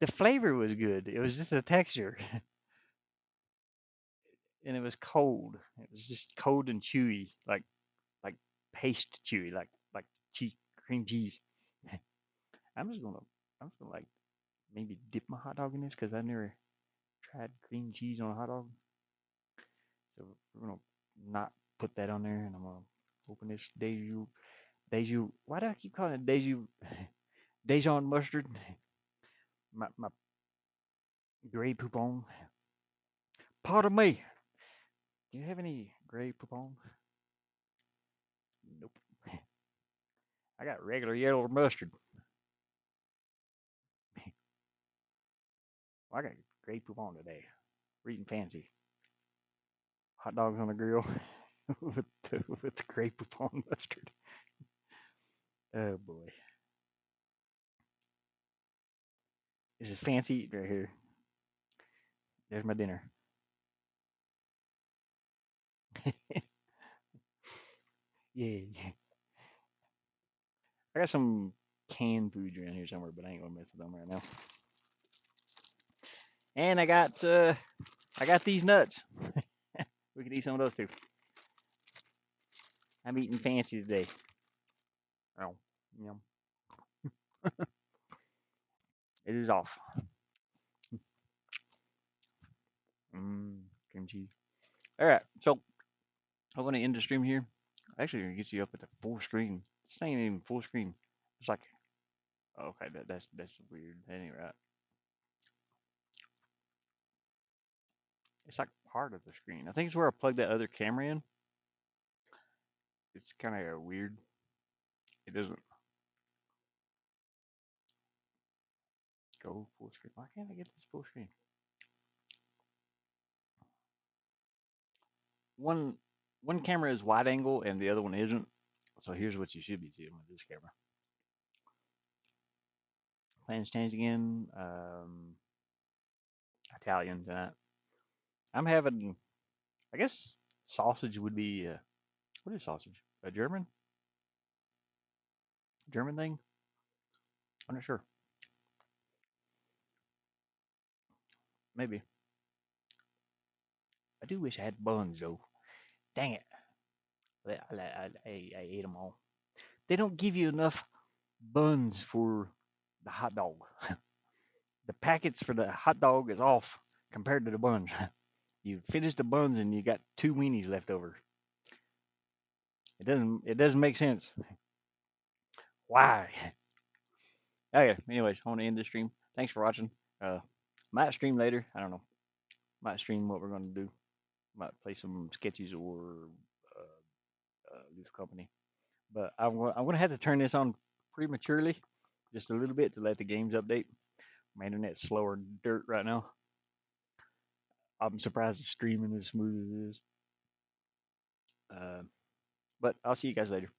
The flavor was good. It was just the texture, and it was cold. It was just cold and chewy, like paste chewy, like cheese, cream cheese. I'm just gonna I'm just gonna like maybe dip my hot dog in this because I never tried cream cheese on a hot dog. So we're gonna not put that on there, and I'm gonna open this Deju. Why do I keep calling it Deju? Dijon mustard. My gray poupon. Pardon me. Do you have any gray poupon? Nope. I got regular yellow mustard. Well, I got gray poupon today. We're eating fancy. Hot dogs on the grill with the gray poupon mustard. Oh boy. This is fancy eating right here. There's my dinner. Yeah. I got some canned foods around here somewhere, but I ain't gonna mess with them right now. And I got these nuts. We could eat some of those too. I'm eating fancy today. Oh, yum. It is off. Cream cheese. All right, so I'm gonna end the stream here. Actually, gonna get you up at the full screen. This thing ain't even full screen. It's like, okay, that's weird. That ain't right. It's like part of the screen. I think it's where I plugged that other camera in. It's kind of weird. It doesn't go full screen. Why can't I get this full screen? One one camera is wide angle and the other one isn't. So here's what you should be seeing with this camera. Plans change again. Italian tonight. I'm having, I guess, sausage would be. What is sausage? A German thing? I'm not sure. Maybe. I do wish I had buns though. Dang it! I ate them all. They don't give you enough buns for the hot dog. The packets for the hot dog is off compared to the buns. You finish the buns and you got two weenies left over. It doesn't make sense. Why? Okay. Anyways, I want to end this stream. Thanks for watching. Uh, might stream later. I don't know. Might stream what we're gonna do. Might play some sketches or lose company. But I'm gonna have to turn this on prematurely, just a little bit to let the games update. My internet's slower than dirt right now. I'm surprised it's streaming as smooth as it is. Uh, but I'll see you guys later.